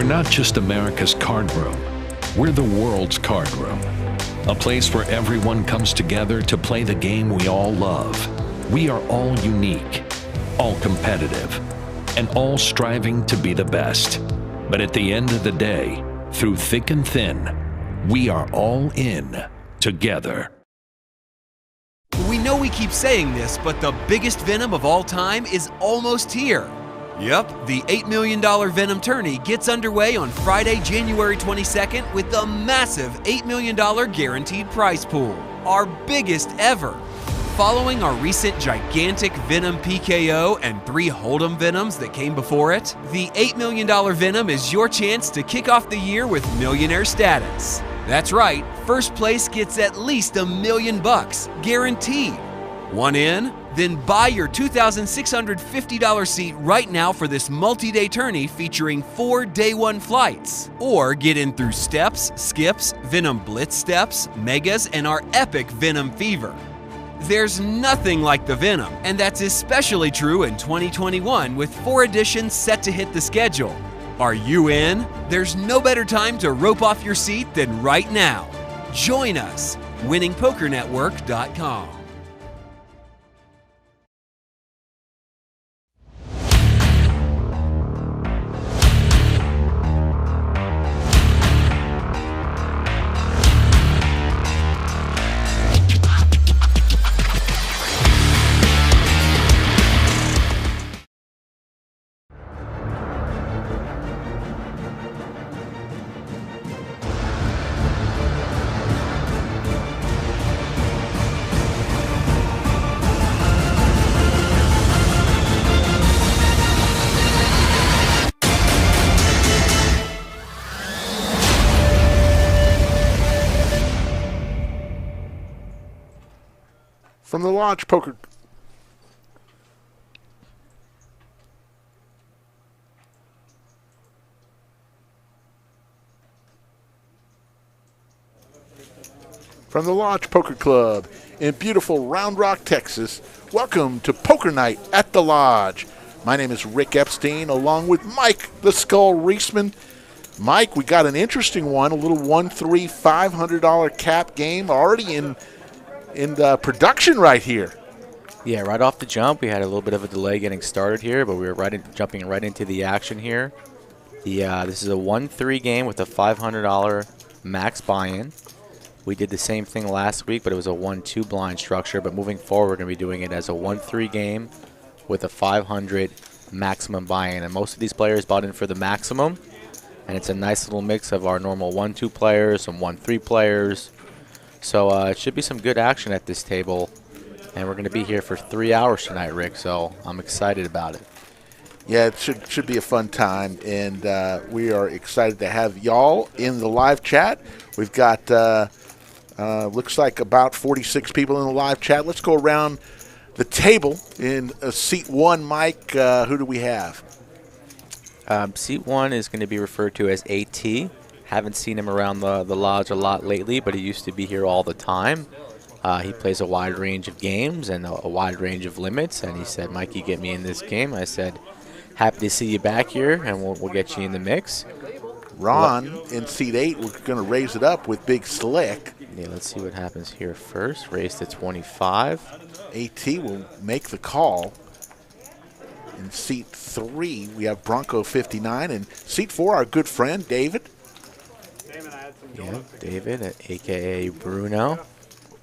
not just America's card room. We're the world's card room. A place where everyone comes together to play the game we all love. We are all unique, all competitive, and all striving to be the best. But at the end of the day, through thick and thin, we are all in together. We know we keep saying this, but the biggest Venom of all time is almost here. Yep, the $8 million Venom tourney gets underway on Friday, January 22nd with the massive $8 million guaranteed prize pool, our biggest ever. Following our recent gigantic Venom PKO and 3 Hold'em Venoms that came before it, the $8 million Venom is your chance to kick off the year with millionaire status. That's right, first place gets at least $1 million, guaranteed. Want in? Then buy your $2,650 seat right now for this multi-day tourney featuring 4 day one flights. Or get in through steps, skips, Venom Blitz steps, megas, and our epic Venom Fever. There's nothing like the Venom, and that's especially true in 2021 with 4 editions set to hit the schedule. Are you in? There's no better time to rope off your seat than right now. Join us, winningpokernetwork.com. From the Lodge Poker. From the Lodge Poker Club in beautiful Round Rock, Texas, welcome to Poker Night at the Lodge. My name is Rick Epstein, along with Mike the Skull Reisman. Mike, we got an interesting one, a little 1-3 $500 cap game already in production right here. Yeah, right off the jump, we had a little bit of a delay getting started here, but we were jumping right into the action here. This is a 1-3 game with a $500 max buy-in. We did the same thing last week, but it was a 1-2 blind structure. But moving forward, we're going to be doing it as a 1-3 game with a 500 maximum buy-in. And most of these players bought in for the maximum, and it's a nice little mix of our normal 1-2 players, some 1-3 players. So it should be some good action at this table, and we're going to be here for 3 hours tonight, Rick, so I'm excited about it. Yeah, it should be a fun time, and we are excited to have y'all in the live chat. We've got, looks like about 46 people in the live chat. Let's go around the table in seat 1. Mike, who do we have? Seat 1 is going to be referred to as AT. Haven't seen him around the lodge a lot lately, but he used to be here all the time. He plays a wide range of games and a wide range of limits, and he said, Mikey, get me in this game. I said, happy to see you back here, and we'll get you in the mix. Ron in seat 8, we're going to raise it up with Big Slick. Yeah, let's see what happens here first. Raise to 25. AT will make the call. In seat 3, we have Bronco 59. And seat 4, our good friend, David. Yeah, David, a.k.a. Bruno.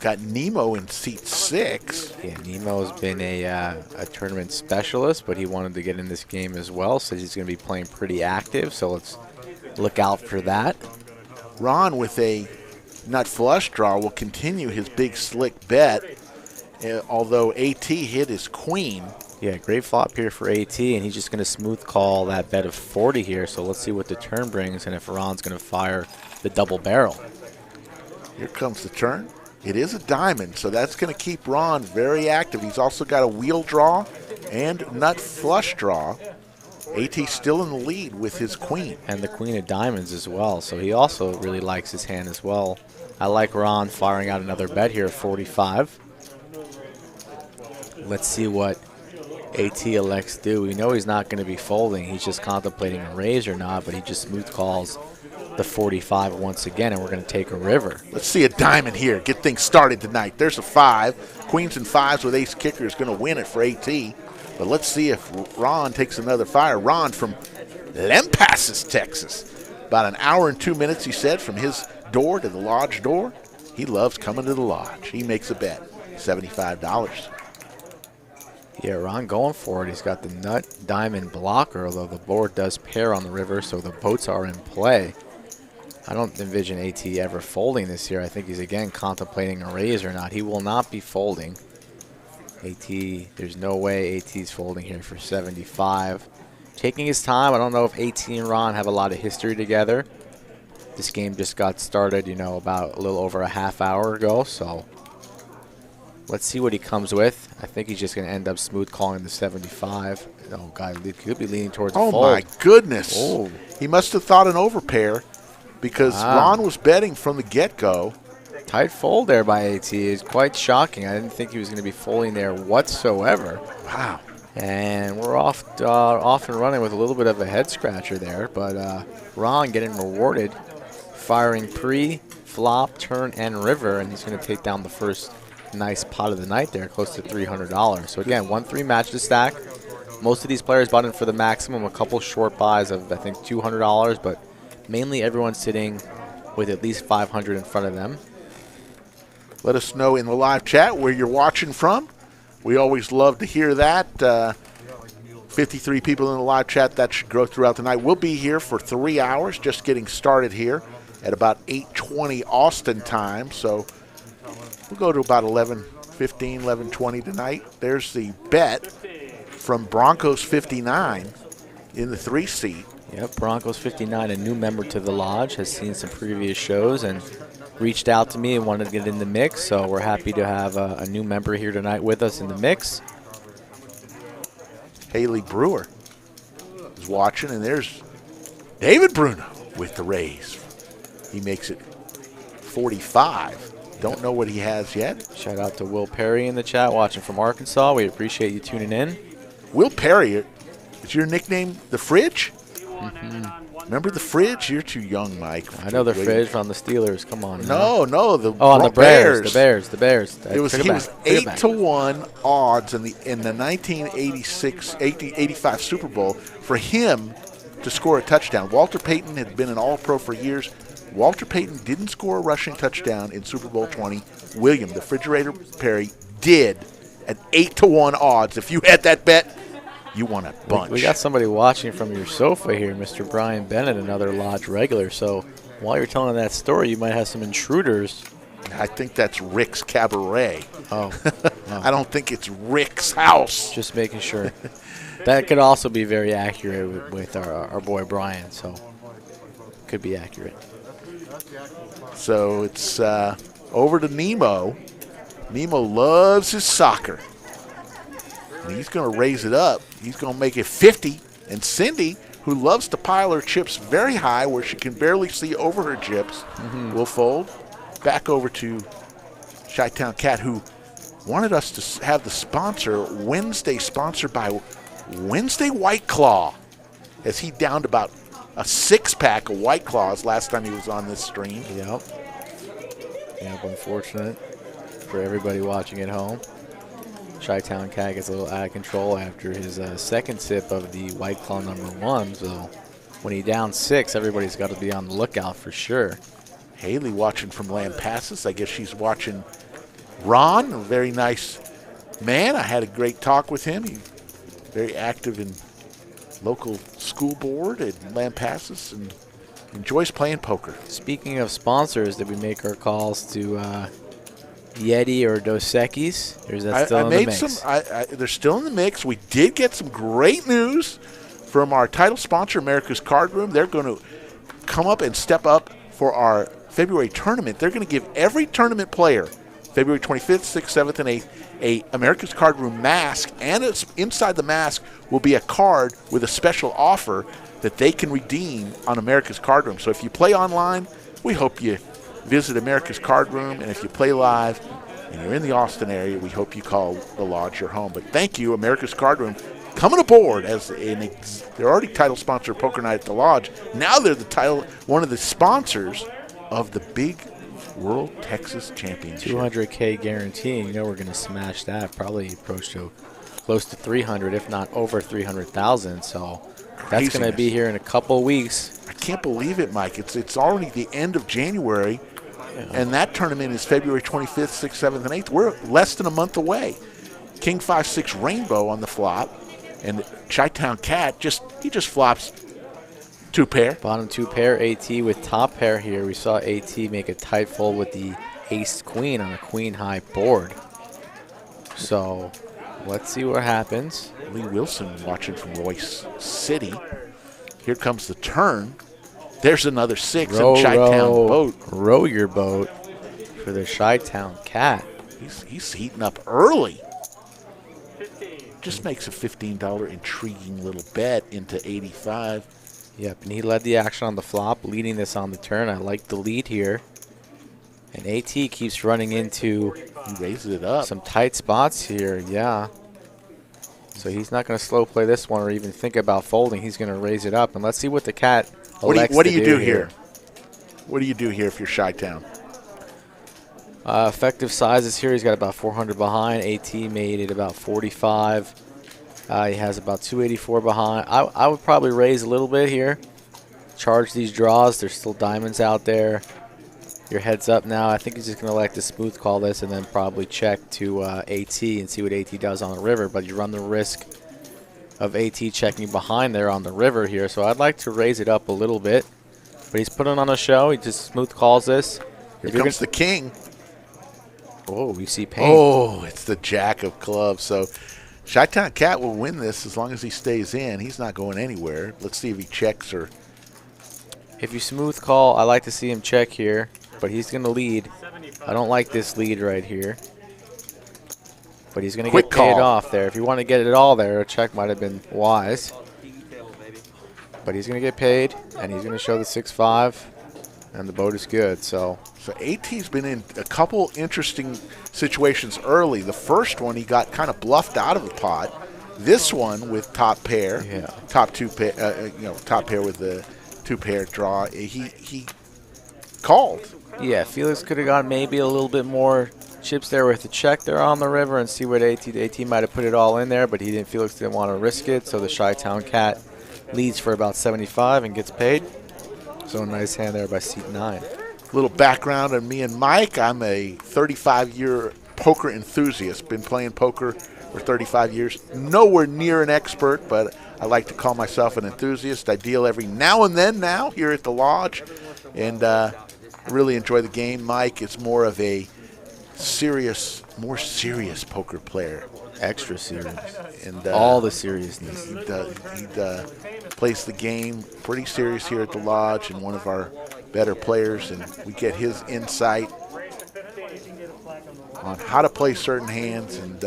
Got Nemo in seat 6. Yeah, Nemo's been a tournament specialist, but he wanted to get in this game as well, so he's going to be playing pretty active, so let's look out for that. Ron with a nut flush draw will continue his Big Slick bet, although AT hit his queen. Yeah, great flop here for AT, and he's just going to smooth call that bet of 40 here, so let's see what the turn brings and if Ron's going to fire the double barrel. Here comes the turn. It is a diamond, so that's going to keep Ron very active. He's also got a wheel draw and nut flush draw. AT still in the lead with his queen. And the queen of diamonds as well, so he also really likes his hand as well. I like Ron firing out another bet here, 45. Let's see what AT elects do. We know he's not going to be folding. He's just contemplating a raise or not, but he just smooth calls the 45 once again, and we're going to take a river. Let's see a diamond here. Get things started tonight. There's a 5. Queens and 5s with ace kicker is going to win it for AT. But let's see if Ron takes another fire. Ron from Lampasas, Texas. About an hour and 2 minutes, he said, from his door to the lodge door. He loves coming to the lodge. He makes a bet, $75. Yeah, Ron going for it. He's got the nut diamond blocker, although the board does pair on the river, so the boats are in play. I don't envision AT ever folding this year. I think he's, again, contemplating a raise or not. He will not be folding. AT, there's no way AT's folding here for 75. Taking his time. I don't know if AT and Ron have a lot of history together. This game just got started, about a little over a half hour ago, so let's see what he comes with. I think he's just going to end up smooth calling the 75. Oh, God, he could be leaning towards the fold. Oh, my goodness. Oh. He must have thought an overpair because Ron was betting from the get-go. Tight fold there by AT. It's quite shocking. I didn't think he was going to be folding there whatsoever. Wow. And we're off and running with a little bit of a head-scratcher there. But Ron getting rewarded, firing pre, flop, turn, and river, and he's going to take down the first nice pot of the night there, close to $300. So again, 1-3 match to stack. Most of these players bought in for the maximum, a couple short buys of I think $200, but mainly everyone's sitting with at least $500 in front of them. Let us know in the live chat where you're watching from. We always love to hear that. 53 people in the live chat. That should grow throughout the night. We'll be here for 3 hours, just getting started here at about 8:20 Austin time. So we'll go to about 11:15, 11:20 tonight. There's the bet from Broncos 59 in the 3 seat. Yep, Broncos 59, a new member to the lodge, has seen some previous shows and reached out to me and wanted to get in the mix. So we're happy to have a new member here tonight with us in the mix. Haley Brewer is watching, and there's David Bruno with the raise. He makes it 45. Don't know what he has yet. Shout out to Will Perry in the chat watching from Arkansas. We appreciate you tuning in. Will Perry, is your nickname the Fridge? Remember the Fridge? You're too young, Mike. I know the Fridge on the Steelers. Come on. No, on the Bears. The Bears. He was 8-1 odds in the 1985 Super Bowl for him to score a touchdown. Walter Payton had been an All-Pro for years. Walter Payton didn't score a rushing touchdown in Super Bowl 20. William, the Refrigerator Perry, did at 8-1 odds. If you had that bet, you won a bunch. We got somebody watching from your sofa here, Mr. Brian Bennett, another lodge regular. So while you're telling that story, you might have some intruders. I think that's Rick's Cabaret. Oh. I don't think it's Rick's house. Just making sure. That could also be very accurate with our boy Brian, so could be accurate. So it's over to Nemo. Nemo loves his soccer. And he's going to raise it up. He's going to make it 50. And Cindy, who loves to pile her chips very high where she can barely see over her chips, will fold. Back over to Chi-Town Cat, who wanted us to have the sponsor, Wednesday, sponsored by Wednesday White Claw, as he downed about a 6-pack of White Claws last time he was on this stream. Yep, unfortunate for everybody watching at home. Chi-Town Cat gets a little out of control after his second sip of the White Claw #1. So when he down 6, everybody's got to be on the lookout for sure. Haley watching from Lampasas. I guess she's watching Ron, a very nice man. I had a great talk with him. He's very active in local school board at Lampasas and enjoys playing poker. Speaking of sponsors, did we make our calls to Yeti or Dos Equis? Or is that still in the mix? They're still in the mix. We did get some great news from our title sponsor, America's Card Room. They're going to come up and step up for our February tournament. They're going to give every tournament player, February 25th, 6th, 7th, and 8th, a America's Card Room mask, and inside the mask will be a card with a special offer that they can redeem on America's Card Room. So if you play online, we hope you visit America's Card Room, and if you play live, and you're in the Austin area, we hope you call the Lodge your home. But thank you, America's Card Room, coming aboard as they're already title sponsor of Poker Night at the Lodge. Now they're one of the sponsors of the big World Texas Championship. 200K guarantee. You know we're going to smash that. Probably approach to close to 300, if not over 300,000. So that's going to be here in a couple weeks. I can't believe it, Mike. It's already the end of January, and that tournament is February 25th, 6th, 7th, and 8th. We're less than a month away. King 5-6 Rainbow on the flop, and Chi-Town Cat just flops 2 pair. Bottom 2 pair, AT with top pair here. We saw AT make a tight fold with the ace-queen on a queen-high board. So let's see what happens. Lee Wilson watching from Royce City. Here comes the turn. There's another 6 in Chi-Town boat. Row your boat for the Chi-Town Cat. He's heating up early. Just makes a $15 intriguing little bet into 85. Yep, and he led the action on the flop, leading this on the turn. I like the lead here. And AT keeps running into he raises it up. Some tight spots here, yeah. So he's not going to slow play this one or even think about folding. He's going to raise it up. And let's see what the Cat elects what do you to do here? What do you do here if you're Chi-Town? Effective sizes here, he's got about 400 behind. AT made it about 45. He has about 284 behind. I would probably raise a little bit here. Charge these draws. There's still diamonds out there. Your head's up now. I think he's just going to elect to smooth call this and then probably check to AT and see what AT does on the river. But you run the risk of AT checking behind there on the river here. So I'd like to raise it up a little bit. But he's putting on a show. He just smooth calls this. Here comes the king. Oh, we see pain. Oh, it's the jack of clubs. So Chi-Town Cat will win this as long as he stays in. He's not going anywhere. Let's see if he checks or. If you smooth call, I like to see him check here, but he's going to lead. I don't like this lead right here. But he's going to get paid off there. If you want to get it all there, a check might have been wise. But he's going to get paid, and he's going to show the 6-5, and the boat is good. So AT's been in a couple interesting situations early. The first one, he got kind of bluffed out of the pot. This one with top pair, top pair, top pair with the 2-pair draw. He called. Yeah, Felix could have got maybe a little bit more chips there with the check there on the river and see what AT might have put it all in there, but Felix didn't want to risk it. So the Chi-Town Cat leads for about 75 and gets paid. So a nice hand there by seat 9. Little background on me and Mike. I'm a 35-year poker enthusiast. Been playing poker for 35 years. Nowhere near an expert, but I like to call myself an enthusiast. I deal every now and then now here at the Lodge, and I really enjoy the game. Mike is more of a more serious poker player. Extra serious. And all the seriousness. He plays the game pretty serious here at the Lodge, and one of our better players, and we get his insight on how to play certain hands, and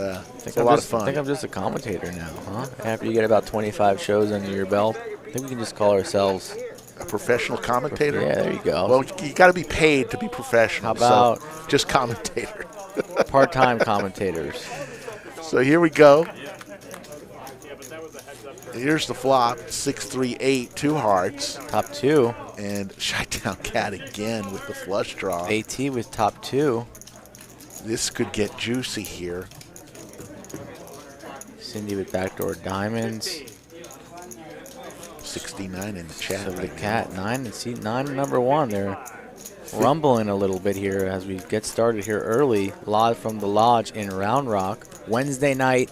it's a lot of fun. I think I'm just a commentator now, huh? After you get about 25 shows under your belt, I think we can just call ourselves a professional commentator. Yeah, there you go. Well, you got to be paid to be professional. How about just commentator? Part-time commentators. So here we go. Here's the flop, 6-3-8, 2 hearts. Top 2. And Chi-Town Cat again with the flush draw. AT with top 2. This could get juicy here. Cindy with backdoor diamonds. 69 in the chat. So the Cat 9 and seat 9 number 1. They're rumbling a little bit here as we get started here early. Live from the Lodge in Round Rock. Wednesday night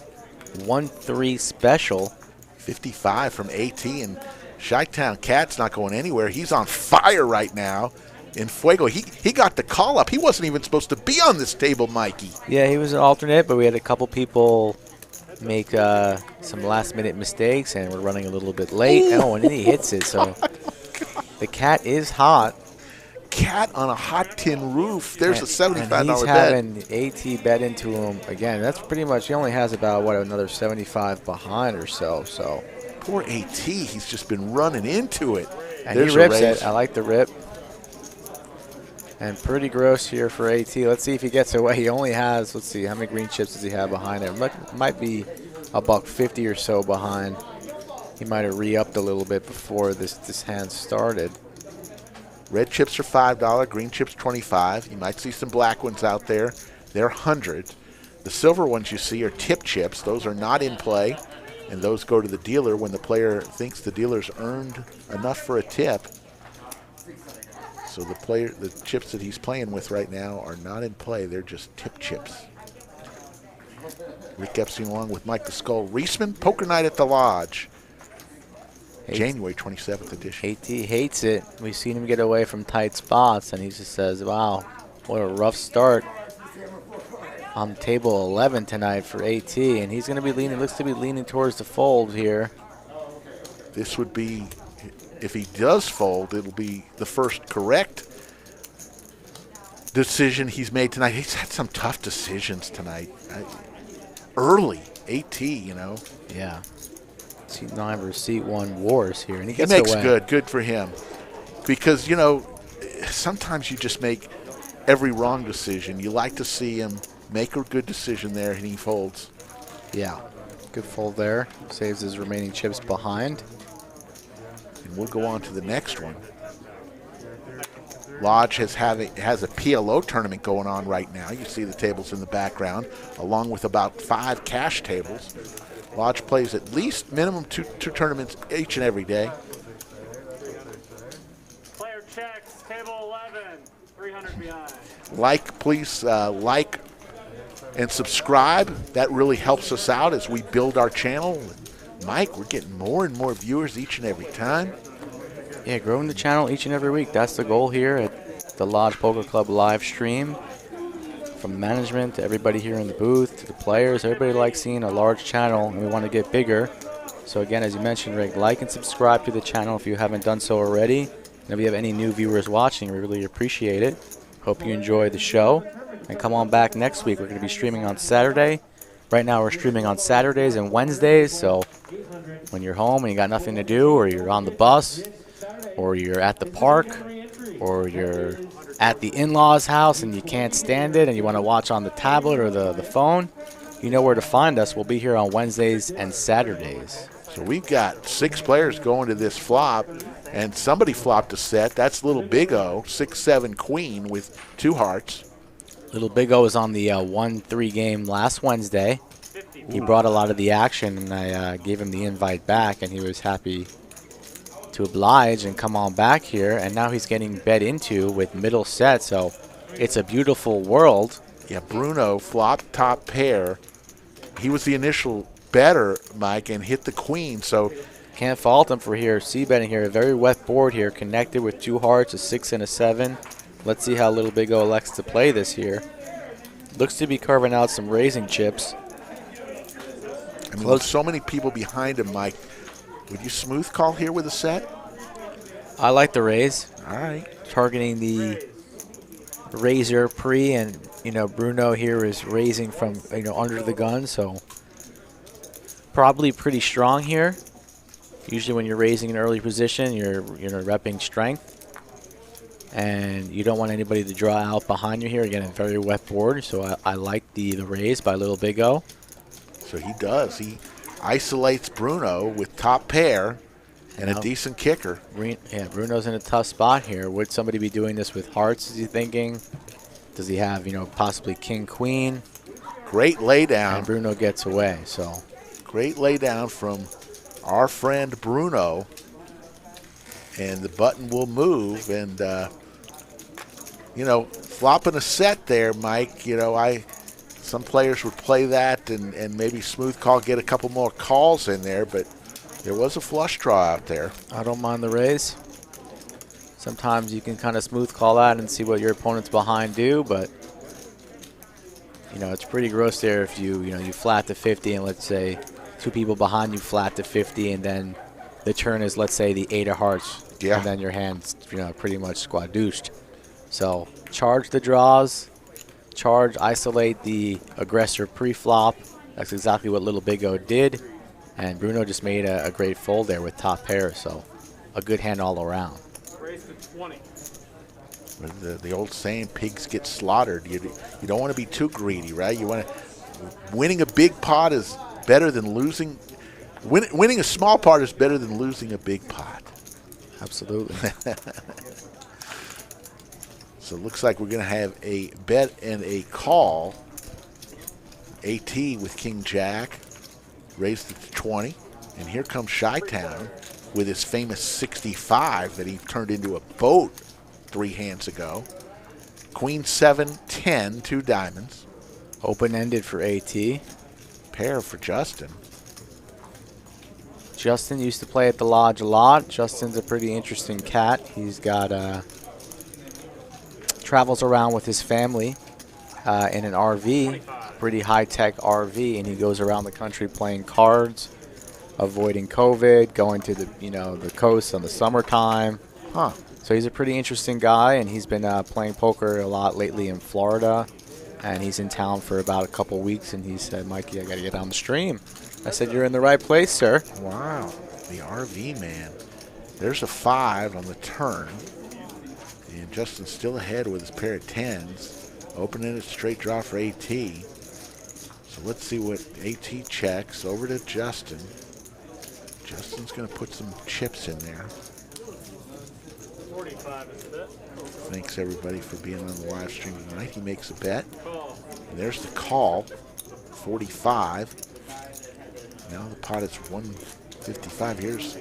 1-3 special. 55 from AT, and Chi-Town Cat's not going anywhere. He's on fire right now in Fuego. He got the call up. He wasn't even supposed to be on this table, Mikey. Yeah, he was an alternate, but we had a couple people make some last-minute mistakes, and we're running a little bit late. Oh, and then he hits it. So the Cat is hot. Cat on a hot tin roof. There's a $75 and he's bet. Having AT bet into him again. That's pretty much. He only has about another 75 behind or so. So poor AT. He's just been running into it. And he rips it. I like the rip. And pretty gross here for AT. Let's see if he gets away. He only has, let's see, how many green chips does he have behind him? Might be $1.50 or so behind. He might have re-upped a little bit before this hand started. Red chips are $5, green chips $25. You might see some black ones out there. They're 100. The silver ones you see are tip chips. Those are not in play, and those go to the dealer when the player thinks the dealer's earned enough for a tip. So the chips that he's playing with right now are not in play. They're just tip chips. Rick Epstein along with Mike the Skull Reisman, Poker Night at the Lodge. January 27th edition. AT hates it. We've seen him get away from tight spots, and he just says, wow, what a rough start on table 11 tonight for AT. And he's going to be leaning, looks to be leaning towards the fold here. This would be, if he does fold, it'll be the first correct decision he's made tonight. He's had some tough decisions tonight. Early, AT, you know. Yeah. Seat 9 versus seat 1 wars here, and he gets makes away. Good for him. Because, you know, sometimes you just make every wrong decision. You like to see him make a good decision there, and he folds. Yeah, good fold there. Saves his remaining chips behind. And we'll go on to the next one. Lodge has a PLO tournament going on right now. You see the tables in the background, along with about 5 cash tables. Lodge plays at least minimum two tournaments each and every day. Player checks, table 11, 300 behind. Please like and subscribe. That really helps us out as we build our channel. Mike, we're getting more and more viewers each and every time. Yeah, growing the channel each and every week. That's the goal here at the Lodge Poker Club live stream. From management to everybody here in the booth to the players, everybody likes seeing a large channel, and we want to get bigger. So again, as you mentioned, Rick, like and subscribe to the channel if you haven't done so already. And if you have any new viewers watching, we really appreciate it. Hope you enjoy the show. And come on back next week. We're going to be streaming on Saturday. Right now we're streaming on Saturdays and Wednesdays. So when you're home and you got nothing to do, or you're on the bus, or you're at the park, or you're at the in-laws house and you can't stand it and you want to watch on the tablet or the phone, you know where to find us. We'll be here on Wednesdays and Saturdays. So we've got 6 players going to this flop, and somebody flopped a set. That's Little Big O, 6-7 queen with 2 hearts. Little Big O was on the 1-3 game last Wednesday. He brought a lot of the action, and I gave him the invite back, and he was happy to oblige and come on back here. And now he's getting bet into with middle set, so it's a beautiful world. Yeah, Bruno flopped top pair. He was the initial better, Mike, and hit the queen, so can't fault him for here. C-betting here, a very wet board here, connected with 2 hearts, a 6 and a 7. Let's see how Little Big O elects to play this here. Looks to be carving out some raising chips. I mean, with so many people behind him, Mike, would you smooth call here with a set? I like the raise. All right. Targeting the razor pre, and you know Bruno here is raising from under the gun, so probably pretty strong here. Usually when you're raising an early position, you're repping strength, and you don't want anybody to draw out behind you here. Again, a very wet board, so I like the raise by Little Big O. So he does. He isolates Bruno with top pair and a decent kicker. Yeah, Bruno's in a tough spot here. Would somebody be doing this with hearts, is he thinking? Does he have, possibly king, queen? Great laydown. And Bruno gets away, so. Great laydown from our friend Bruno. And the button will move. And, flopping a set there, Mike, some players would play that and maybe smooth call, get a couple more calls in there, but there was a flush draw out there. I don't mind the raise. Sometimes you can kind of smooth call that and see what your opponent's behind do, but it's pretty gross there if you flat to 50 and let's say 2 people behind you flat to 50, and then the turn is, let's say, the 8 of hearts. Yeah. And then your hand's pretty much squadooshed. So charge the draws. Charge, isolate the aggressor pre-flop. That's exactly what Little Big O did. And Bruno just made a great fold there with top pair, so a good hand all around. Raise to 20. The old saying, pigs get slaughtered. You don't want to be too greedy, right? You want to. Winning a big pot is better than losing. Winning a small pot is better than losing a big pot. Absolutely. So it looks like we're going to have a bet and a call. AT with King Jack raised it to 20. And here comes Chi-Town with his famous 65 that he turned into a boat 3 hands ago. Queen 7, 10, 2 diamonds. Open-ended for AT. Pair for Justin. Justin used to play at the lodge a lot. Justin's a pretty interesting cat. He's got travels around with his family in an RV, pretty high-tech RV, and he goes around the country playing cards, avoiding COVID, going to the coast on the summertime. Huh. So he's a pretty interesting guy, and he's been playing poker a lot lately in Florida, and he's in town for about a couple weeks, and he said, Mikey, I got to get on the stream. I said, you're in the right place, sir. Wow, the RV man. There's a 5 on the turn. And Justin's still ahead with his pair of 10s. Opening a straight draw for AT. So let's see what AT checks. Over to Justin. Justin's going to put some chips in there. 45 is a bet. Thanks, everybody, for being on the live stream tonight. He makes a bet. And there's the call. 45. Now the pot is 155. Here's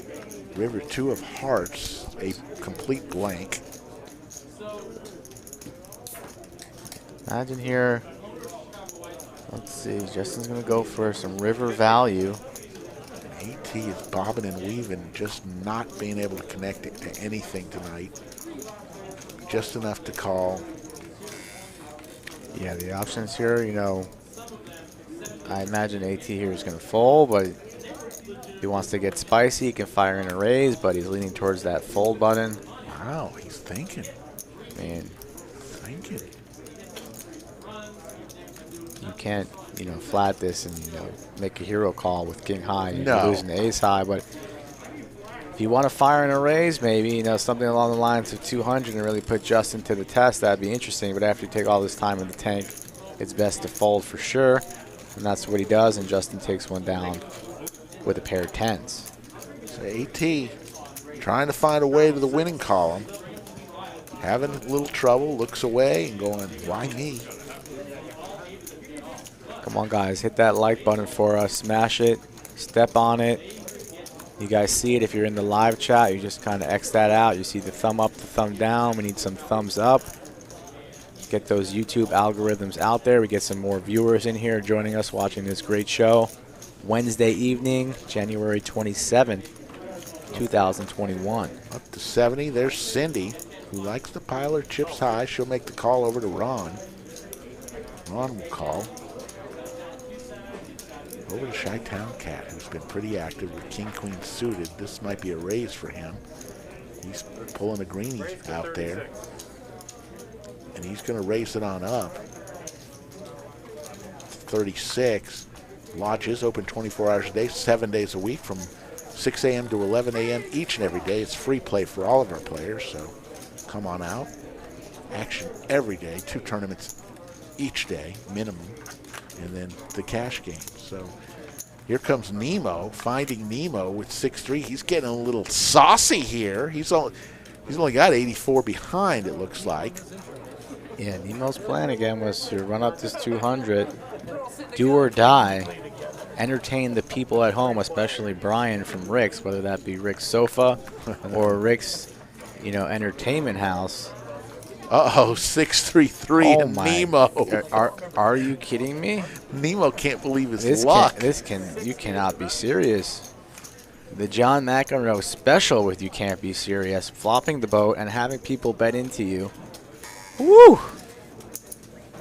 River 2 of Hearts, a complete blank. Imagine here, let's see, Justin's going to go for some river value. AT is bobbing and weaving, just not being able to connect it to anything tonight. Just enough to call. Yeah, the options here, I imagine AT here is going to fold, but if he wants to get spicy, he can fire in a raise, but he's leaning towards that fold button. Wow, he's thinking. Man, Thinking. you can't, flat this and, make a hero call with king high. You're No. losing the ace high, but if you want to fire in a raise, maybe, something along the lines of 200 and really put Justin to the test, that'd be interesting. But after you take all this time in the tank, it's best to fold for sure. And that's what he does, and Justin takes one down with a pair of 10s. So AT trying to find a way to the winning column. Having a little trouble, looks away and going, why me? Come on, guys, hit that like button for us. Smash it. Step on it. You guys see it if you're in the live chat. You just kind of X that out. You see the thumb up, the thumb down. We need some thumbs up. Get those YouTube algorithms out there. We get some more viewers in here joining us watching this great show. Wednesday evening, January 27th, 2021. Up to 70. There's Cindy, who likes to pile her chips high. She'll make the call over to Ron. Ron will call. Over to Chi-Town Cat, who's been pretty active with King-Queen suited. This might be a raise for him. He's pulling a greenie out there. And he's going to raise it on up. 36. Lodge is open 24 hours a day, 7 days a week from 6 a.m. to 11 a.m. each and every day. It's free play for all of our players, so come on out. Action every day, 2 tournaments each day, minimum, and then the cash game. So here comes Nemo, finding Nemo with 6-3. He's getting a little saucy here. He's only got 84 behind, it looks like. Yeah, Nemo's plan again was to run up this 200, do or die, entertain the people at home, especially Brian from Rick's, whether that be Rick's Sofa or Rick's, entertainment house. Uh-oh, 6-3-3 and Nemo. Are you kidding me? Nemo can't believe his luck. You cannot be serious. The John McEnroe special with You Can't Be Serious, flopping the boat and having people bet into you. Woo!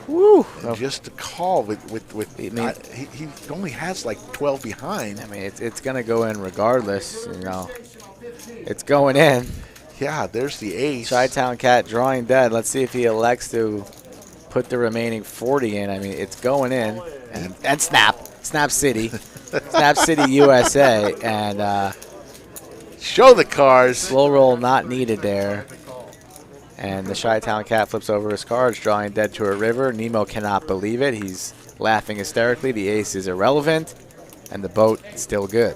Woo! And just a call with he only has like 12 behind. I mean, it's going to go in regardless, It's going in. Yeah, there's the ace. Chi-Town Cat drawing dead. Let's see if he elects to put the remaining 40 in. I mean, it's going in. And Snap City. Snap City, USA. And show the cards. Slow roll not needed there. And the Chi-Town Cat flips over his cards, drawing dead to a river. Nemo cannot believe it. He's laughing hysterically. The ace is irrelevant, and the boat is still good.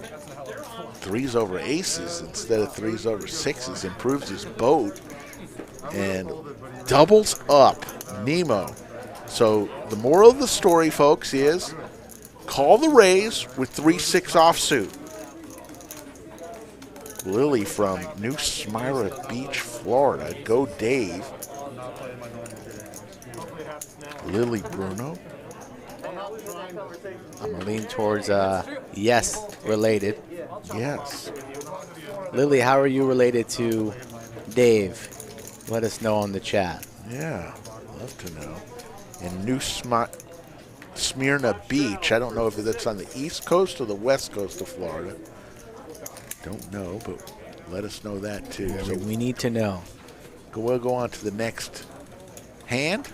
3s over aces instead of 3s over 6s improves his boat and doubles up Nemo. So the moral of the story, folks, is call the raise with 3-6 offsuit. Lily from New Smyrna Beach, Florida. Go Dave. Lily Bruno. I'm going to lean towards yes, related. Yes. Lily, how are you related to Dave? Let us know on the chat. Yeah, love to know. And New Smyrna Beach. I don't know if that's on the east coast or the west coast of Florida. Don't know, but let us know that too. Yeah, so we need to know. We'll go on to the next hand.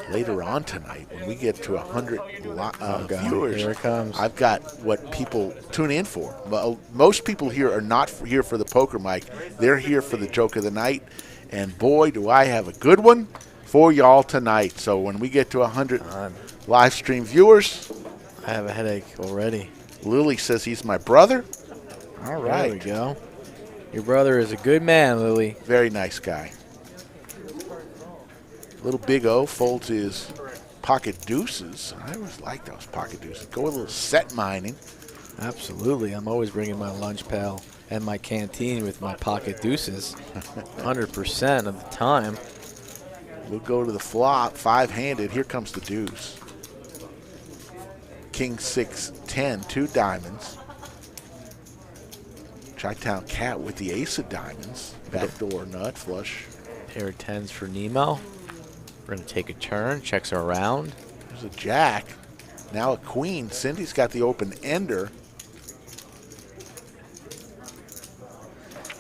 Later on tonight, when we get to 100 viewers, here it comes. I've got what people tune in for. Well, most people here are not here for the poker mic. They're here for the joke of the night. And boy, do I have a good one for y'all tonight. So when we get to 100 live stream viewers, I have a headache already. Lily says he's my brother. All right. There we go. Your brother is a good man, Lily. Very nice guy. Little Big O folds his pocket deuces. I always like those pocket deuces. Go a little set mining. Absolutely. I'm always bringing my lunch pail and my canteen with my pocket deuces 100% of the time. We'll go to the flop, 5-handed. Here comes the deuce. King 6-10, 2 diamonds. Chi-Town Cat with the ace of diamonds. Backdoor nut flush. Pair of 10s for Nemo. We're going to take a turn, checks her around. There's a jack. Now a queen. Cindy's got the open ender.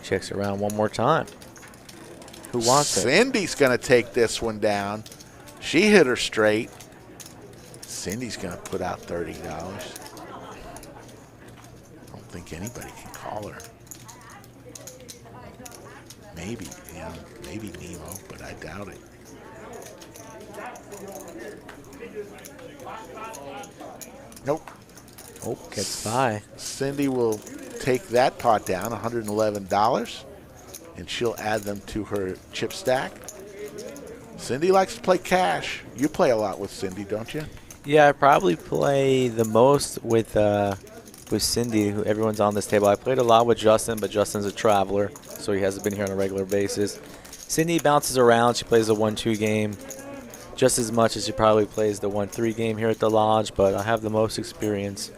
Checks around one more time. Who wants it? Cindy's going to take this one down. She hit her straight. Cindy's going to put out $30. I don't think anybody can call her. Maybe, maybe Nemo, but I doubt it. Nope. Oh, gets by. Cindy will take that pot down, $111, and she'll add them to her chip stack. Cindy likes to play cash. You play a lot with Cindy, don't you? Yeah, I probably play the most with Cindy, who everyone's on this table. I played a lot with Justin, but Justin's a traveler, so he hasn't been here on a regular basis. Cindy bounces around. She plays the 1-2 game just as much as she probably plays the 1-3 game here at the Lodge, but I have the most experience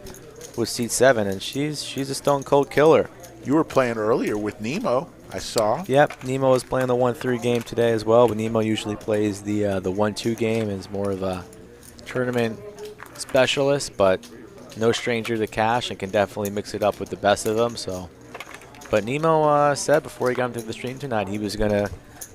with Seat 7, and she's a stone-cold killer. You were playing earlier with Nemo, I saw. Yep, Nemo is playing the 1-3 game today as well, but Nemo usually plays the 1-2 game and is more of a tournament specialist, but no stranger to cash and can definitely mix it up with the best of them. So, but Nemo said before he got into the stream tonight he was going to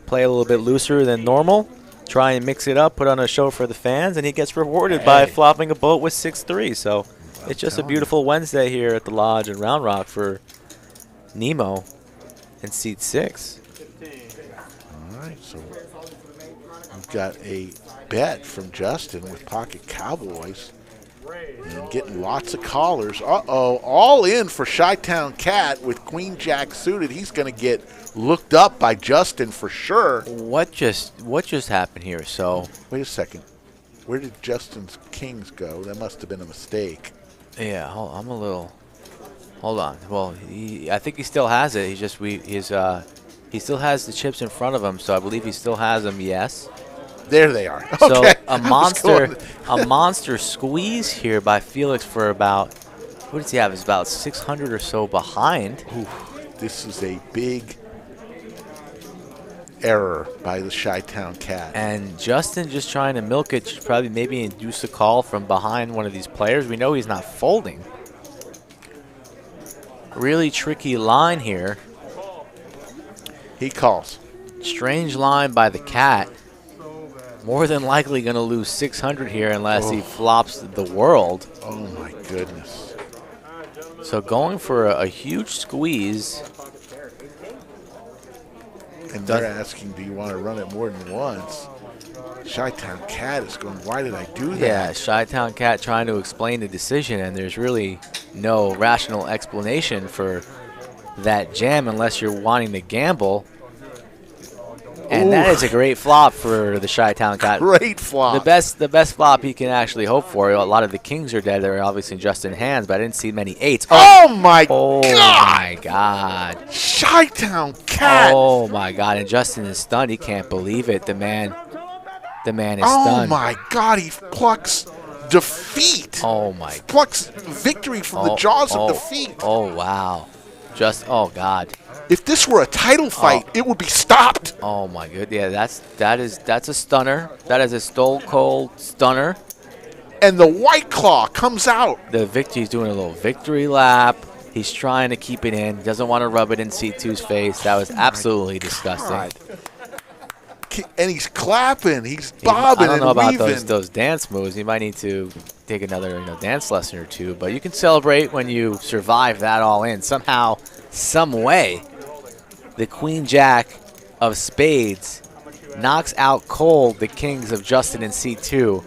play a little bit looser than normal, try and mix it up, put on a show for the fans, and he gets rewarded by flopping a boat with 6-3. So it's just a beautiful Wednesday here at the Lodge in Round Rock for Nemo in Seat 6. All right, so we've got a bet from Justin with Pocket Cowboys and getting lots of callers. Uh-oh, all in for Chi-Town Cat with Queen Jack suited. He's going to get looked up by Justin for sure. What just happened here? So wait a second. Where did Justin's kings go? That must have been a mistake. Yeah, I'm a little. Hold on. Well, I think he still has it. He still has the chips in front of him, so I believe he still has them. Yes. There they are. So okay. a monster squeeze here by Felix for about, what does he have? It's about 600 or so behind. Ooh, this is a big error by the Chi-Town Cat. And Justin just trying to milk it, probably maybe induce a call from behind one of these players. We know he's not folding. Really tricky line here. He calls. Strange line by the Cat. More than likely going to lose 600 here unless he flops the world. Oh, my goodness. So going for a huge squeeze. And they're asking, do you want to run it more than once? Chi-Town Cat is going, why did I do that? Yeah, Chi-Town Cat trying to explain the decision, and there's really no rational explanation for that jam unless you're wanting to gamble. And Ooh. that is a great flop for the Chi-Town Cat. Great flop. The best flop he can actually hope for. A lot of the kings are dead. They're obviously just in hands, but I didn't see many 8s. Oh my Oh God! my God! Chi-Town Cat. Oh my God! And Justin is stunned. He can't believe it. The man is Oh stunned. my God! He plucks defeat. Oh my. Plucks victory from the jaws of defeat. Oh wow! Oh God! If this were a title fight, it would be stopped. Oh my good. Yeah, that's a stunner. That is a stone cold stunner. And the White Claw comes out. The victory's doing a little victory lap. He's trying to keep it in. He doesn't want to rub it in C2's face. That was absolutely disgusting. God. And he's clapping. He's bobbing and I don't know weaving. about those dance moves. You might need to take another dance lesson or two. But you can celebrate when you survive that all in. Somehow, some way, the Queen Jack of Spades knocks out cold the kings of Justin and C2.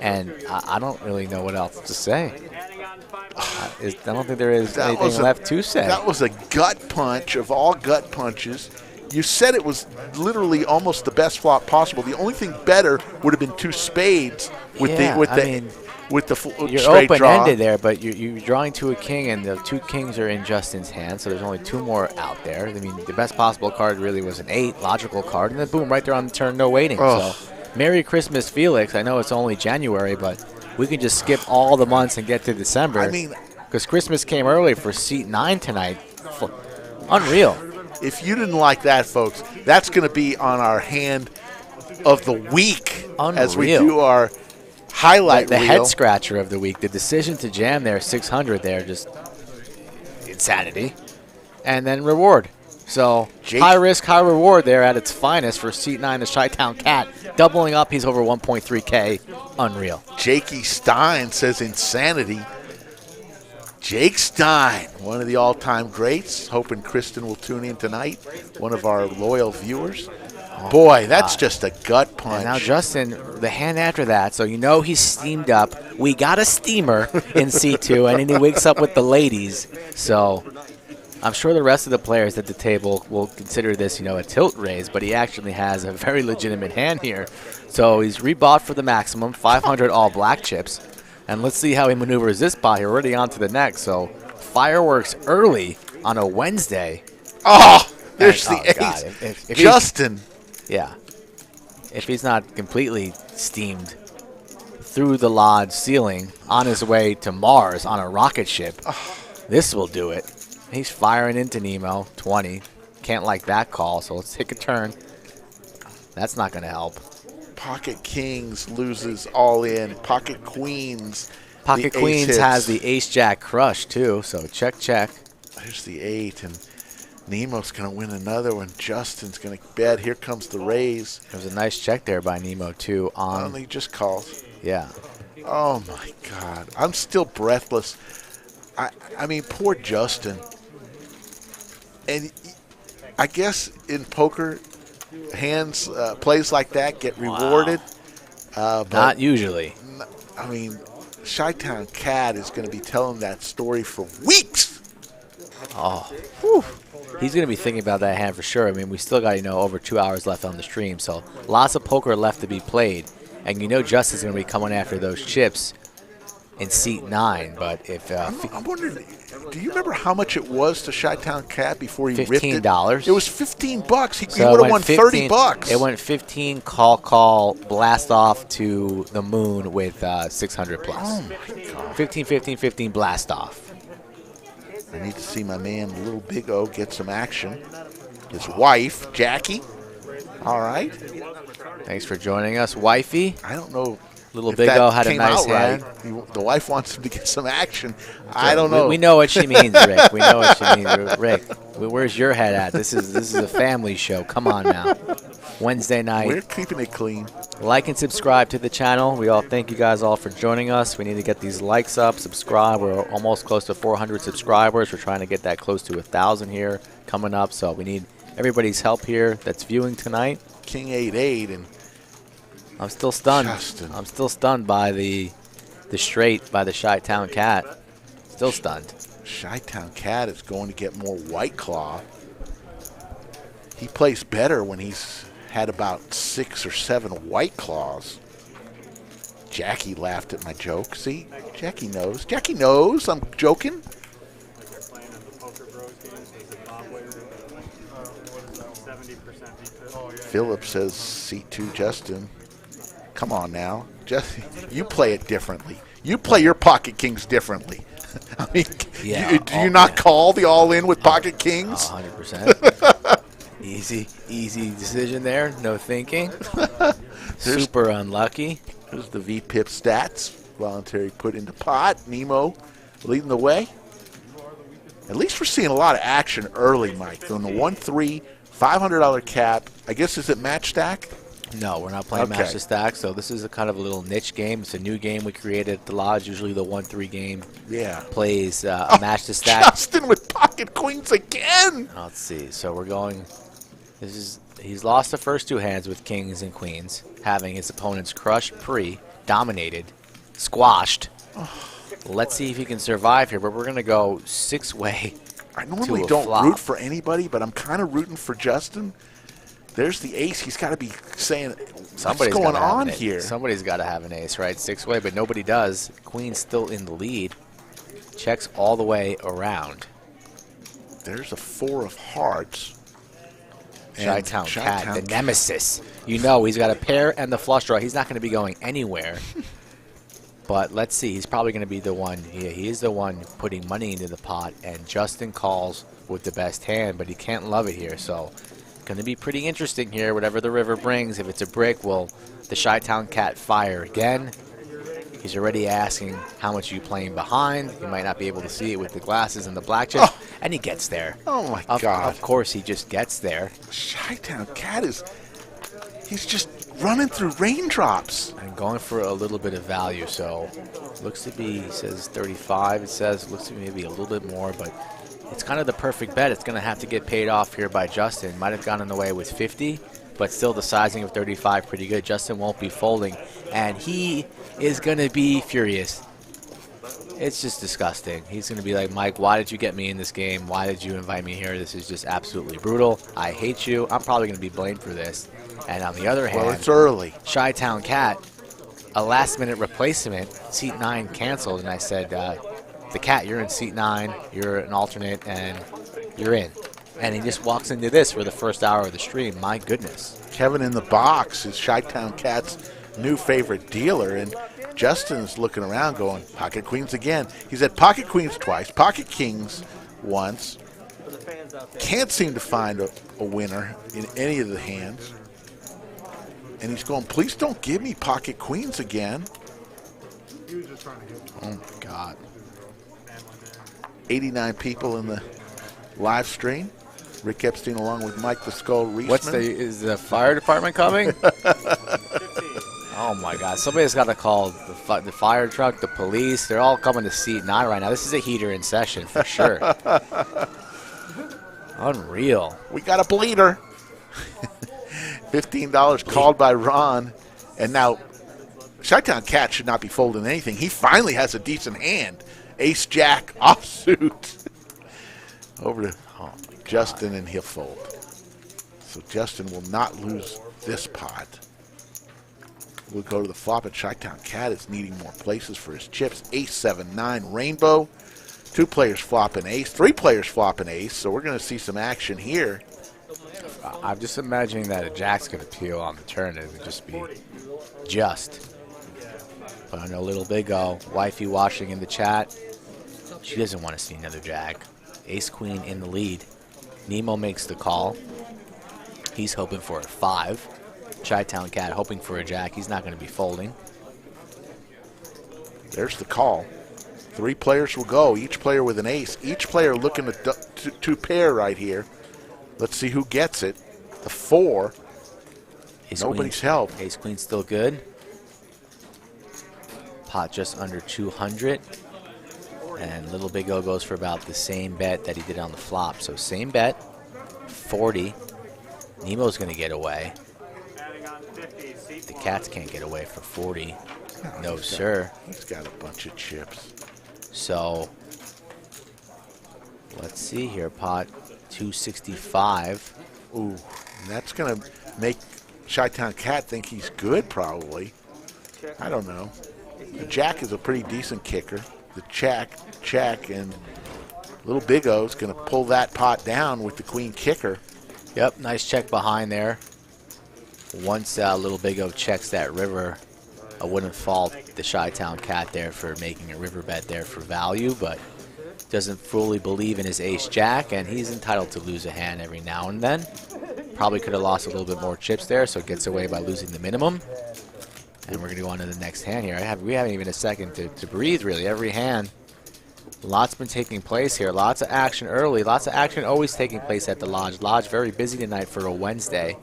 And I don't really know what else to say. I don't think there is anything left to say. That was a gut punch of all gut punches. You said it was literally almost the best flop possible. The only thing better would have been 2 spades with the you're straight draw. open-ended there, but you're drawing to a king, and the 2 kings are in Justin's hand, so there's only 2 more out there. I mean, the best possible card really was an 8, logical card, and then boom, right there on the turn, no waiting. Oh. So, Merry Christmas, Felix. I know it's only January, but we can just skip all the months and get to December. I mean, because Christmas came early for seat 9 tonight. Unreal. If you didn't like that, folks, that's going to be on our hand of the week as we do our highlight the reel. head scratcher of the week. The decision to jam there, 600 there, just insanity. And then reward. So high risk, high reward there at its finest for seat 9, the Chi-Town Cat. Doubling up, he's over 1.3K. Unreal. Jakey Stein says insanity. Jake Stein, one of the all-time greats. Hoping Kristen will tune in tonight, one of our loyal viewers. Boy, that's just a gut punch. And now Justin, the hand after that, so you know he's steamed up. We got a steamer in C2, and then he wakes up with the ladies. So I'm sure the rest of the players at the table will consider this, a tilt raise, but he actually has a very legitimate hand here. So he's rebought for the maximum, 500 all black chips. And let's see how he maneuvers this pot. You're already on to the next. So fireworks early on a Wednesday. Oh, there's the ace. God. If Justin. Yeah. If he's not completely steamed through the lodge ceiling on his way to Mars on a rocket ship, this will do it. He's firing into Nemo, 20. Can't like that call, so let's take a turn. That's not going to help. Pocket Kings loses all in. Pocket Queens. Pocket Queens has the ace-jack crush, too, so check, check. There's the 8, and Nemo's going to win another one. Justin's going to bet. Here comes the raise. There was a nice check there by Nemo, too. He just calls. Yeah. Oh, my God. I'm still breathless. I mean, poor Justin. And I guess in poker, hands, plays like that get rewarded. But not usually. I mean, Chi-Town Cat is going to be telling that story for weeks. Oh, whew. He's going to be thinking about that hand for sure. I mean, we still got, over 2 hours left on the stream, so lots of poker left to be played. And Justin's going to be coming after those chips in seat 9. But if I'm wondering, do you remember how much it was to Chi-Town Cat before he ripped it? $15. It was $15. He would have won $30. It went 15 call, blast off to the moon with 600 plus. Oh my God. 15, blast off. I need to see my man, Little Big O, get some action. His wife, Jackie. All right. Thanks for joining us, wifey. I don't know. Little Big O had a nice hand. Right. The wife wants him to get some action. I don't know. We know what she means, Rick. We know what she means, Rick. Where's your head at? This is a family show. Come on now. Wednesday night. We're keeping it clean. Like and subscribe to the channel. We all thank you guys all for joining us. We need to get these likes up, subscribe. We're almost close to 400 subscribers. We're trying to get that close to 1,000 here coming up. So we need everybody's help here that's viewing tonight. King 8-8, and I'm still stunned. Justin. I'm still stunned by the straight by the Chi-Town Cat. Still stunned. Chi-Town Cat is going to get more White Claw. He plays better when he's had about 6 or 7 White Claws. Jackie laughed at my joke. See, Jackie knows. Jackie knows I'm joking. Philip says C2 Justin. Come on now. Just, you play it differently. You play your Pocket Kings differently. I mean, yeah, do you not call the all-in with Pocket Kings? 100%. Easy decision there. No thinking. Super unlucky. There's the VPIP stats. Voluntary put into pot. Nemo leading the way. At least we're seeing a lot of action early, Mike. On the 1-3, $500 cap. I guess, is it match stack? No, we're not playing match to stack, so this is a kind of a little niche game. It's a new game we created at the Lodge. Usually the 1-3 game plays a match to stack. Justin with Pocket Queens again. Let's see. So we're going. He's lost the first 2 hands with kings and queens, having his opponents crushed, dominated, squashed. Let's see if he can survive here, but we're going to go 6-way. I normally don't root for anybody, but I'm kind of rooting for Justin. There's the ace. He's got to be saying, what's going on here? Somebody's got to have an ace, right? 6-way, but nobody does. Queen's still in the lead. Checks all the way around. There's a 4 of hearts. Chi-Town Cat, the nemesis. You know he's got a pair and the flush draw. He's not going to be going anywhere. But let's see. He's probably going to be the one. Yeah, he is the one putting money into the pot. And Justin calls with the best hand, but he can't love it here. So going to be pretty interesting here, whatever the river brings. If it's a brick, will the Chi-Town Cat fire again? He's already asking how much are you playing behind. You might not be able to see it with the glasses and the black chips. And he gets there. Oh, my God. Of course, he just gets there. Chi-Town Cat he's just running through raindrops. And going for a little bit of value. So, looks to be, he says 35. It says, looks to be maybe a little bit more, but it's kind of the perfect bet. It's going to have to get paid off here by Justin. Might have gotten away with 50, but still the sizing of 35 pretty good. Justin won't be folding, and he is going to be furious. It's just disgusting. He's going to be like, Mike, why did you get me in this game? Why did you invite me here? This is just absolutely brutal. I hate you. I'm probably going to be blamed for this. And on the other hand, well, it's early. Chi-Town Cat, a last-minute replacement, seat 9 canceled, and I said, the Cat, you're in seat 9, you're an alternate, and you're in. And he just walks into this for the first hour of the stream. My goodness. Kevin in the box is Chi-Town Cat's new favorite dealer, and Justin's looking around going, Pocket Queens again. He's had Pocket Queens twice, Pocket Kings once. Can't seem to find a winner in any of the hands. And he's going, please don't give me Pocket Queens again. Oh, my God. 89 people in the live stream. Rick Epstein along with Mike the Skull Reisman. Is the fire department coming? Oh, my God. Somebody's got to call the fire truck, the police. They're all coming to seat 9 right now. This is a heater in session for sure. Unreal. We got a bleeder. $15 called by Ron. And now, Chi-Town Cat should not be folding anything. He finally has a decent hand. Ace-Jack offsuit. Over to Justin, and he'll fold. So Justin will not lose this pot. We'll go to the flop, and Chi-Town Cat is needing more places for his chips. Ace, 7, 9, rainbow. 2 players flopping ace. 3 players flopping ace. So we're going to see some action here. I'm just imagining that a jack's going to peel on the turn. It would just be just. But I know Little Big O, wifey watching in the chat, she doesn't want to see another jack. Ace Queen in the lead. Nemo makes the call. He's hoping for a 5. Chi-Town Cat hoping for a jack. He's not going to be folding. There's the call. 3 players will go, each player with an ace. Each player looking to pair right here. Let's see who gets it. The 4. Nobody's help. Ace Queen still good. Pot just under 200. And Little Big O goes for about the same bet that he did on the flop. So same bet, 40. Nemo's going to get away. Adding on 50, seat The one. Cats can't get away for 40. No, he's sir. He's got a bunch of chips. So, let's see here. Pot 265. Ooh, and that's going to make Chi-Town Cat think he's good, probably. I don't know. The Jack is a pretty decent kicker. The Jack, and Little Big O's going to pull that pot down with the queen kicker. Yep, nice check behind there. Once Little Big O checks that river, I wouldn't fault the Chi-Town Cat there for making a river bet there for value, but doesn't fully believe in his ace-jack, and he's entitled to lose a hand every now and then. Probably could have lost a little bit more chips there, so gets away by losing the minimum. And we're going to go on to the next hand here. We haven't even a second to breathe, really. Every hand, lots been taking place here. Lots of action early. Lots of action always taking place at the Lodge. Lodge very busy tonight for a Wednesday.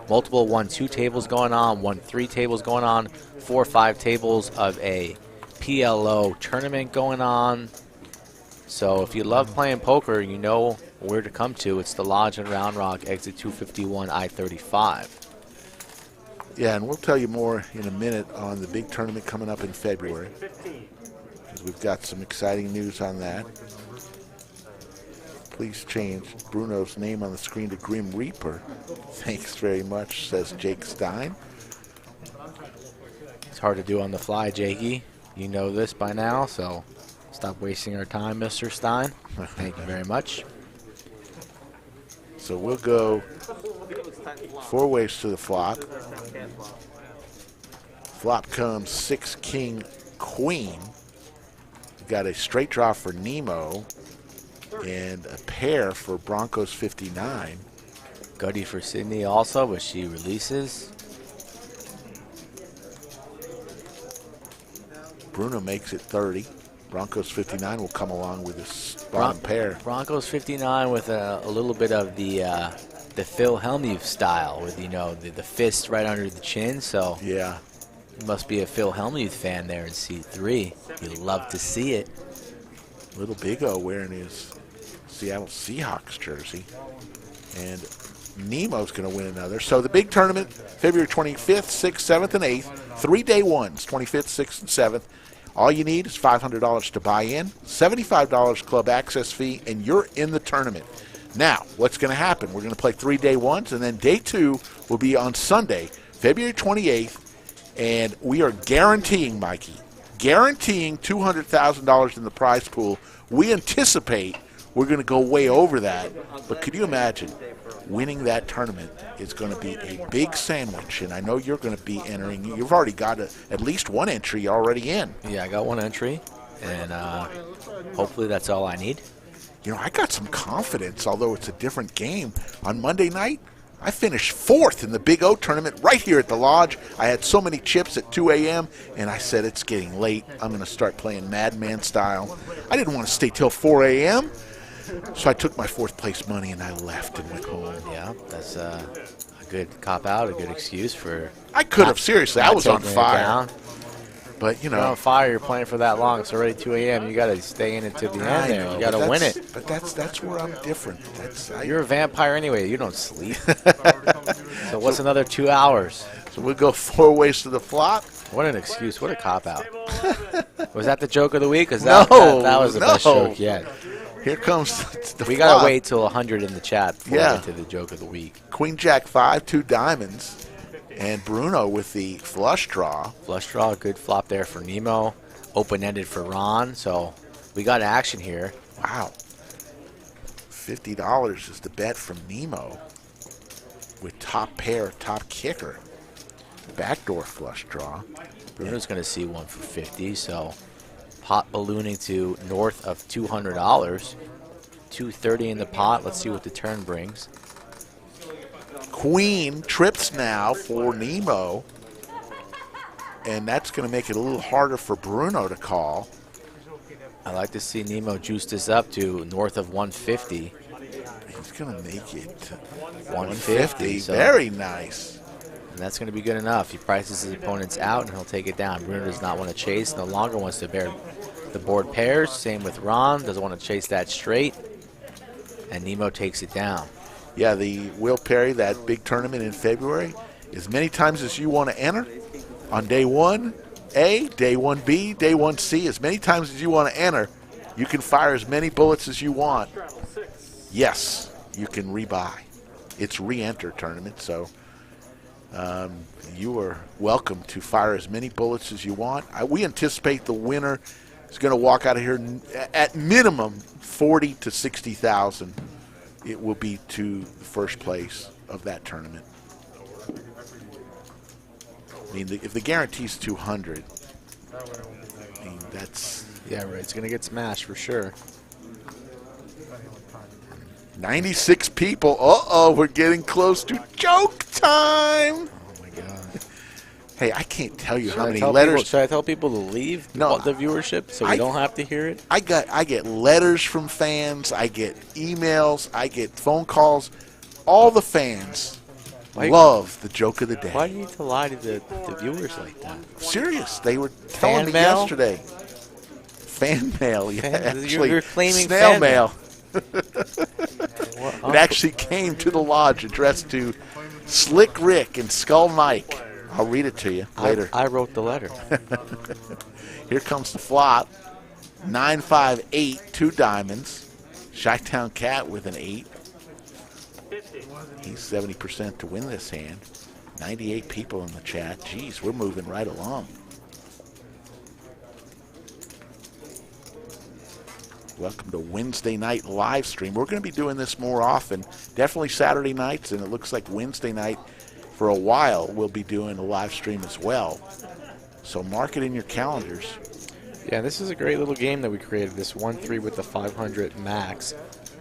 Multiple 1-2 tables going on, 1-3 tables going on, 4-5 tables of a PLO tournament going on. So if you love playing poker, you know where to come to. It's the Lodge in Round Rock, exit 251, I-35. Yeah, and we'll tell you more in a minute on the big tournament coming up in February, 15. because we've got some exciting news on that. Please change Bruno's name on the screen to Grim Reaper. Thanks very much, says Jake Stein. It's hard to do on the fly, Jakey. You know this by now, so stop wasting our time, Mr. Stein. Thank you very much. So we'll go 4 ways to the flop. Flop comes 6 King Queen. We've got a straight draw for Nemo and a pair for Broncos 59. Gutty for Sydney also, but she releases. Bruno makes it 30. Broncos 59 will come along with this bottom pair. Broncos 59 with a little bit of the Phil Hellmuth style, with the fist right under the chin. So Yeah. you must be a Phil Hellmuth fan there in seat 3. You love to see it. Little Big O wearing his Seattle Seahawks jersey. And Nemo's going to win another. So the big tournament, February 25th, 6th, 7th, and 8th. 3-day ones, 25th, 6th, and 7th. All you need is $500 to buy in, $75 club access fee, and you're in the tournament. Now, what's going to happen? We're going to play 3-day ones, and then day 2 will be on Sunday, February 28th, and we are guaranteeing, Mikey, $200,000 in the prize pool. We anticipate we're going to go way over that, but could you imagine winning that tournament is going to be a big sandwich, and I know you're going to be entering. You've already got at least one entry already in. Yeah, I got one entry, and hopefully that's all I need. You know, I got some confidence, although it's a different game. On Monday night, I finished 4th in the Big O tournament right here at the Lodge. I had so many chips at 2 a.m., and I said, it's getting late. I'm going to start playing Madman style. I didn't want to stay till 4 a.m., so I took my 4th place money and I left and went home. Yeah, that's a good cop-out, a good excuse for... I could have, seriously. I was on taking it fire. down. But, you You're on know. fire, you're playing for that long. It's already 2 a.m. You got to stay in it to the end there. You got to win it. But that's where I'm different. You're a vampire anyway. You don't sleep. So what's another 2 hours? So we'll go 4 ways to the flop. What an excuse. What a cop-out. Was that the joke of the week? 'Cause No, that was the best no. joke yet. Here comes the We got to flop. wait till 100 in the chat before Yeah. we get to the joke of the week. Queen Jack 5, 2 diamonds. And Bruno with the flush draw. Flush draw, good flop there for Nemo. Open-ended for Ron. So we got action here. Wow. $50 is the bet from Nemo with top pair, top kicker. Backdoor flush draw. Bruno's going to see one for 50, so pot ballooning to north of $200. 230 in the pot. Let's see what the turn brings. Queen trips now for Nemo. And that's going to make it a little harder for Bruno to call. I like to see Nemo juice this up to north of 150. He's going to make it 150. So, Very nice. and that's going to be good enough. He prices his opponents out, and he'll take it down. Bruno does not want to chase. No longer wants to bear the board pairs. Same with Ron. Doesn't want to chase that straight. And Nemo takes it down. Yeah, the Will Perry, that big tournament in February, as many times as you want to enter on day 1A, day 1B, day 1C, as many times as you want to enter, you can fire as many bullets as you want. Yes, you can rebuy. It's re-enter tournament, so you are welcome to fire as many bullets as you want. We anticipate the winner is going to walk out of here at minimum 40 to 60,000. It will be to the first place of that tournament. I mean, if the guarantee's 200, I mean, that's... Yeah, right. It's going to get smashed for sure. 96 people. Uh-oh, we're getting close to joke time. Oh, my God. Hey, I can't tell you how many Should I tell people to leave No, the viewership so we don't have to hear it? I get letters from fans. I get emails. I get phone calls. All the fans love the joke of the day. Why do you need to lie to the viewers like that? Serious. They were telling me mail? yesterday. Fan mail, yeah. Actually, you're claiming snail fan mail. It actually came to the lodge addressed to Slick Rick and Skull Mike. I'll read it to you later. I wrote the letter. Here comes the flop. 9-5-8, 2 diamonds. Chi-Town Cat with an 8. He's 70% to win this hand. 98 people in the chat. Jeez, we're moving right along. Welcome to Wednesday night live stream. We're going to be doing this more often. Definitely Saturday nights, and it looks like Wednesday night for a while we'll be doing a live stream as well. So mark it in your calendars. Yeah, this is a great little game that we created, this 1-3 with the 500 max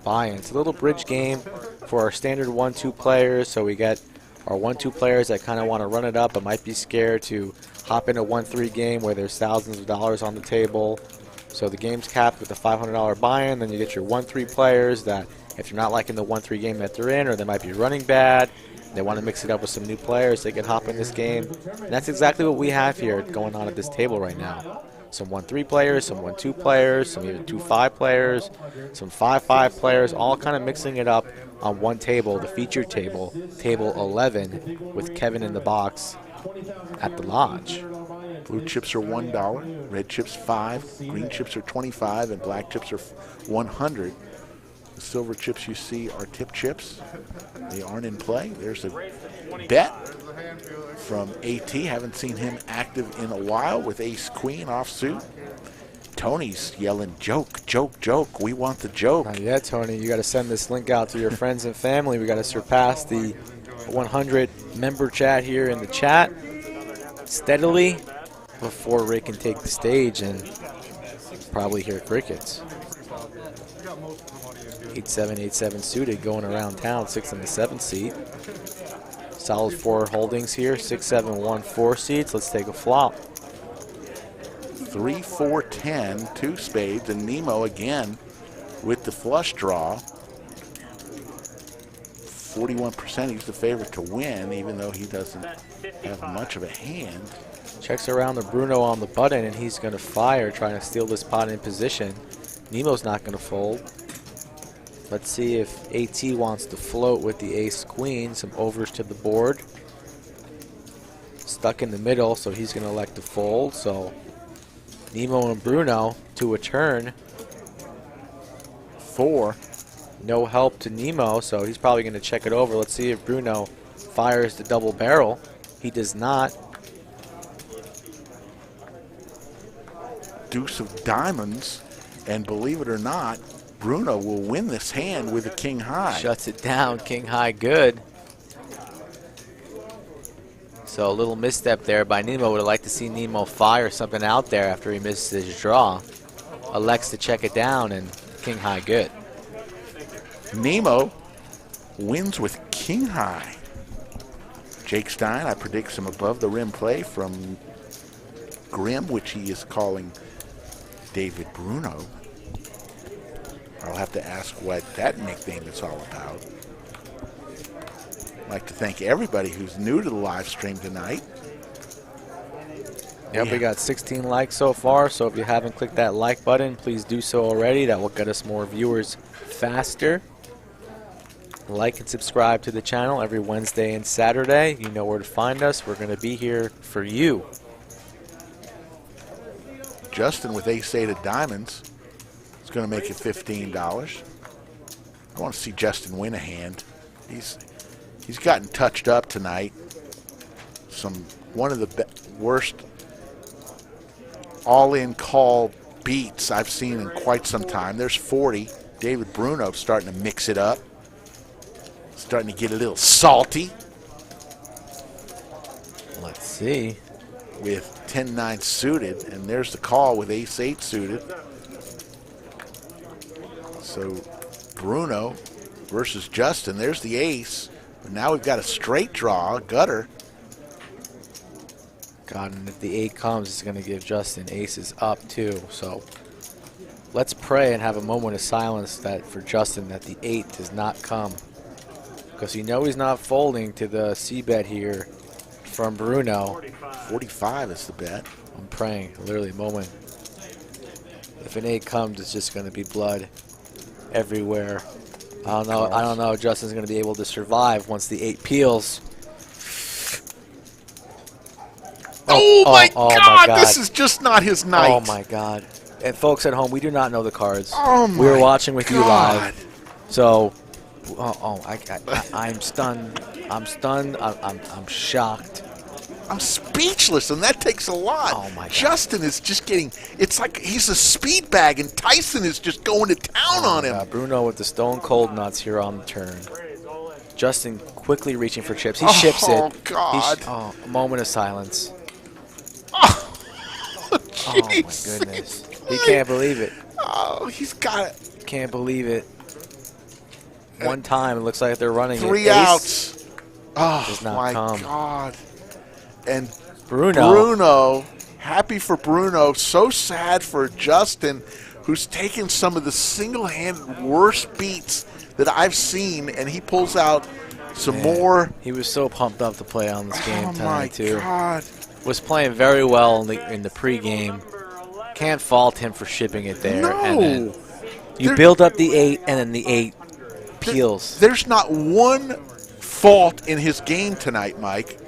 buy-in. It's a little bridge game for our standard 1-2 players, so we got our 1-2 players that kind of want to run it up but might be scared to hop in a 1-3 game where there's thousands of dollars on the table. So the game's capped with a $500 buy-in. Then you get your 1-3 players that, if you're not liking the 1-3 game that they're in, or they might be running bad, they want to mix it up with some new players, they can hop in this game. And that's exactly what we have here going on at this table right now. Some 1-3 players, some 1-2 players, some even 2-5 players, some 5-5 players, all kind of mixing it up on one table, the featured table, table 11, with Kevin in the box at the lodge. Blue chips are $1, red chips $5, green chips are $25, and black chips are $100. The silver chips you see are tip chips. They aren't in play. There's a bet from AT. Haven't seen him active in a while with ace queen offsuit. Tony's yelling, joke, joke, joke. We want the joke. Not yet, Tony. You got to send this link out to your friends and family. We got to surpass the 100 member chat here in the chat steadily before Ray can take the stage and probably hear crickets. 8-7, 8-7 suited going around town, 6 in the 7th seat. Solid 4 holdings here, 6-7, 1, 4 seats. Let's take a flop. 3, 4, 10, 2 spades, and Nemo again with the flush draw. 41%, he's the favorite to win, even though he doesn't have much of a hand. Checks around the Bruno on the button, and he's going to fire, trying to steal this pot in position. Nemo's not going to fold. Let's see if AT wants to float with the ace-queen, some overs to the board. Stuck in the middle, so he's going to elect to fold. So Nemo and Bruno to a turn. 4. No help to Nemo, so he's probably going to check it over. Let's see if Bruno fires the double barrel. He does not. Deuce of diamonds, and believe it or not, Bruno will win this hand with a king high. Shuts it down, king high, good. So a little misstep there by Nemo. Would have liked to see Nemo fire something out there after he missed his draw. Elects to check it down, and king high, good. Nemo wins with king high. Jake Stein, I predict some above the rim play from Grim, which he is calling David Bruno. I'll have to ask what that nickname is all about. I'd like to thank everybody who's new to the live stream tonight. Yep, we got 16 likes so far, so if you haven't clicked that like button, please do so already. That will get us more viewers faster. like and subscribe to the channel every Wednesday and Saturday. You know where to find us. We're going to be here for you. Justin with ace-8 of diamonds is going to make it $15. I want to see Justin win a hand. He's gotten touched up tonight. One of the worst all-in call beats I've seen in quite some time. There's 40. David Bruno starting to mix it up. Starting to get a little salty. Let's see. With 10-9 suited, and there's the call with ace-8 suited. So Bruno versus Justin. There's the ace. But now we've got a straight draw, a gutter. God, and if the 8 comes, it's going to give Justin aces up too. So let's pray and have a moment of silence for Justin that the 8 does not come. Because you know he's not folding to the C-bet here from Bruno. 45 is the bet. I'm praying, literally a moment. If an 8 comes, it's just going to be blood everywhere. I don't know if Justin's going to be able to survive once the 8 peels. Oh my God, this is just not his night. Oh my God. And folks at home, we do not know the cards. Oh my We're watching with you God. live. So, I'm stunned. I'm stunned. I'm shocked. I'm speechless, and that takes a lot. Oh my God. Justin is just getting, it's like he's a speed bag, and Tyson is just going to town on him. Bruno with the stone cold nuts here on the turn. Justin quickly reaching for chips. He ships it. Oh, God. A moment of silence. Oh, Oh, my goodness. He can't believe it. Oh, he's got it. Can't believe it. One time, it looks like they're running 3 Ace outs. Oh, does not my come. God. And Bruno, happy for Bruno, so sad for Justin, who's taken some of the single-handed worst beats that I've seen, and he pulls out some more. He was so pumped up to play on this game tonight, too. Oh, my God. Was playing very well in the pregame. Can't fault him for shipping it there. No. And then you build up the 8, and then the 8 peels. There's not one fault in his game tonight, Mike.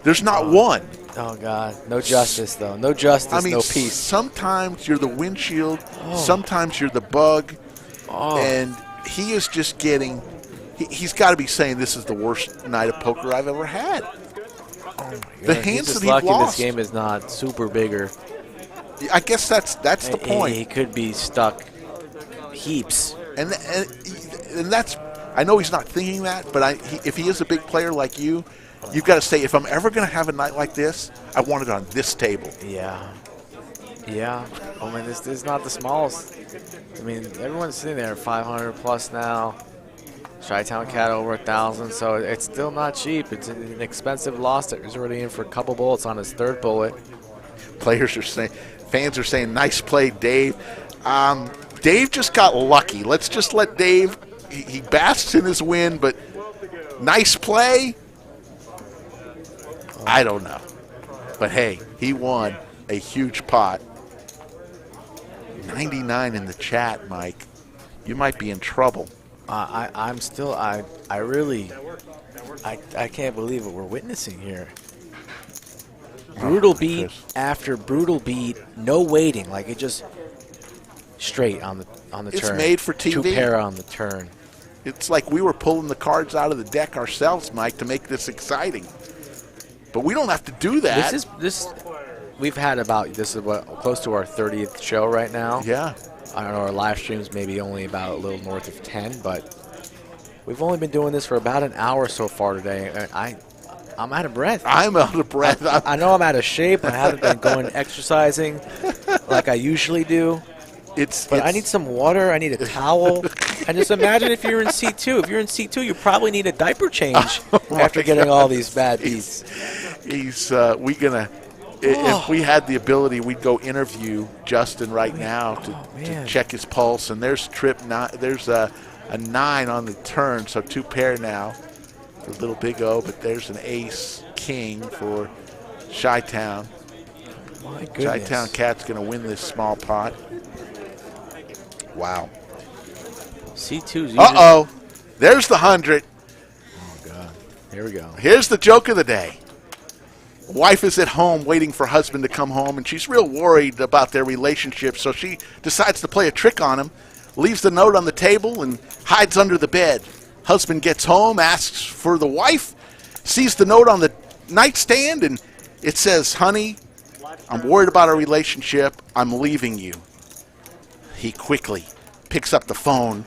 There's not one. Oh, God. No justice, though. No justice, no peace. Sometimes you're the windshield. Sometimes you're the bug. And he is just getting – he's got to be saying this is the worst night of poker I've ever had. The hands He's just that he lucky lost. this game is not super bigger. I guess that's the point. He could be stuck heaps. And that's – I know he's not thinking that, but if he is a big player like you, you've got to say, if I'm ever going to have a night like this, I want it on this table. Yeah. Yeah. I mean, this is not the smallest. I mean, everyone's sitting there 500 plus now. Chi-Town Cat over 1,000, so it's still not cheap. It's an expensive loss that he's already in for a couple bullets on his 3rd bullet. Fans are saying, nice play, Dave. Dave just got lucky. Let's just let Dave, he basks in his win, but nice play? I don't know. But hey, he won a huge pot. 99 in the chat, Mike. You might be in trouble. I'm still, I can't believe what we're witnessing here. Brutal beat after brutal beat, no waiting, like it just straight on the turn. It's made for TV. 2 pair on the turn. It's like we were pulling the cards out of the deck ourselves, Mike, to make this exciting. But we don't have to do that. We've had this is close to our 30th show right now. Yeah. I don't know, our live stream's maybe only about a little north of 10, but we've only been doing this for about an hour so far today. And I'm out of breath. I'm out of breath. I know I'm out of shape. I haven't been going exercising like I usually do. But I need some water. I need a towel. And just imagine if you're in C2. If you're in C2, you probably need a diaper change after getting all these bad beats. If we had the ability, we'd go interview Justin right now to check his pulse. And there's there's a 9 on the turn, so 2 pair now for Little Big O. But there's an ace king for Chi-Town. My goodness. Chi-Town Cat's going to win this small pot. Wow. C2's Uh-oh. There's the 100. Oh, God. Here we go. Here's the joke of the day. Wife is at home waiting for husband to come home, and she's real worried about their relationship, so she decides to play a trick on him, leaves the note on the table, and hides under the bed. Husband gets home, asks for the wife, sees the note on the nightstand, and it says, "Honey, I'm worried about our relationship. I'm leaving you." He quickly picks up the phone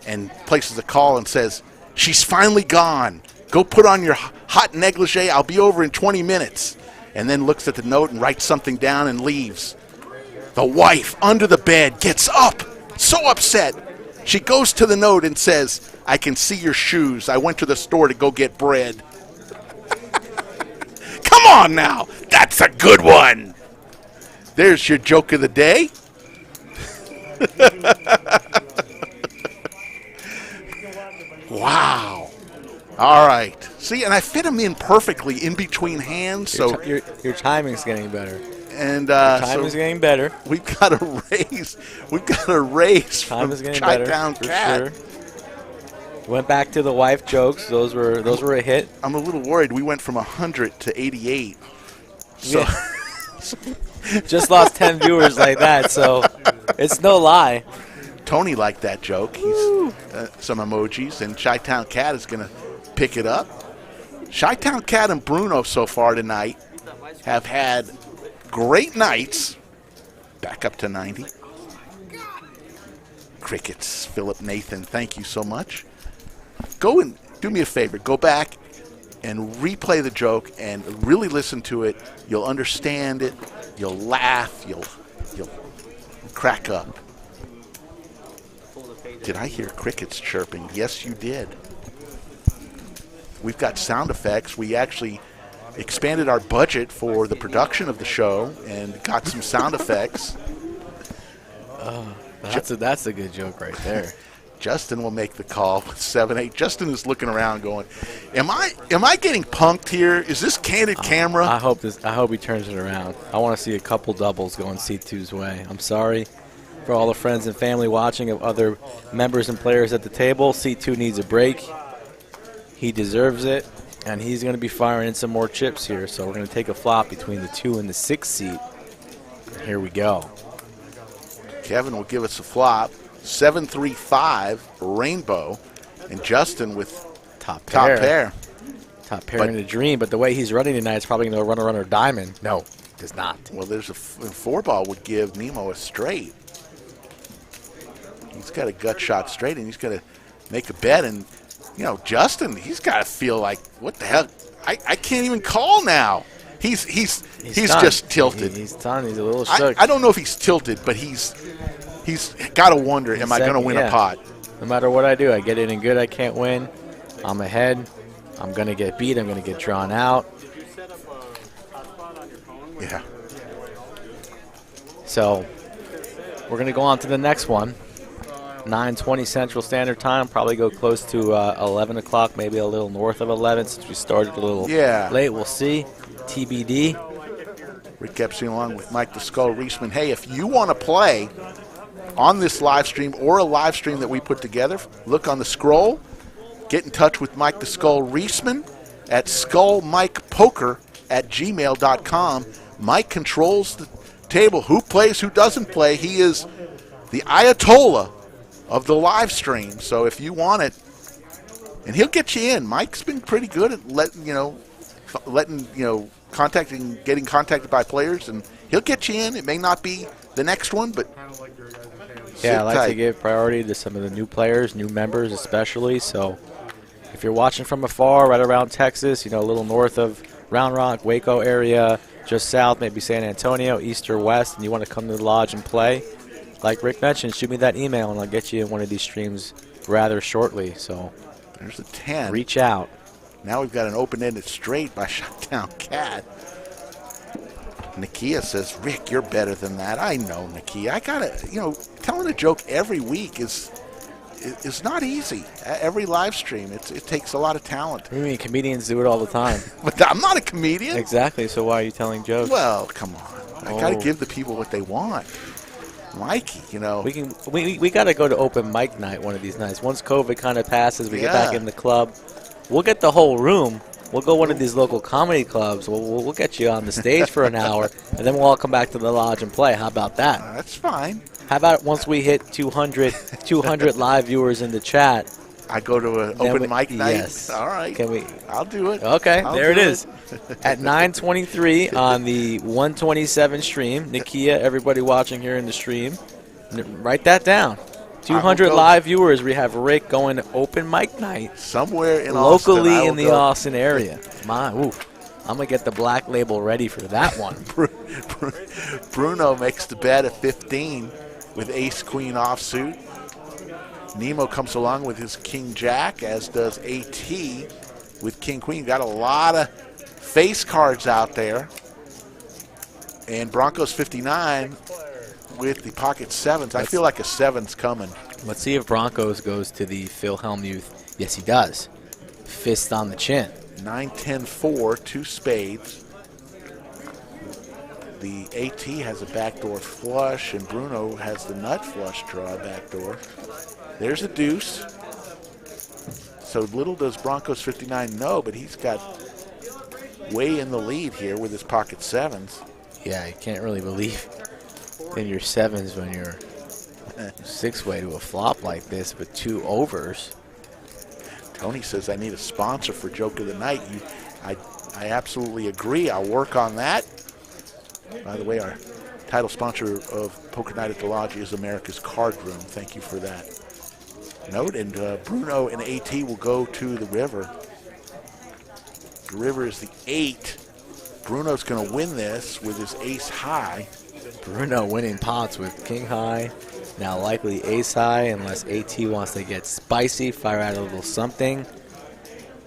and places a call and says, "She's finally gone. Go put on your hot negligee. I'll be over in 20 minutes. And then looks at the note and writes something down and leaves. The wife, under the bed, gets up, so upset. She goes to the note and says, "I can see your shoes. I went to the store to go get bread." Come on now. That's a good one. There's your joke of the day. Wow. All right. See, and I fit them in perfectly in between hands. So Your timing's getting better. and Timing's getting better. we've got a raise. We've got a raise Time from is getting better Chi-Town for Cat. sure. Went back to the wife jokes. Those were a hit. I'm a little worried. We went from 100 to 88. So Yeah. Just lost 10 viewers like that, so it's no lie. Tony liked that joke. He's some emojis, and Chi-Town Cat is going to pick it up. Chi-Town Cat and Bruno so far tonight have had great nights. Back up to 90. Crickets, Philip Nathan, thank you so much. Go and do me a favor. Go back and replay the joke and really listen to it. You'll understand it. You'll laugh. You'll crack up. Did I hear crickets chirping? Yes, you did. We've got sound effects. We actually expanded our budget for the production of the show and got some sound effects. That's a good joke right there. Justin will make the call with 7-8. Justin is looking around going, Am I getting punked here? Is this candid camera? I hope he turns it around. I want to see a couple doubles going C2's way. I'm sorry for all the friends and family watching of other members and players at the table. C2 needs a break. He deserves it, and he's going to be firing in some more chips here. So we're going to take a flop between the 2 and the 6 seat. Here we go. Kevin will give us a flop. 7-3-5 Rainbow, and Justin with Top top pair. pair. Top pair But- in a dream, but the way he's running tonight, it's probably going to run a diamond. No, does not. Well, there's a 4-ball would give Nemo a straight. He's got a gut shot straight, and he's got to make a bet. And, Justin, he's got to feel like, what the hell? I can't even call now. He's done. just tilted. He's done. He's a little shook. I don't know if he's tilted, but he's got to wonder, am I going to win a pot? No matter what I do, I get in good, I can't win. I'm ahead. I'm going to get beat. I'm going to get drawn out. Yeah. So we're going to go on to the next one. 9:20 Central Standard Time. Probably go close to 11 o'clock, maybe a little north of 11 since we started a little late. We'll see. TBD. Rick Epstein along with Mike the Skull Reisman. Hey, if you want to play on this live stream or a live stream that we put together, look on the scroll. Get in touch with Mike the Skull Reisman at skullmikepoker@gmail.com. Mike controls the table. Who plays, who doesn't play. He is the Ayatollah of the live stream. So if you want it, and he'll get you in. Mike's been pretty good at getting contacted by players, and he'll get you in. It may not be the next one, but Yeah, I like to tight. give priority to some of the new players, new members especially. So if you're watching from afar, right around Texas, a little north of Round Rock, Waco area, just south, maybe San Antonio, east or west, and you want to come to the lodge and play, like Rick mentioned, shoot me that email, and I'll get you in one of these streams rather shortly. So there's a 10. reach out. Now we've got an open-ended straight by Chi-Town Cat. Nakia says, Rick, you're better than that. I know, Nakia. I got to, telling a joke every week is not easy. Every live stream, it takes a lot of talent. I mean, comedians do it all the time. But I'm not a comedian. Exactly, so why are you telling jokes? Well, come on. I got to Oh. give the people what they want. Mikey, you know. We got to go to open mic night one of these nights. Once COVID kind of passes, we get Yeah. back in the club. We'll get the whole room. We'll go one of these local comedy clubs. We'll get you on the stage for an hour, and then we'll all come back to the lodge and play. How about that? That's fine. How about once we hit 200 live viewers in the chat? I go to an then open mic night. Yes. All right. Can we? I'll do it. Okay, I'll there it do is. At 9:23 on the 127 stream. Nakia, everybody watching here in the stream, write that down. 200 go. live viewers. We have Rick going to open mic night Somewhere in locally Austin, in the Austin area. I'm gonna get the black label ready for that one. Bruno makes the bet at 15 with ace-queen offsuit. Nemo comes along with his king-jack, as does AT with king-queen. Got a lot of face cards out there. And Broncos 59 with the pocket sevens. I feel like a seven's coming. Let's see if Broncos goes to the Phil Hellmuth. Yes, he does. Fist on the chin. 9-10-4, 2 spades. The AT has a backdoor flush, and Bruno has the nut flush draw backdoor. There's a deuce. So little does Broncos 59 know, but he's got way in the lead here with his pocket sevens. Yeah, you can't really believe in your sevens when you're six-way to a flop like this with 2 overs. Tony says, I need a sponsor for Joke of the Night. I absolutely agree. I'll work on that. By the way, our title sponsor of Poker Night at the Lodge is America's Card Room. Thank you for that note. And Bruno and AT will go to the river. The river is the 8. Bruno's going to win this with his ace high. Bruno winning pots with king high. Now likely ace high unless AT wants to get spicy, fire out a little something.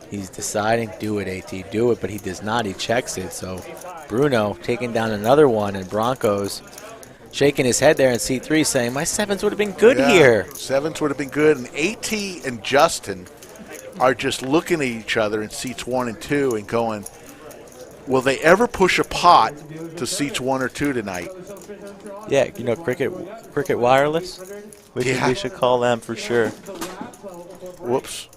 He's deciding, do it AT, do it, but he does not. He checks it. So Bruno taking down another one, and Broncos shaking his head there in C3 saying, my sevens would have been good here. Sevens would have been good. And AT and Justin are just looking at each other in seats 1 and 2 and going, will they ever push a pot to seats 1 or 2 tonight? Yeah, you know, Cricket Wireless. We should call them for sure. Whoops.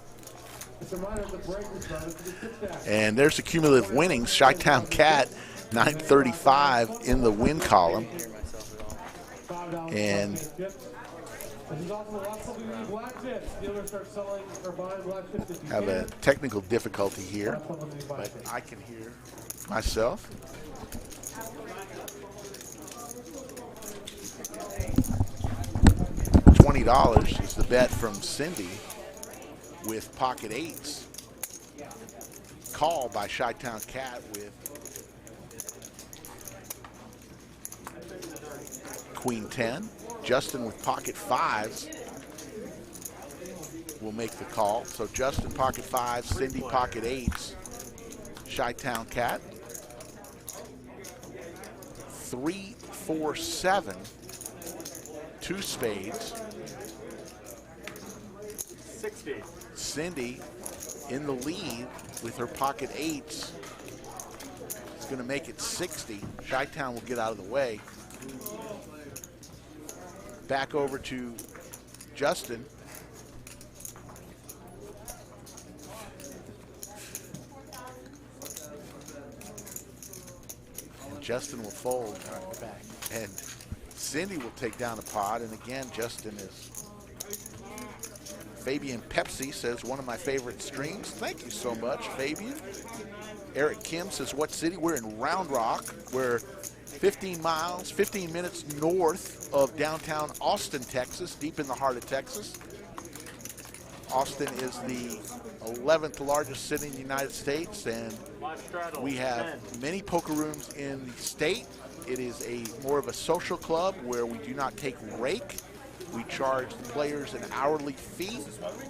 And there's the cumulative winnings. Chi-Town Cat, 935 in the win column. And have a technical difficulty here, but I can hear myself. $20 is the bet from Cindy with pocket 8s. Call by Chi-Town Cat with queen 10. Justin with pocket 5s will make the call. So Justin pocket 5s, Cindy pocket 8s. Chi-Town Cat. 3, 4, 7. 2 spades. 60. Cindy in the lead with her pocket 8s. It's going to make it 60. Chi-Town will get out of the way. Back over to Justin. And Justin will fold. And Cindy will take down the pot. And again, Justin is... Fabian Pepsi says, one of my favorite streams. Thank you so much, Fabian. Eric Kim says, what city? We're in Round Rock. We're 15 minutes north of downtown Austin, Texas, deep in the heart of Texas. Austin is the 11th largest city in the United States, and we have many poker rooms in the state. It is more of a social club where we do not take rake. We charge the players an hourly fee,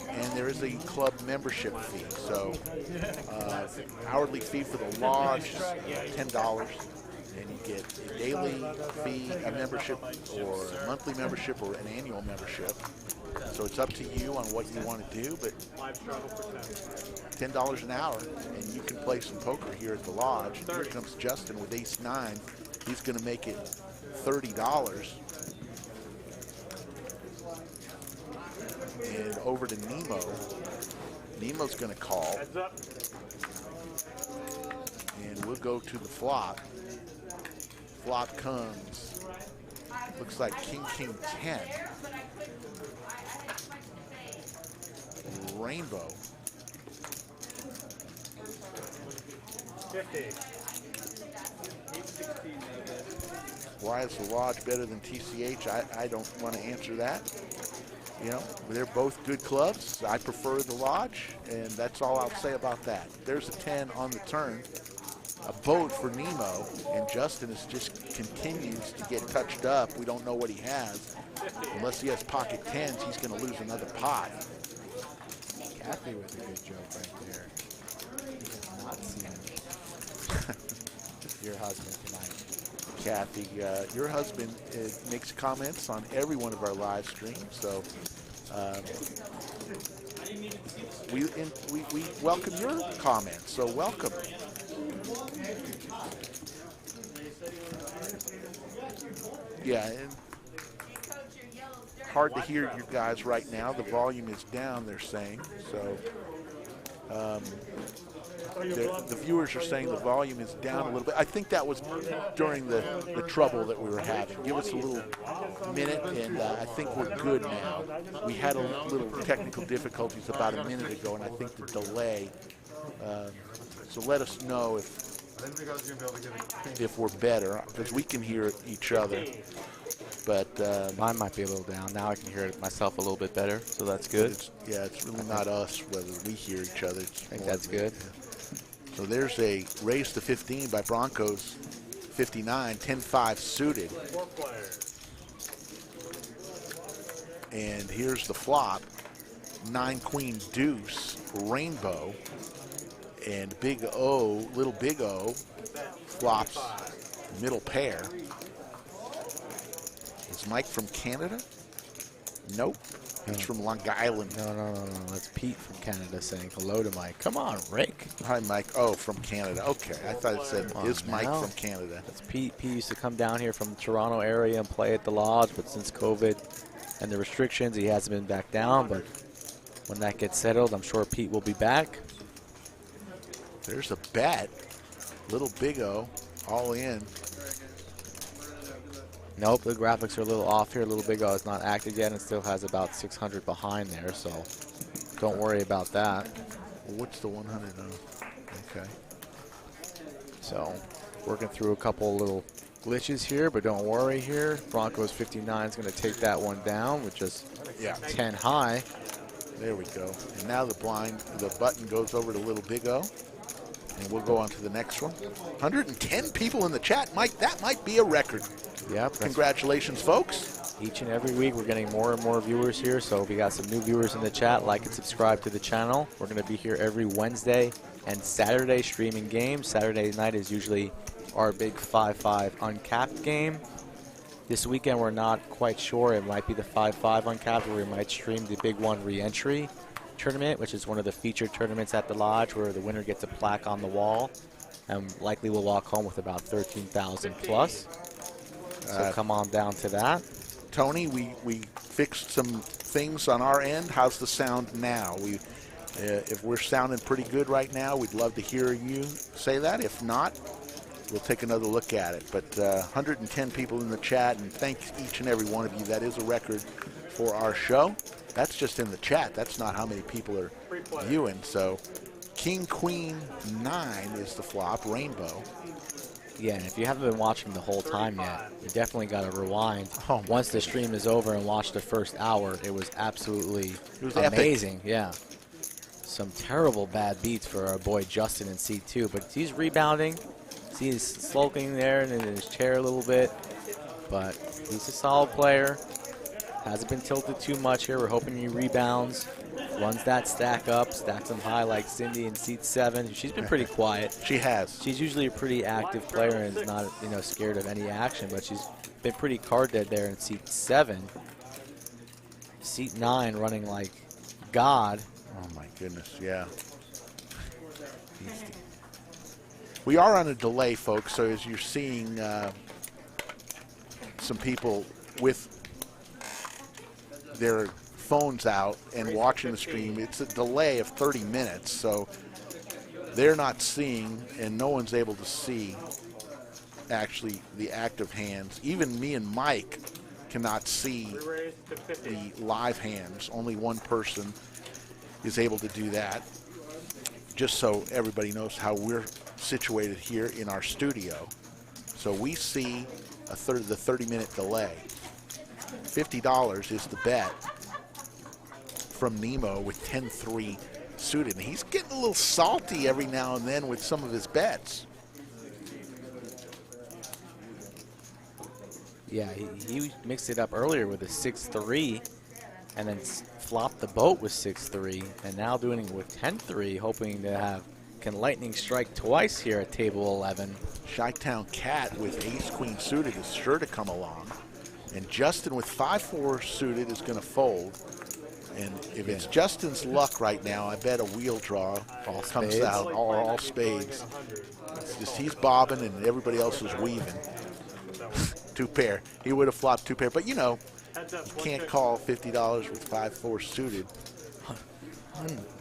and there is a club membership fee. So hourly fee for the lodge is $10, and you get a daily fee, a membership, or a monthly membership, or an annual membership. So it's up to you on what you want to do, but $10 an hour, and you can play some poker here at the lodge. Here comes Justin with ace-9. He's going to make it $30. over to Nemo. Nemo's going to call. Heads up. And we'll go to the flop. Flop comes, looks like King, King 10. Rainbow. 50. Why is the Lodge better than TCH? I don't want to answer that. You know, they're both good clubs. I prefer the Lodge, and that's all I'll say about that. There's a 10 on the turn. A boat for Nemo, and Justin is just continues to get touched up. We don't know what he has. Unless he has pocket 10s, he's going to lose another pot. Kathy was a good joke right there. He has not seen your husband tonight. Kathy, your husband makes comments on every one of our live streams, so we welcome your comments. So welcome. Yeah, and hard to hear you guys right now. The volume is down, they're saying. So the viewers are saying the volume is down a little bit. I think that was during the trouble that we were having. Give us a little minute, and I think we're good now. We had a little technical difficulties about a minute ago, and I think the delay. So let us know if we're better, because we can hear each other. But Mine might be a little down. Now I can hear it myself a little bit better, so that's good. It's really not us whether we hear each other. It's I think more that's good. So there's a raise to 15 by Broncos 59, 10-5 suited. 4 players. And here's the flop, 9-queen deuce, rainbow, and big O, little big O, flops middle pair. Is Mike from Canada? Nope. He's from Long Island. No. That's Pete from Canada saying hello to Mike. Come on, Rick. Hi, Mike. Oh, from Canada. Okay. I thought it said, Come on is Mike now. from Canada? That's Pete. Pete used to come down here from the Toronto area and play at the Lodge, but since COVID and the restrictions, he hasn't been back down. But when that gets settled, I'm sure Pete will be back. There's a bet. Little Big O, all in. Nope, the graphics are a little off here. Little Big O is not active yet and still has about 600 behind there, so don't worry about that. What's the 100 on? Okay. So working through a couple little glitches here, but don't worry here. Broncos 59 is going to take that one down with just 10 high. There we go. And now the button goes over to Little Big O. And we'll go on to the next one. 110 people in the chat. Mike, that might be a record. Yep. Congratulations, folks. Each and every week we're getting more and more viewers here, so we got some new viewers in the chat. Like and subscribe to the channel. We're going to be here every Wednesday and Saturday streaming games. Saturday night is usually our big 5-5 uncapped game. This weekend we're not quite sure. It might be the 5-5 uncapped, or we might stream the Big One re-entry tournament, which is one of the featured tournaments at the Lodge where the winner gets a plaque on the wall and likely will walk home with about 13,000 plus. So come on down to that. Tony, we fixed some things on our end. How's the sound now? If we're sounding pretty good right now, we'd love to hear you say that. If not, we'll take another look at it. But 110 people in the chat, and thanks each and every one of you. That is a record for our show. That's just in the chat. That's not how many people are viewing. So King, Queen, 9 is the flop, rainbow. Yeah, and if you haven't been watching the whole time yet, you definitely got to rewind. Oh, once the stream is over and watch the first hour, it was absolutely epic. Amazing. Yeah. Some terrible bad beats for our boy Justin in C2, but he's rebounding. See, he's sulking there and in his chair a little bit, but he's a solid player. Hasn't been tilted too much here. We're hoping he rebounds, runs that stack up, stacks them high like Cindy in seat 7. She's been pretty quiet. She has. She's usually a pretty active player and is not, scared of any action, but she's been pretty card dead there in seat 7. Seat 9 running like God. Oh my goodness, yeah. We are on a delay, folks, so as you're seeing some people with their phones out and watching the stream. It's a delay of 30 minutes, so they're not seeing, and no one's able to see actually the active hands. Even me and Mike cannot see the live hands. Only one person is able to do that. Just so everybody knows how we're situated here in our studio. So we see the 30-minute delay. $50 is the bet from Nemo with 10-3 suited. And he's getting a little salty every now and then with some of his bets. Yeah, he mixed it up earlier with a 6-3 and then flopped the boat with 6-3, and now doing it with 10-3, hoping to have can lightning strike twice here at table 11. Chi-Town Cat with ace-queen suited is sure to come along. And Justin with 5-4 suited is going to fold. And if it's Justin's luck right now, I bet a wheel draw comes out, or all spades. It's just he's bobbing and everybody else is weaving. Two pair. He would have flopped two pair. But, you know, you can't call $50 with 5-4 suited.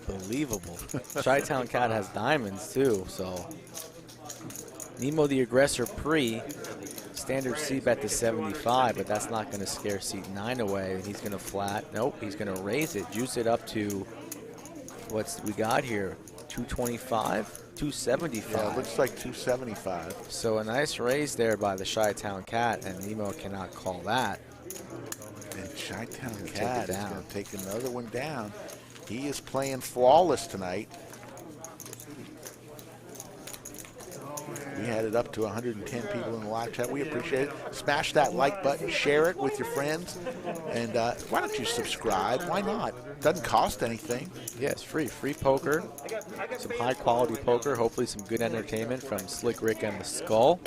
Unbelievable. Chi-Town Cat has diamonds, too, so. Nemo the aggressor standard C-bet to 75, but that's not going to scare seat 9 away. He's going to flat. Nope, he's going to raise it, juice it up to, what's we got here? 225, 275. Yeah, it looks like 275. So a nice raise there by the Chi-Town Cat, and Nemo cannot call that. And Chi-Town Cat is going to take another one down. He is playing flawless tonight. We had it up to 110 people in the live chat. We appreciate it. Smash that like button, share it with your friends, and why don't you subscribe? Why not? Doesn't cost anything. Yeah, it's free. Free poker, some high-quality poker, hopefully some good entertainment from Slick Rick and the Skull.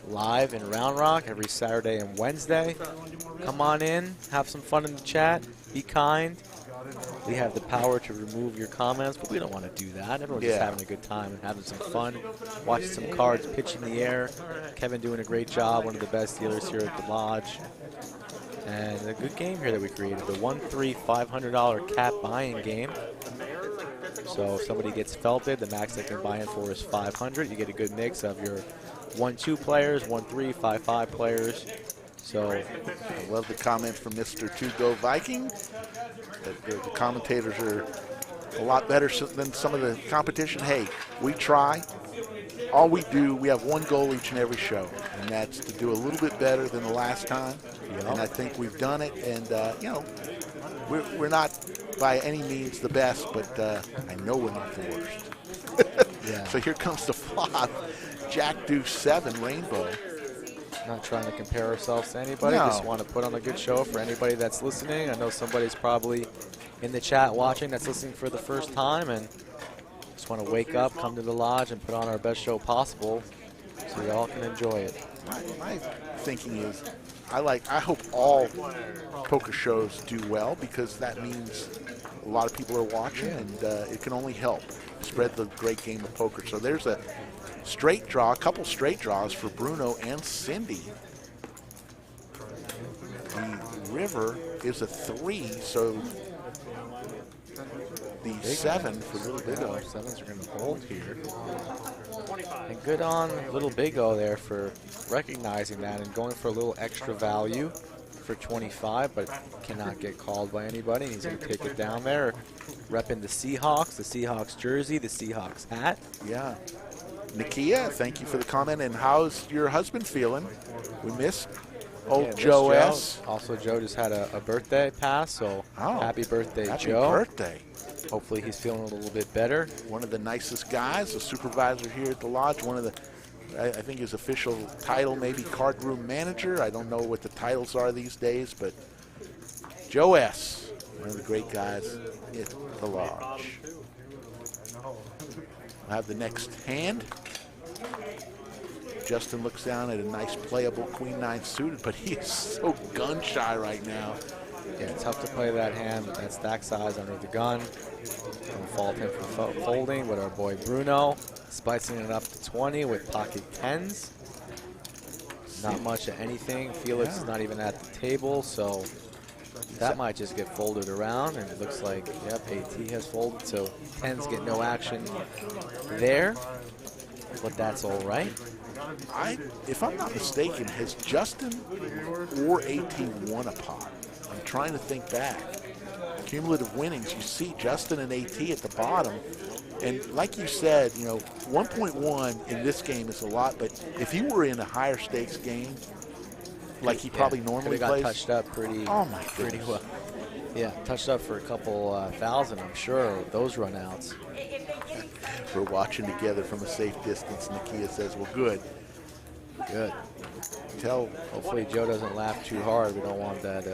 Live in Round Rock every Saturday and Wednesday. Come on in, have some fun in the chat, be kind. We have the power to remove your comments, but we don't want to do that. Everyone's just having a good time and having some fun, watching some cards pitch in the air. Kevin doing a great job, one of the best dealers here at the Lodge. And a good game here that we created, the 1-3 $500 cap buy-in game. So if somebody gets felted, the max they can buy in for is $500. You get a good mix of your 1-2 players, 1-3, 5-5 players. So I love the comment from Mr. 2Go Viking. The commentators are a lot better than some of the competition. Hey, we try. All we do, we have one goal each and every show, and that's to do a little bit better than the last time. And I think we've done it. And, you know, we're not by any means the best, but I know we're not the worst. So here comes the flop. Jack Deuce 7 Rainbow. Not trying to compare ourselves to anybody. Just want to put on a good show for anybody that's listening. I know somebody's probably in the chat watching that's listening for the first time, and just want to wake up, come to the Lodge, and put on our best show possible so we all can enjoy it. My thinking is, I hope all poker shows do well, because that means a lot of people are watching, and it can only help spread the great game of poker. So there's a straight draw, a couple straight draws for Bruno and Cindy. The river is a 3, so the 7 for Little Big O. 7s are going to hold here. And good on Little Big O there for recognizing that and going for a little extra value for 25, but cannot get called by anybody. He's going to take it down there, repping the Seahawks jersey, the Seahawks hat. Yeah. Nikia, thank you for the comment. And how's your husband feeling? We missed Joe S. Also, Joe just had a birthday pass, so happy birthday, Joe. Happy birthday. Hopefully he's feeling a little bit better. One of the nicest guys, a supervisor here at the Lodge. One of the, I think his official title maybe card room manager. I don't know what the titles are these days, but Joe S., one of the great guys at the Lodge. We'll have the next hand. Justin looks down at a nice playable Queen 9 suited, but he is so gun shy right now. Yeah, it's tough to play that hand with that stack size under the gun. Don't fault him for folding, but our boy Bruno spicing it up to 20 with pocket 10s. Not much of anything. Felix is not even at the table, so That might just get folded around, and it looks like, yep, AT has folded, so 10s get no action there, but that's all right. If I'm not mistaken, has Justin or AT won a pot? I'm trying to think back. Cumulative winnings, you see Justin and AT at the bottom. And like you said, 1.1 in this game is a lot, but if you were in a higher stakes game, like he probably normally got plays. Touched up pretty, pretty well. Yeah, touched up for a couple thousand, I'm sure, those runouts. We're watching together from a safe distance. Nakia says, well, good. Good. Hopefully Joe doesn't laugh too hard. We don't want that,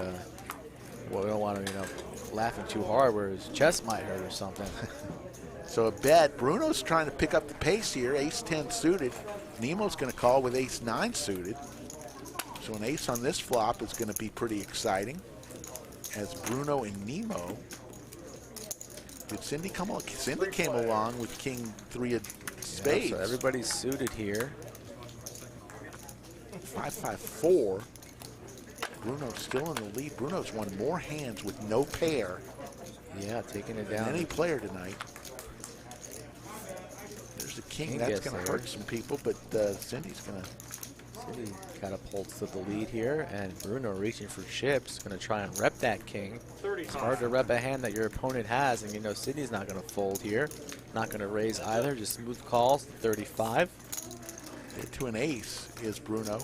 we don't want him, laughing too hard where his chest might hurt or something. So a bet. Bruno's trying to pick up the pace here. Ace-10 suited. Nemo's going to call with Ace-9 suited. So an ace on this flop is going to be pretty exciting. As Bruno and Nemo. Did Cindy come along? Cindy came along with King-3 of spades. Yeah, so everybody's suited here. 5-5-4. Bruno's still in the lead. Bruno's won more hands with no pair. Yeah, taking it down. Than any player tonight. There's the king. That's going to hurt some people, but Cindy's going to. Cindy kind of pulls to the lead here, and Bruno reaching for chips, going to try and rep that king. It's hard to rep a hand that your opponent has, and Cindy's not going to fold here. Not going to raise either, just smooth calls, 35. To an ace is Bruno.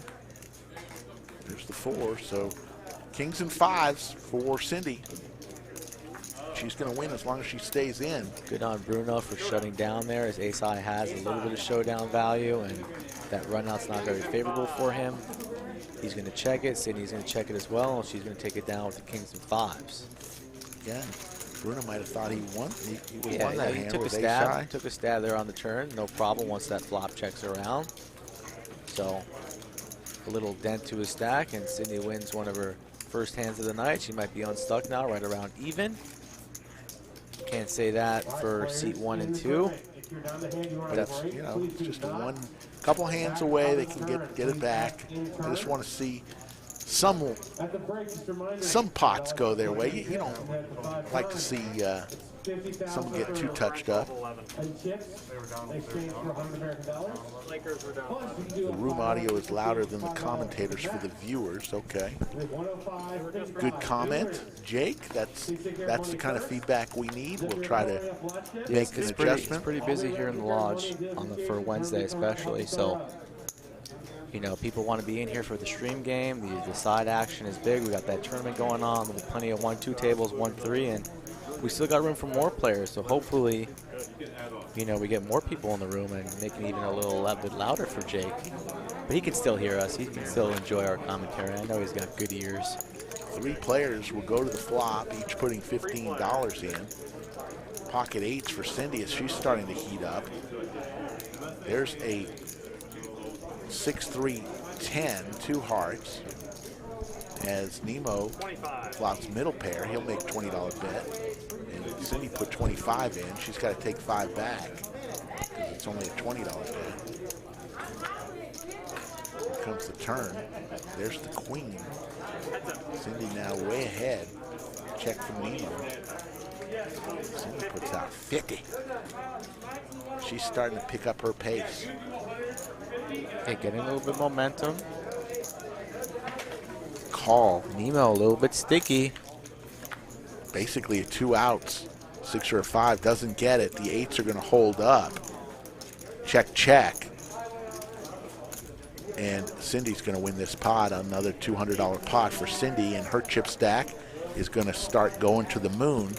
There's the 4, so kings and 5s for Cindy. She's going to win as long as she stays in. Good on Bruno for shutting down there, as ace-high has a little bit of showdown value, and that run-out's not very favorable for him. He's going to check it. Cindy's going to check it as well, and she's going to take it down with the kings and 5s. Again, Bruno might have thought he won. He would have Yeah, won that he hand took a with stab. ace-high. Took a stab there on the turn, no problem once that flop checks around. So a little dent to his stack, and Cindy wins one of her first hands of the night. She might be unstuck now, right around even. Can't say that for seat 1 and 2. But it's, just one couple hands away. They can get it back. I just want to see some pots go their way. You don't like to see someone get too touched up. The room audio is louder than the commentators for the viewers. Okay. Good comment, Jake. That's the kind of feedback we need. We'll try to make an adjustment. It's pretty busy here in the lodge for Wednesday especially. So, people want to be in here for the stream game. The side action is big. We got that tournament going on with plenty of 1-2 tables, 1-3, and we still got room for more players. So hopefully, we get more people in the room and make it even a little bit louder for Jake. But he can still hear us. He can still enjoy our commentary. I know he's got good ears. 3 players will go to the flop, each putting $15 in. Pocket 8s for Cindy as she's starting to heat up. There's a 6-3-10, 2 hearts. As Nemo flops middle pair, he'll make $20 bet. And Cindy put 25 in. She's got to take 5 back because it's only a $20 bet. Here comes the turn. There's the queen. Cindy now way ahead. Check from Nemo. Cindy puts out 50. She's starting to pick up her pace. Hey, getting a little bit of momentum. Call. Nemo a little bit sticky. Basically 2 outs. 6 or a 5 doesn't get it. The 8s are going to hold up. Check, check. And Cindy's going to win this pot, another $200 pot for Cindy, and her chip stack is going to start going to the moon.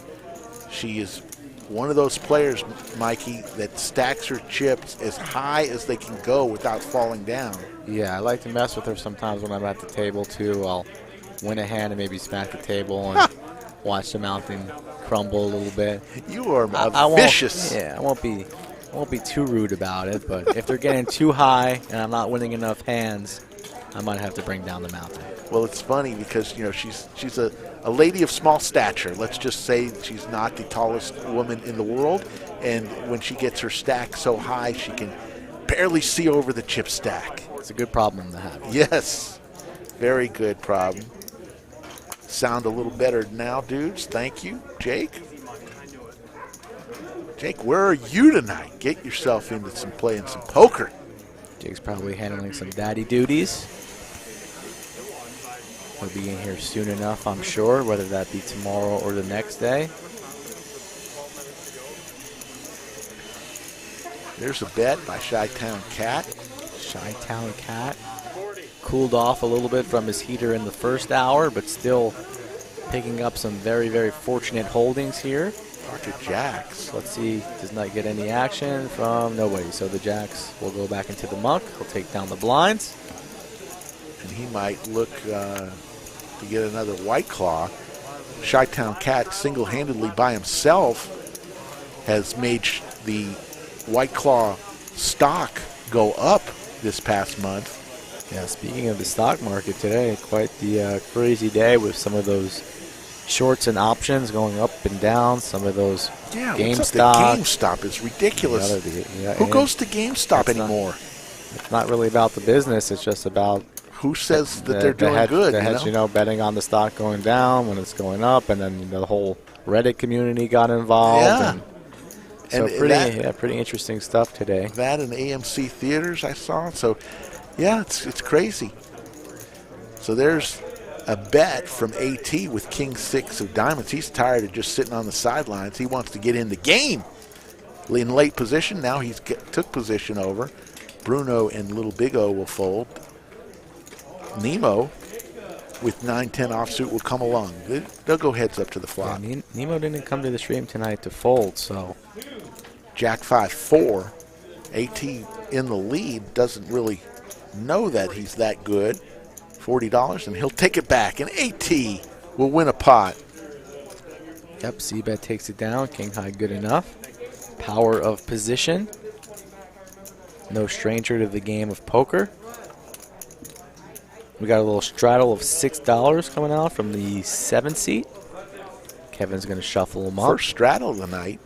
She is one of those players, Mikey, that stacks her chips as high as they can go without falling down. Yeah, I like to mess with her sometimes when I'm at the table too. I'll win a hand and maybe smack the table and watch the mountain crumble a little bit. You are vicious. Yeah, I won't be too rude about it, but if they're getting too high and I'm not winning enough hands, I might have to bring down the mountain. Well, it's funny because, she's a lady of small stature. Let's just say she's not the tallest woman in the world, and when she gets her stack so high, she can barely see over the chip stack. It's a good problem to have. Yes, very good problem. sound a little better now, dudes. Thank you, Jake. Jake, where are you tonight? Get yourself into playing some poker. Jake's probably handling some daddy duties. He'll be in here soon enough, I'm sure, whether that be tomorrow or the next day. There's a bet by Chi-Town Cat. Chi-Town Cat cooled off a little bit from his heater in the first hour, but still picking up some very, very fortunate holdings here. Dr. Jacks. Let's see, does not get any action from nobody. So the Jacks will go back into the muck. He'll take down the blinds. And he might look to get another White Claw. Chi-Town Cat single-handedly by himself has made the White Claw stock go up this past month. Yeah, speaking of the stock market today, quite the crazy day with some of those shorts and options going up and down. Some of those GameStop. GameStop is ridiculous. Who goes to GameStop anymore? It's not really about the business. It's just about who says that they're doing good. The hedge, betting on the stock going down when it's going up, and then the whole Reddit community got involved. Yeah. So pretty interesting stuff today. That and AMC theaters I saw. So, yeah, it's crazy. So there's a bet from AT with King 6 of diamonds. He's tired of just sitting on the sidelines. He wants to get in the game. In late position, now he's took position over. Bruno and Little Big O will fold. Nemo with 9-10 offsuit will come along. They'll go heads up to the flop. Yeah, Nemo didn't come to the stream tonight to fold, so. Jack 5-4. AT in the lead, doesn't really know that he's that good. $40, and he'll take it back, and AT will win a pot. Yep, C-Bet takes it down. King high good enough. Power of position. No stranger to the game of poker. We got a little straddle of $6 coming out from the 7 seat. Kevin's going to shuffle them up. First straddle of the night.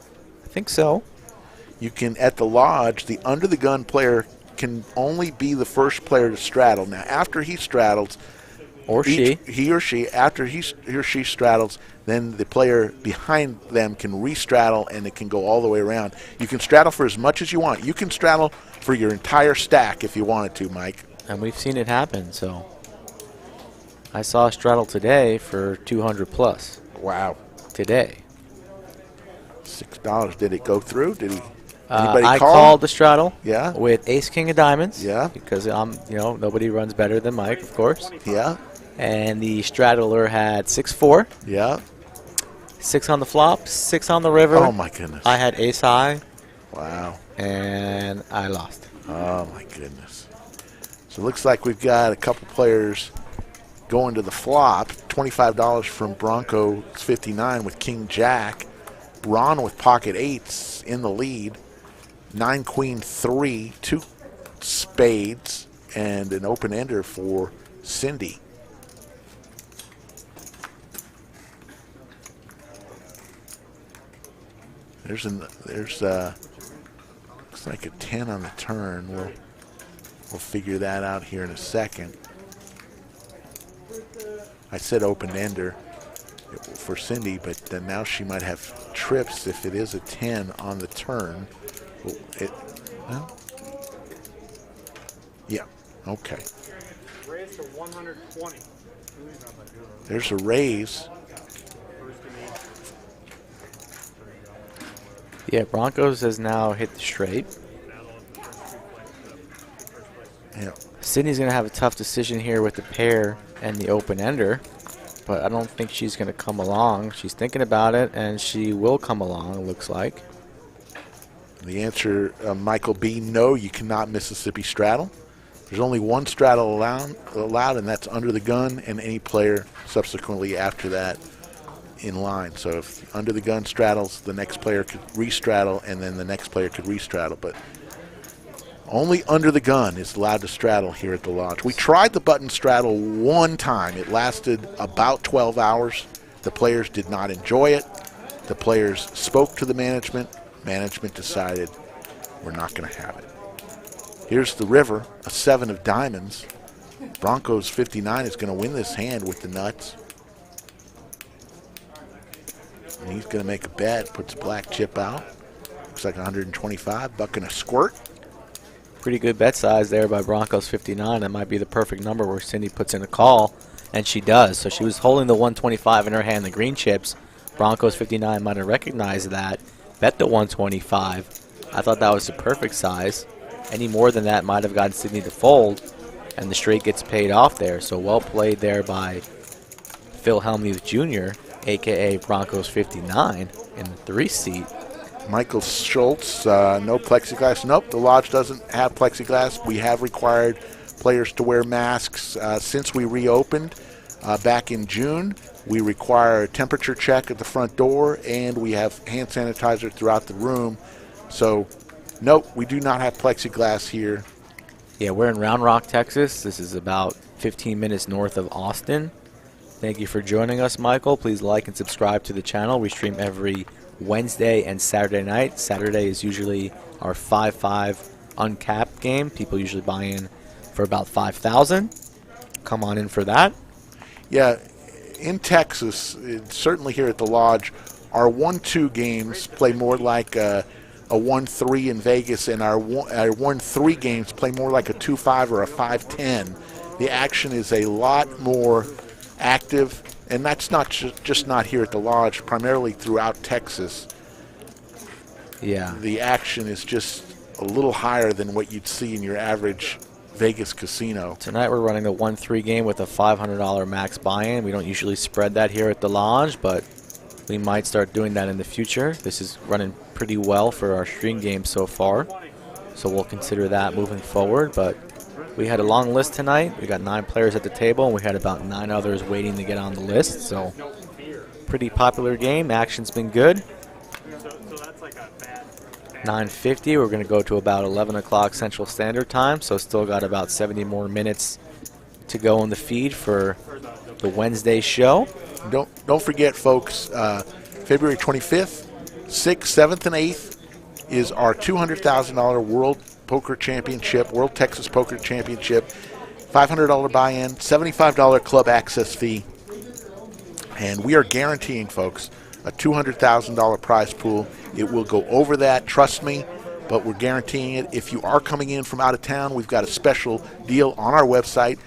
I think so. You can, at the lodge, the under-the-gun player can only be the first player to straddle. Now, after he straddles, he or she, after he or she straddles, then the player behind them can re-straddle, and it can go all the way around. You can straddle for as much as you want. You can straddle for your entire stack if you wanted to, Mike. And we've seen it happen, so. I saw a straddle today for 200 plus. Wow. Today. $6. Did it go through? Did he? I called the straddle. Yeah. With Ace King of Diamonds. Yeah. Because nobody runs better than Mike, of course. Yeah. And the straddler had 6-4. Yeah. 6 on the flop, 6 on the river. Oh my goodness. I had ace high. Wow. And I lost. Oh my goodness. So it looks like we've got a couple players going to the flop. $25 from Bronco 59 with King Jack. Ron with pocket eights in the lead. 9 Queen 3, 2 spades, and an open ender for Cindy. There's looks like a 10 on the turn. We'll figure that out here in a second. I said open ender for Cindy, but then now she might have trips if it is a 10 on the turn. Yeah, okay. Raise to 120. There's a raise. Yeah, Broncos has now hit the straight. Yeah. Sydney's going to have a tough decision here with the pair and the open ender, but I don't think she's going to come along. She's thinking about it, and she will come along, it looks like. The answer, Michael B., no, you cannot Mississippi straddle. There's only one straddle allowed, and that's under the gun, and any player subsequently after that in line. So if under the gun straddles, the next player could re-straddle, and then the next player could re-straddle. But only under the gun is allowed to straddle here at the lodge. We tried the button straddle one time. It lasted about 12 hours. The players did not enjoy it. The players spoke to the management. Management decided we're not going to have it. Here's the river, a 7 of diamonds. Broncos 59 is going to win this hand with the nuts. And he's going to make a bet, puts a black chip out. Looks like 125, buck and a squirt. Pretty good bet size there by Broncos 59. That might be the perfect number where Cindy puts in a call, and she does. So she was holding the 125 in her hand, the green chips. Broncos 59 might have recognized that, bet the 125. I thought that was the perfect size. Any more than that might have gotten Sydney to fold, and the straight gets paid off there. So well played there by Phil Hellmuth Jr., a.k.a. Broncos 59, in the 3 seat. Michael Schultz, no plexiglass. Nope, the Lodge doesn't have plexiglass. We have required players to wear masks since we reopened back in June. We require a temperature check at the front door, and we have hand sanitizer throughout the room. So, nope, we do not have plexiglass here. Yeah, we're in Round Rock, Texas. This is about 15 minutes north of Austin. Thank you for joining us, Michael. Please like and subscribe to the channel. We stream every Wednesday and Saturday night. Saturday is usually our 5-5 uncapped game. People usually buy in for about $5,000. Come on in for that. Yeah, in Texas, certainly here at the Lodge, our 1-2 games play more like a 1-3 in Vegas, and our 1-3 games play more like a 2-5 or a 5-10. The action is a lot more active, and that's not just not here at the Lodge, primarily throughout Texas. Yeah. The action is just a little higher than what you'd see in your average Vegas casino. Tonight we're running the 1-3 game with a $500 max buy-in. We don't usually spread that here at the Lodge, but we might start doing that in the future. This is running pretty well for our stream game so far, so we'll consider that moving forward. But we had a long list tonight. We got 9 players at the table, and we had about 9 others waiting to get on the list. So pretty popular game. Action's been good. 9:50. We're going to go to about 11 o'clock Central Standard Time, so still got about 70 more minutes to go on the feed for the Wednesday show. Don't forget, folks, February 25th, 6th, 7th, and 8th is our $200,000 World Poker Championship, World Texas Poker Championship, $500 buy-in, $75 club access fee, and we are guaranteeing, folks, a $200,000 prize pool. It will go over that, trust me, but we're guaranteeing it. If you are coming in from out of town, we've got a special deal on our website,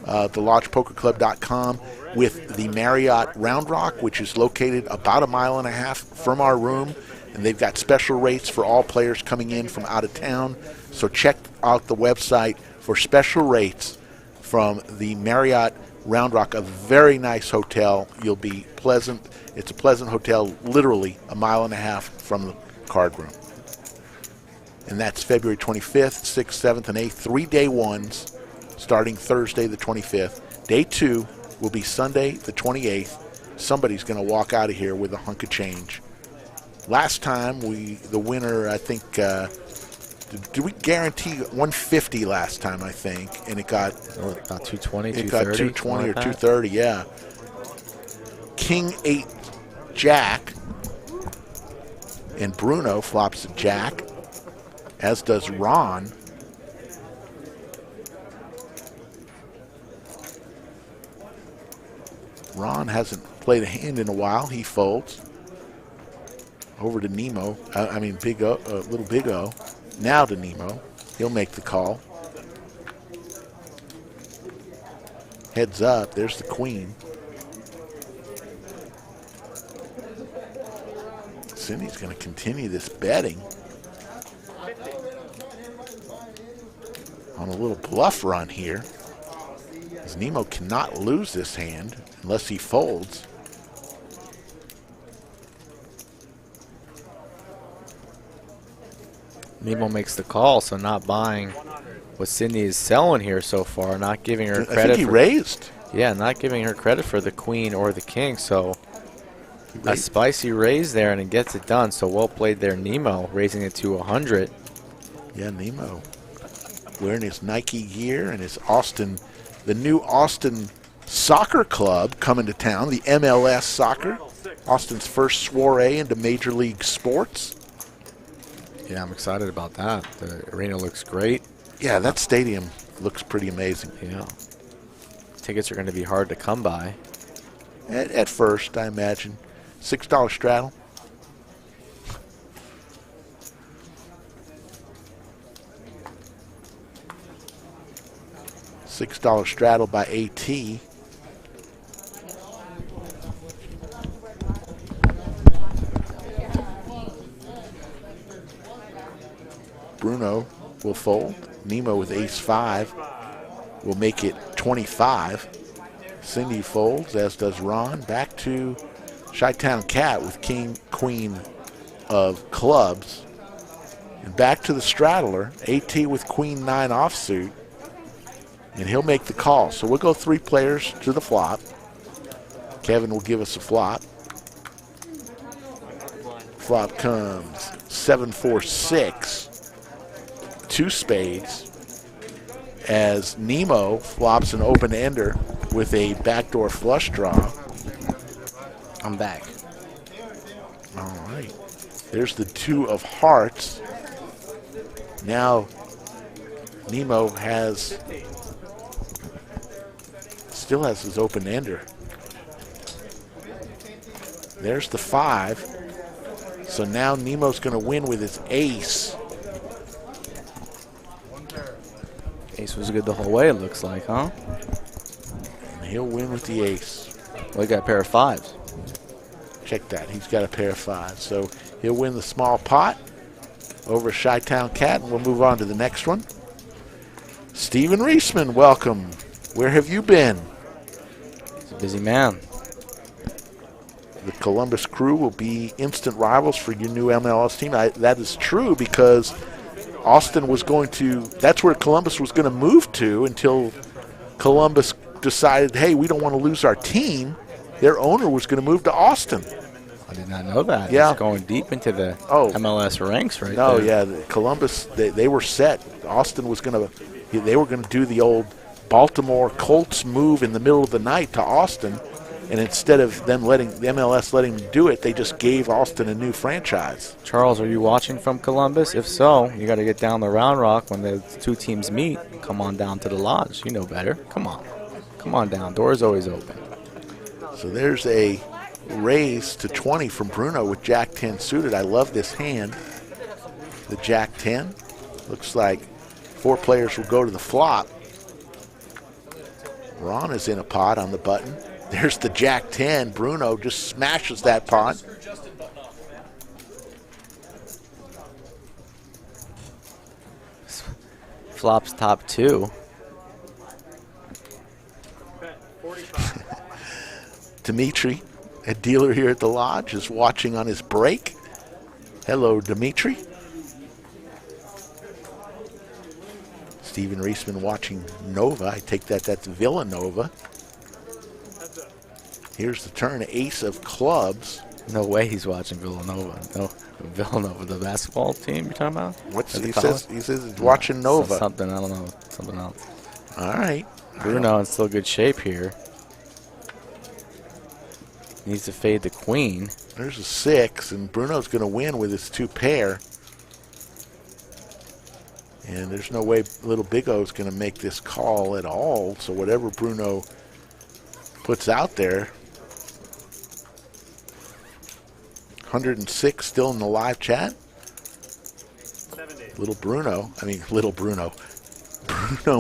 thelodgepokerclub.com, with the Marriott Round Rock, which is located about 1.5 miles from our room, and they've got special rates for all players coming in from out of town. So check out the website for special rates from the Marriott Round Rock, a very nice hotel. You'll be pleasant. It's a pleasant hotel, literally 1.5 miles from the card room. And that's February 25th, 6th, 7th, and 8th, 3-day ones, starting Thursday the 25th. Day 2 will be Sunday the 28th. Somebody's going to walk out of here with a hunk of change. Last time, the winner, I think, did we guarantee 150 last time, I think, and it got about 220, it 230. got 220 or 230, yeah. King 8 Jack, and Bruno flops a Jack, as does Ron. Ron hasn't played a hand in a while. He folds over to Nemo. Big O, little Big O. Now to Nemo. He'll make the call. Heads up. There's the queen. Cindy's going to continue this betting on a little bluff run here, as Nemo cannot lose this hand unless he folds. Nemo makes the call, so not buying what Cindy is selling here so far, not giving her credit. I think he raised. Yeah, not giving her credit for the queen or the king, so a spicy raise there, and it gets it done. So well played there, Nemo, raising it to 100. Yeah, Nemo wearing his Nike gear and his the new Austin Soccer Club coming to town, the MLS Soccer, Austin's first soiree into Major League Sports. Yeah, I'm excited about that. The arena looks great. Yeah, that stadium looks pretty amazing. Yeah. Tickets are going to be hard to come by. At first, I imagine. $6 straddle. $6 straddle by AT. Bruno will fold. Nemo with ace-5 will make it 25. Cindy folds, as does Ron. Back to Chi-Town Cat with king, queen of clubs. And back to the straddler, AT with queen 9 offsuit. And he'll make the call. So we'll go 3 players to the flop. Kevin will give us a flop. Flop comes 7-4-6. 2 spades. As Nemo flops an open ender with a backdoor flush draw. I'm back. All right. There's the 2 of hearts. Now Nemo still has his open ender. There's the 5. So now Nemo's going to win with his ace. Ace was good the whole way, it looks like, huh? And he'll win with the ace. Well, he got a pair of 5s. Check that. He's got a pair of 5s. So he'll win the small pot over Chi-Town Cat, and we'll move on to the next one. Steven Reisman, welcome. Where have you been? He's a busy man. The Columbus Crew will be instant rivals for your new MLS team. That is true because Austin was going to, that's where Columbus was going to move to until Columbus decided, hey, we don't want to lose our team. Their owner was going to move to Austin. I did not know that. Yeah. He's going deep into the MLS ranks right no, there. yeah, Columbus, they were set. Austin was going to, they were going to do the old Baltimore Colts move in the middle of the night to Austin. And instead of them letting the MLS letting them do it, they just gave Austin a new franchise. Charles, are you watching from Columbus? If so, you got to get down the Round Rock when the 2 teams meet. Come on down to the lodge. You know better. Come on. Come on down. Door's always open. So there's a raise to 20 from Bruno with Jack 10 suited. I love this hand. The Jack 10. Looks like 4 players will go to the flop. Ron is in a pot on the button. There's the Jack 10. Bruno just smashes that pot. Flops top 2. Dimitri, a dealer here at the lodge, is watching on his break. Hello, Dimitri. Steven Reisman watching Nova. I take that that's Villanova. Here's the turn, ace of clubs. No way he's watching Villanova. No, Villanova, the basketball team you're talking about? He says he's watching Nova. Something, I don't know. Something else. All right. Bruno in still good shape here. Needs to fade the queen. There's a 6, and Bruno's going to win with his 2 pair. And there's no way Little Big O's going to make this call at all. So whatever Bruno puts out there, 106 still in the live chat. Little Bruno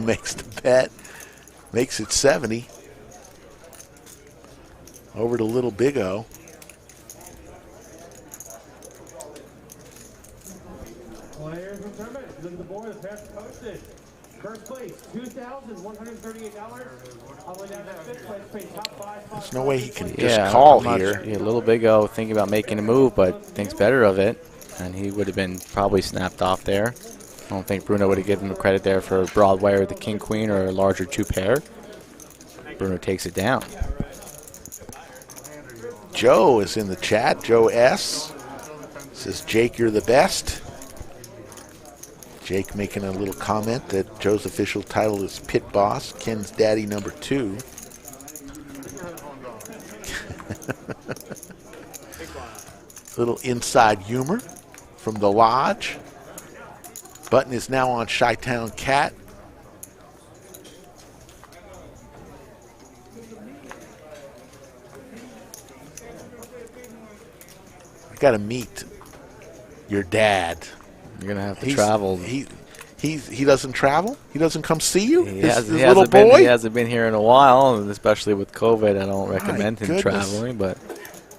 makes the bet, makes it 70. Over to Little Big O. Players and tournaments, this is the board that's best posted. First place, $2,138. All the way down to 5th place, paying top 5. There's no way he can just call here. Yeah, Little Big O thinking about making a move, but thinks better of it. And he would have been probably snapped off there. I don't think Bruno would have given him credit there for Broadway or the King Queen or a larger 2 pair. Bruno takes it down. Joe is in the chat. Joe S. says, Jake, you're the best. Jake making a little comment that Joe's official title is Pit Boss, Ken's daddy number 2. Little inside humor from the lodge. Button is now on Chi-Town Cat. got to meet your dad. You're going to have to travel. He doesn't travel? He doesn't come see you? He His little hasn't boy? He hasn't been here in a while, and especially with COVID, I don't recommend him goodness. traveling, but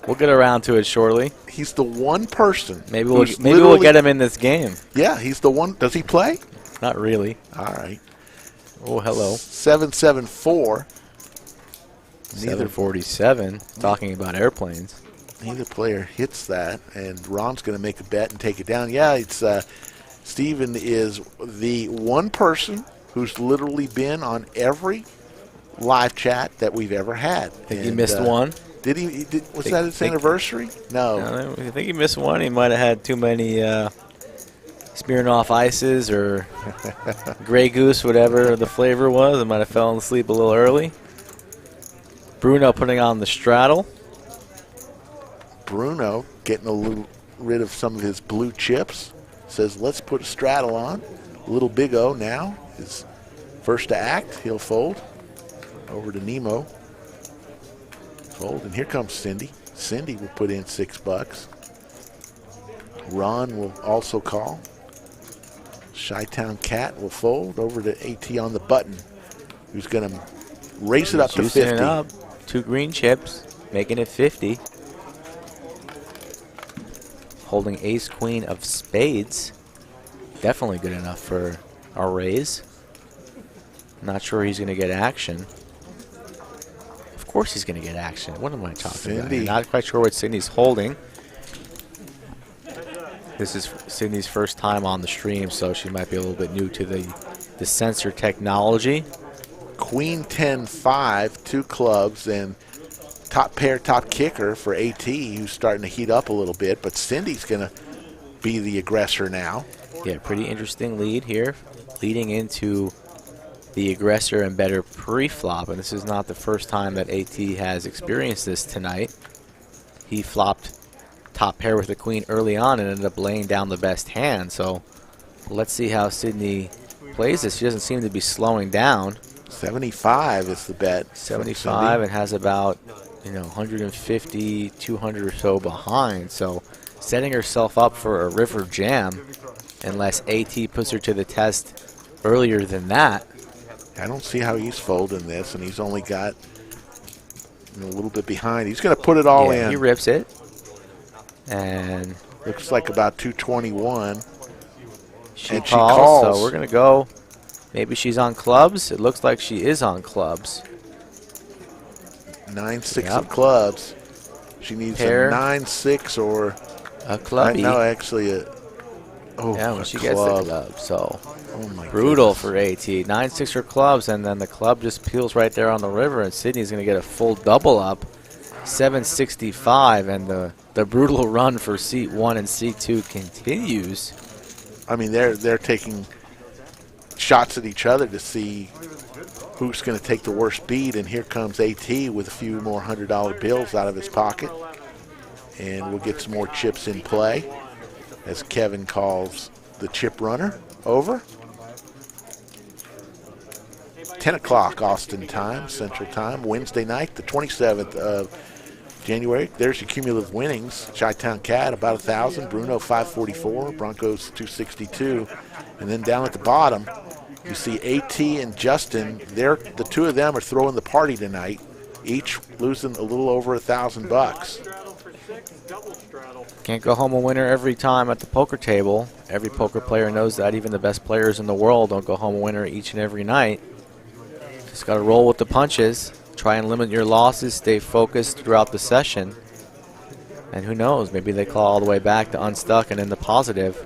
we'll get around to it shortly. He's the one person. Maybe we'll get him in this game. Yeah, he's the one. Does he play? Not really. All right. Oh, hello. 774. 747, talking about airplanes. Neither player hits that, and Ron's going to make a bet and take it down. Yeah, it's Steven is the one person who's literally been on every live chat that we've ever had. I think he missed one. Did he? Was that his anniversary? No. I think he missed one. He might have had too many Smirnoff Ices or Grey Goose, whatever the flavor was. I might have fallen asleep a little early. Bruno putting on the straddle. Bruno getting a little rid of some of his blue chips. Says, let's put a straddle on. Little Big O now is first to act. He'll fold. Over to Nemo. Fold, and here comes Cindy. Cindy will put in $6. Ron will also call. Chi-Town Cat will fold. Over to AT on the button, who's going to raise it up to 50. It up. 2 green chips, making it 50. Holding ace queen of spades. Definitely good enough for our raise. Not sure he's going to get action. Of course he's going to get action. What am I talking about? Not quite sure what Sydney's holding. This is Sydney's first time on the stream, so she might be a little bit new to the sensor technology. Queen 10-5, 2 clubs, and top pair, top kicker for AT, who's starting to heat up a little bit, but Cindy's going to be the aggressor now. Yeah, pretty interesting lead here, leading into the aggressor and better pre-flop, and this is not the first time that AT has experienced this tonight. He flopped top pair with the queen early on and ended up laying down the best hand, so let's see how Sydney plays this. She doesn't seem to be slowing down. 75 is the bet. 75 and has about 150, 200 or so behind. So setting herself up for a river jam unless AT puts her to the test earlier than that. I don't see how he's folding this, and he's only got a little bit behind. He's going to put it all in. He rips it. And looks like about 221. She calls. So we're going to go. Maybe she's on clubs. It looks like she is on clubs. 9-6 of clubs. She needs pair, a 9-6 or a clubby. No, actually when she gets the club. So my brutal goodness. For AT. 9-6 for clubs, and then the club just peels right there on the river, and Sydney's going to get a full double up. 765, and the brutal run for seat 1 and seat 2 continues. I mean, they're taking shots at each other to see who's going to take the worst beat, and here comes AT with a few more $100 bills out of his pocket, and we'll get some more chips in play as Kevin calls the chip runner over. 10 o'clock Austin time, Central Time, Wednesday night, the 27th of January. There's your cumulative winnings. Chi-Town Cat about 1,000, Bruno 544, Broncos 262, and then down at the bottom you see AT and Justin. The two of them are throwing the party tonight, each losing a little over $1,000. Can't go home a winner every time at the poker table. Every poker player knows that. Even the best players in the world don't go home a winner each and every night. Just got to roll with the punches. Try and limit your losses. Stay focused throughout the session. And who knows, maybe they claw all the way back to unstuck and in the positive.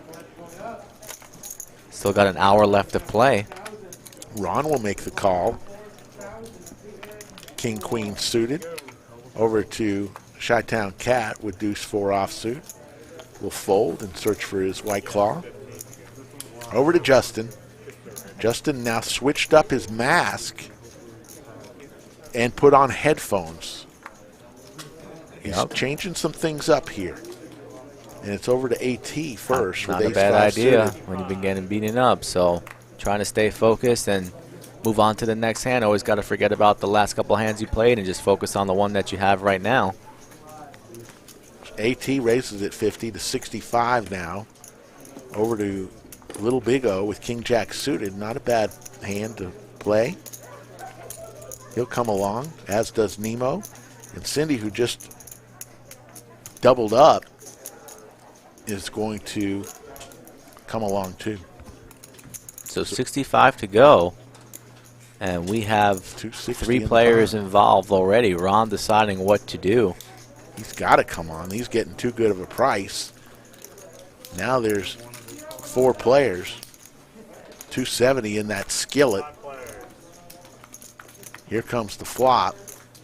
Still got an hour left to play. Ron will make the call. King, Queen suited. Over to Chi-Town Cat with Deuce 4 offsuit. Will fold and search for his white claw. Over to Justin. Justin now switched up his mask and put on headphones. He's changing some things up here. And it's over to AT first. Not a bad idea when you've been getting beaten up. So trying to stay focused and move on to the next hand. Always got to forget about the last couple hands you played and just focus on the one that you have right now. AT raises it 50 to 65 now. Over to Little Big O with King Jack suited. Not a bad hand to play. He'll come along, as does Nemo. And Cindy, who just doubled up, is going to come along too. So 65 to go. And we have 3 players involved already. Ron deciding what to do. He's got to come on. He's getting too good of a price. Now there's 4 players. 270 in that skillet. Here comes the flop.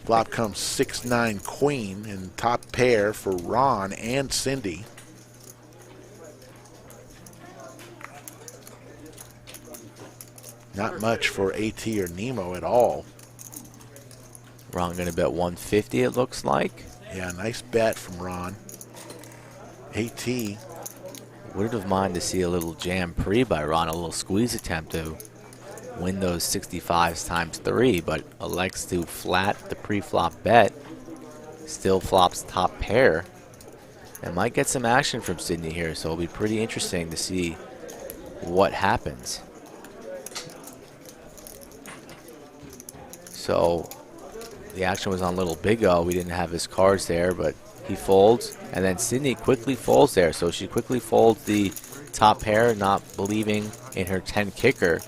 Flop comes 6-9 queen and top pair for Ron and Cindy. Not much for AT or Nemo at all. Ron going to bet 150, it looks like. Yeah, nice bet from Ron. AT. Wouldn't have minded to see a little jam pre by Ron, a little squeeze attempt to win those 65s times 3, but elects to flat the pre-flop bet. Still flops top pair. And might get some action from Sydney here, so it'll be pretty interesting to see what happens. So the action was on Little Big O. We didn't have his cards there, but he folds. And then Sydney quickly folds there. So she quickly folds the top pair, not believing in her 10 kicker.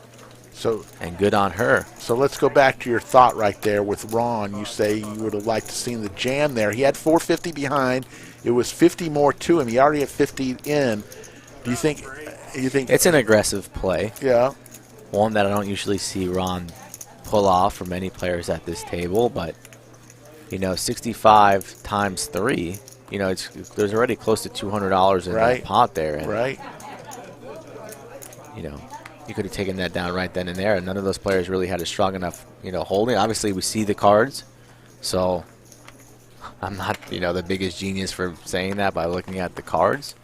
And good on her. So let's go back to your thought right there with Ron. You say you would have liked to seen the jam there. He had 450 behind. It was 50 more to him. He already had 50 in. Do you think it's an aggressive play? Yeah. One that I don't usually see Ron pull off for many players at this table, but you know, 65 times 3, you know, there's already close to $200 in that pot there. And, you know, you could have taken that down right then and there, and none of those players really had a strong enough, you know, holding. Obviously, we see the cards, so I'm not, you know, the biggest genius for saying that by looking at the cards.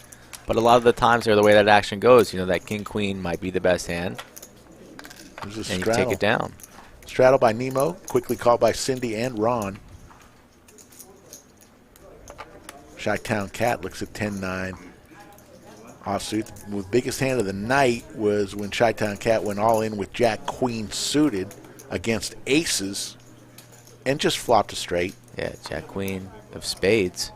But a lot of the times, they're the way that action goes. You know, that king-queen might be the best hand, and you take it down. Straddle by Nemo, quickly called by Cindy and Ron. Chi-Town Cat looks at 10-9. Offsuit. The biggest hand of the night was when Chi-Town Cat went all in with Jack Queen suited against aces and just flopped a straight. Yeah, Jack Queen of spades.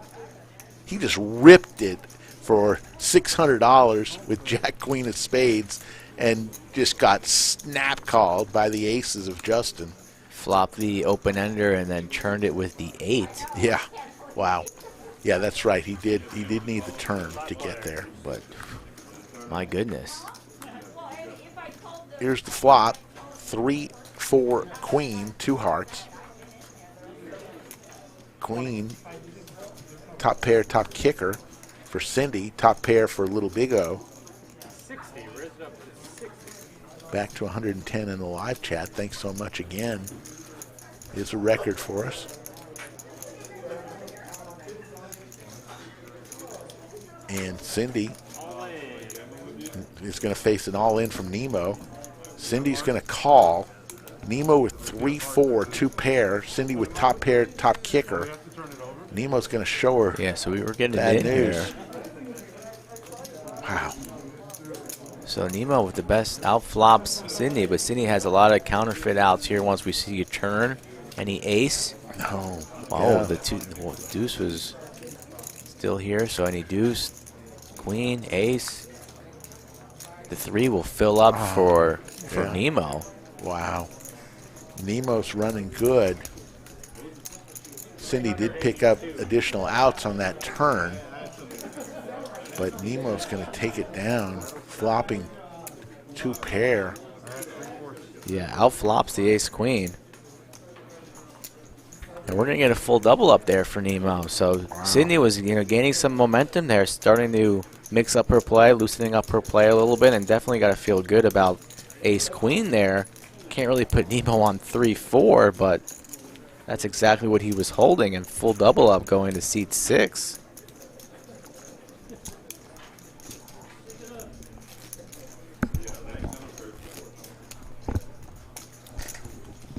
He just ripped it for $600 with Jack Queen of spades and just got snap called by the aces of Justin. Flopped the open-ender and then turned it with the 8. Yeah. Wow. Yeah, that's right. He did need the turn to get there. But my goodness. Here's the flop. 3-4 queen, 2 hearts. Queen, top pair, top kicker for Cindy, top pair for Little Big O. Back to 110 in the live chat. Thanks so much again. It's a record for us. And Cindy is going to face an all-in from Nemo. Cindy's going to call. Nemo with 3-4, 2 pair. Cindy with top pair, top kicker. Nemo's going to show her. Yeah, so we were getting bad it in news. here. Wow. So Nemo with the best outflops Sydney, but Sydney has a lot of counterfeit outs here once we see a turn. Any ace? No. Oh, Yeah. the deuce was still here, so any deuce, queen, ace. The 3 will fill up for yeah. Nemo. Wow. Nemo's running good. Cindy did pick up additional outs on that turn, but Nemo's going to take it down, flopping 2 pair. Yeah, outflops the ace-queen. And we're going to get a full double up there for Nemo. So Sydney was, you know, gaining some momentum there, starting to mix up her play, loosening up her play a little bit, and definitely got to feel good about ace-queen there. Can't really put Nemo on 3-4, but that's exactly what he was holding, and full double up going to seat 6.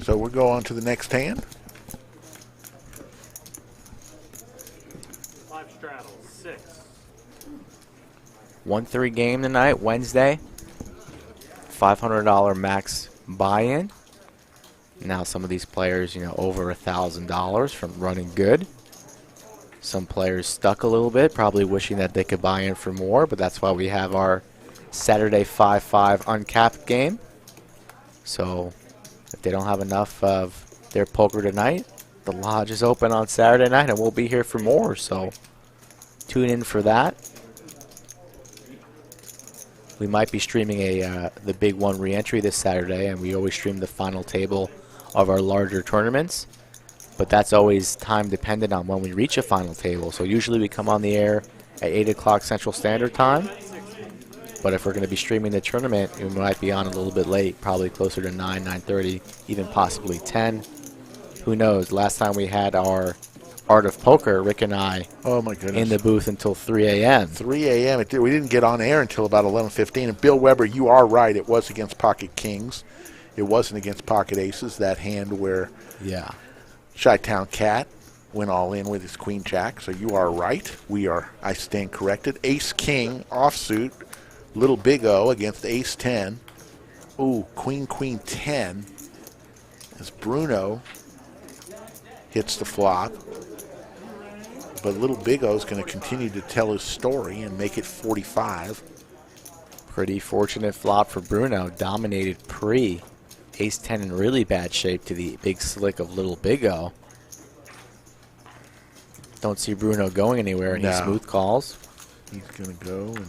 So we'll go on to the next hand. Live straddle. 1-3 game tonight, Wednesday. $500 max buy-in. Now some of these players, over $1,000 from running good. Some players stuck a little bit, probably wishing that they could buy in for more, but that's why we have our Saturday 5-5 uncapped game. So if they don't have enough of their poker tonight, the lodge is open on Saturday night and we'll be here for more, so tune in for that. We might be streaming the Big One re-entry this Saturday, and we always stream the final table of our larger tournaments. But that's always time dependent on when we reach a final table. So usually we come on the air at 8 o'clock Central Standard Time. But if we're going to be streaming the tournament, we might be on a little bit late, probably closer to 9, 9:30, even possibly 10. Who knows? Last time we had our Art of Poker, Rick and I, oh my goodness, in the booth until 3 a.m. 3 a.m. We didn't get on air until about 11:15. And Bill Weber, you are right. It was against Pocket Kings. It wasn't against Pocket Aces, that hand where Chi-Town Cat went all in with his Queen Jack. So you are right. I stand corrected. Ace King offsuit. Little Big O against Ace 10. Ooh, Queen 10 as Bruno hits the flop. But Little Big O is going to continue to tell his story and make it 45. Pretty fortunate flop for Bruno. Dominated pre. Ace 10 in really bad shape to the big slick of Little Big O. Don't see Bruno going anywhere, and he smooth calls. He's going to go, and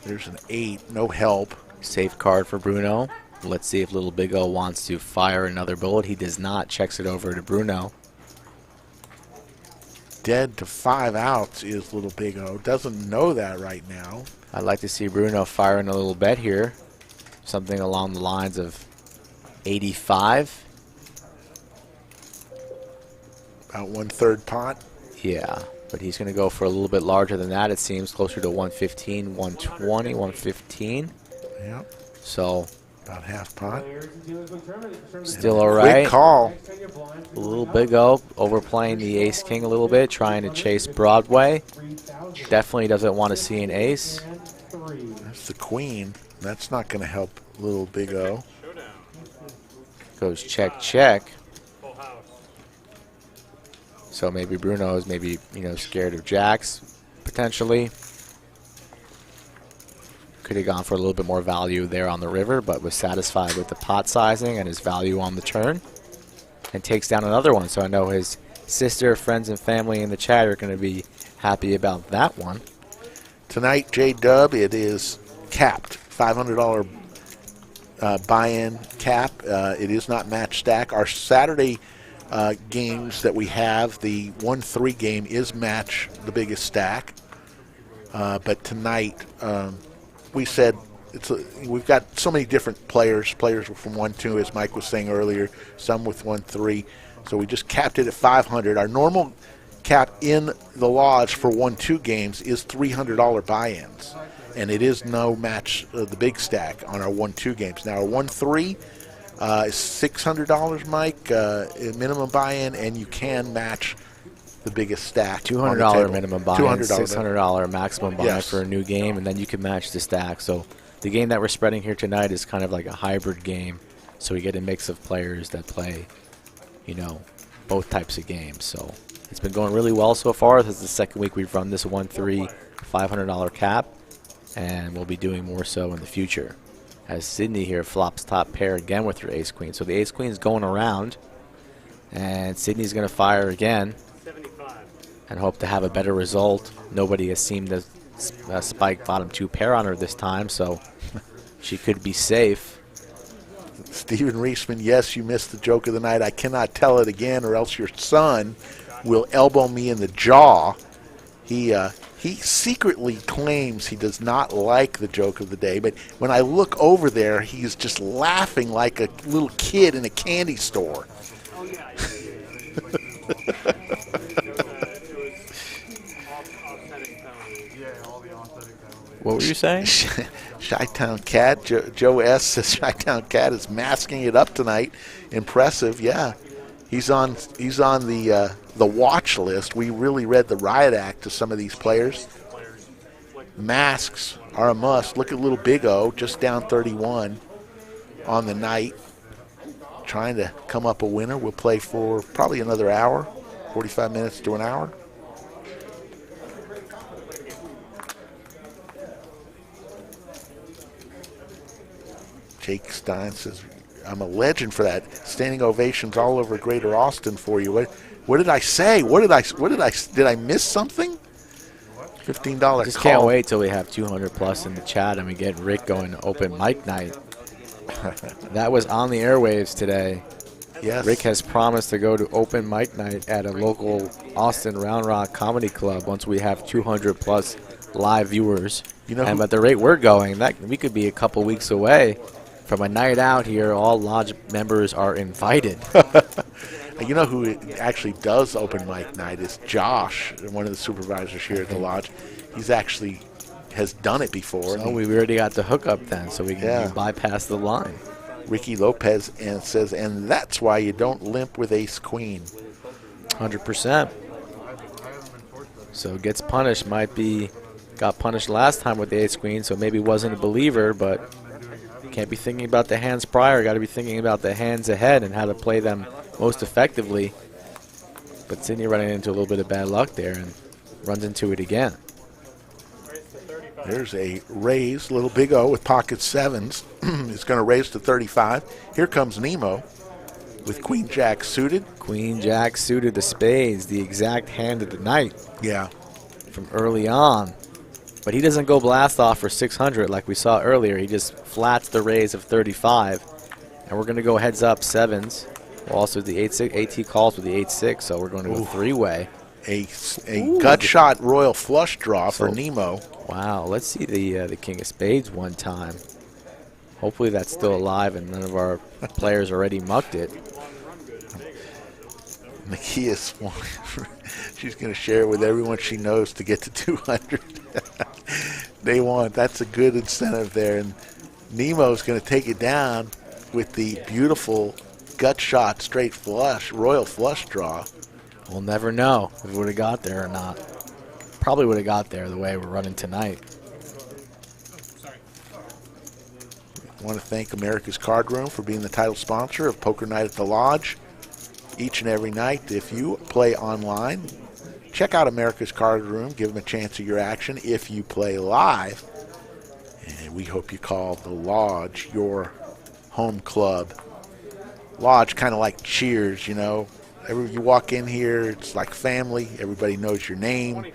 there's an 8, no help. Safe card for Bruno. Let's see if Little Big O wants to fire another bullet. He does not. Checks it over to Bruno. Dead to 5 outs is Little Big O. Doesn't know that right now. I'd like to see Bruno firing a little bet here. Something along the lines of 85. About 1/3 pot. Yeah, but he's going to go for a little bit larger than that. It seems closer to 115, 120, 115. Yep. So about half pot. Still all right. Quick call. A little Big O overplaying the Ace King a little bit, trying to chase Broadway. Definitely doesn't want to see an ace. That's the Queen. That's not going to help Little Big O. Goes check, check. So maybe Bruno is scared of jacks, potentially. Could have gone for a little bit more value there on the river, but was satisfied with the pot sizing and his value on the turn. And takes down another one. So I know his sister, friends, and family in the chat are going to be happy about that one. Tonight, J-Dub, it is capped. $500 buy-in cap. It is not match stack. Our Saturday games that we have, the 1-3 game is match the biggest stack. But tonight, we said we've got so many different players from 1-2, as Mike was saying earlier, some with 1-3. So we just capped it at 500. Our normal cap in the lodge for 1-2 games is $300 buy-ins. And it is no match the big stack on our 1-2 games. Now, our 1-3 is $600, Mike, minimum buy-in, and you can match the biggest stack. $200 minimum buy-in, $600 maximum buy-in for a new game, and then you can match the stack. So the game that we're spreading here tonight is kind of like a hybrid game. So we get a mix of players that play, both types of games. So it's been going really well so far. This is the second week we've run this 1-3 $500 cap. And we'll be doing more so in the future. As Sydney here flops top pair again with her ace queen. So the ace queen is going around. And Sydney's going to fire again. 75. And hope to have a better result. Nobody has seemed to spike bottom 2 pair on her this time. So she could be safe. Stephen Reisman, yes, you missed the joke of the night. I cannot tell it again or else your son will elbow me in the jaw. He secretly claims he does not like the joke of the day, but when I look over there, he's just laughing like a little kid in a candy store. Oh, yeah. What were you saying? Chi-Town Cat, Joe S. says Chi-Town Cat is masking it up tonight. Impressive, yeah. He's on the watch list. We really read the riot act to some of these players. Masks are a must. Look at little Big O, just down 31 on the night, trying to come up a winner. We'll play for probably another hour, 45 minutes to an hour. Jake Stein says, I'm a legend for that. Standing ovations all over Greater Austin for you. What did I say? Did I miss something? $15 Just call. can't wait till we have 200 plus in the chat and we get Rick going to open mic night. That was on the airwaves today. Yes. Rick has promised to go to open mic night at a local Austin Round Rock Comedy Club once we have 200 plus live viewers. You know and at the rate we're going, that we could be a couple weeks away from a night out here. All lodge members are invited. You know who actually does open mic night is Josh, one of the supervisors here at the lodge. He's actually has done it before. So we already got the hookup then, so we can bypass the line. Ricky Lopez and says, and that's why you don't limp with ace queen. 100%. So gets punished. Got punished last time with the ace queen, so maybe wasn't a believer, but can't be thinking about the hands prior. Got to be thinking about the hands ahead and how to play them most effectively. But Sydney running into a little bit of bad luck there and runs into it again. There's a raise. Little Big O with pocket sevens is going to raise to 35. Here comes Nemo with Queen Jack suited. Queen Jack suited, the spades, the exact hand of the night. Yeah. From early on. But he doesn't go blast off for 600 like we saw earlier. He just flats the raise of 35. And we're going to go heads up sevens. We'll also the 8-6. AT calls with the 8-6, so we're going to go three-way. A gut shot royal flush draw for Nemo. Wow, let's see the king of spades one time. Hopefully that's still alive and none of our players already mucked it. Nakia, she's going to share it with everyone she knows to get to 200. They want, that's a good incentive there. And Nemo's going to take it down with the beautiful gut shot straight flush, royal flush draw. We'll never know if it would have got there or not. Probably would have got there the way we're running tonight. I want to thank America's Card Room for being the title sponsor of Poker Night at the Lodge. Each and every night, if you play online, check out America's Card Room. Give them a chance of your action. If you play live, and we hope you call the Lodge your home club. Lodge kind of like Cheers, you know. You walk in here, it's like family. Everybody knows your name.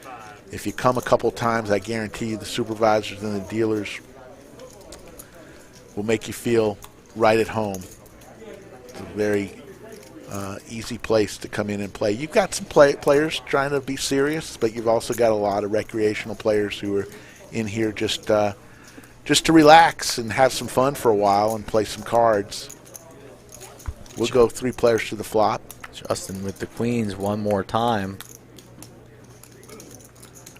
If you come a couple times, I guarantee you the supervisors and the dealers will make you feel right at home. It's a very easy place to come in and play. You've got some players trying to be serious, but you've also got a lot of recreational players who are in here just to relax and have some fun for a while and play some cards. We'll go 3 players to the flop. Justin with the queens one more time.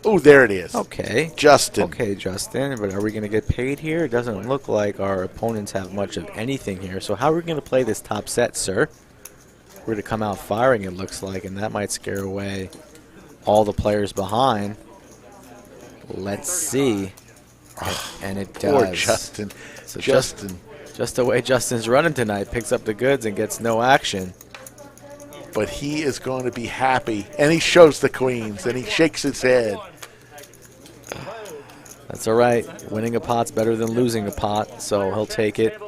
Oh, there it is. Okay. Justin. Okay, Justin, but are we going to get paid here? It doesn't look like our opponents have much of anything here. So how are we going to play this top set, sir? We're going to come out firing, it looks like, and that might scare away all the players behind. Let's see. And it does. Poor Justin. So Justin. Just the way Justin's running tonight, picks up the goods and gets no action. But he is going to be happy. And he shows the queens, and he shakes his head. That's all right. Winning a pot's better than losing a pot, so he'll take it.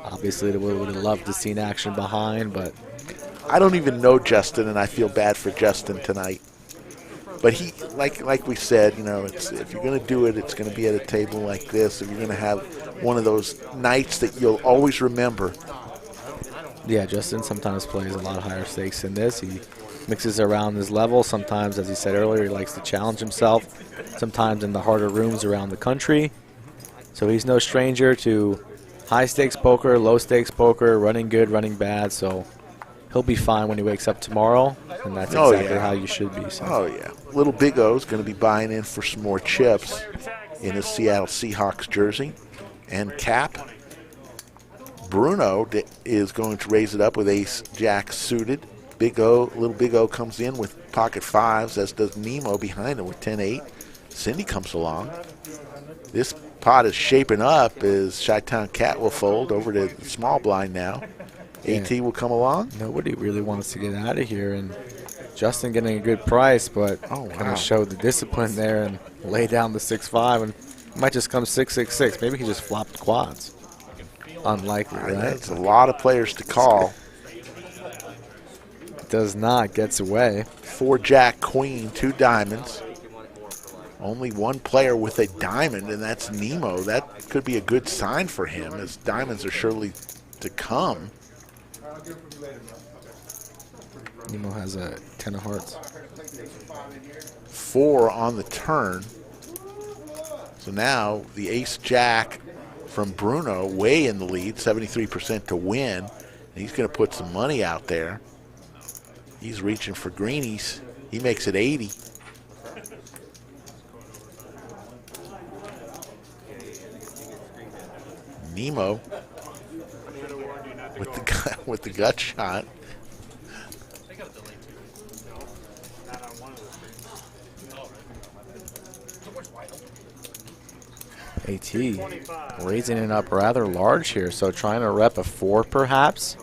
Obviously, we would have loved to see action behind, but I don't even know Justin, and I feel bad for Justin tonight. But he, like we said, you know, if you're going to do it, it's going to be at a table like this. If you're going to have one of those nights that you'll always remember. Yeah, Justin sometimes plays a lot of higher stakes than this. He mixes around his level. Sometimes, as he said earlier, he likes to challenge himself. Sometimes in the harder rooms around the country. So he's no stranger to high stakes poker, low stakes poker, running good, running bad. So he'll be fine when he wakes up tomorrow, and that's exactly how you should be. So. Oh, yeah. Little Big O's going to be buying in for some more chips in his Seattle Seahawks jersey. And Cap, Bruno is going to raise it up with ace-jack suited. Little Big O comes in with pocket fives, as does Nemo behind him with 10-8. Cindy comes along. This pot is shaping up as Chi-Town Cat will fold over to the small blind now. Yeah. AT will come along. Nobody really wants to get out of here, and Justin getting a good price, but kind of showed the discipline there and lay down the 6-5, and might just come 6-6-6. Maybe he just flopped quads. Unlikely, right? That's a lot of players to call. Does not, gets away. 4 Jack Queen, 2 diamonds. Only one player with a diamond, and that's Nemo. That could be a good sign for him, as diamonds are surely to come. Nemo has a 10 of hearts. 4 on the turn. So now the ace jack from Bruno way in the lead, 73% to win. And he's going to put some money out there. He's reaching for greenies. He makes it 80. Nemo with the gut shot. AT raising it up rather large here, so trying to rep a 4 perhaps.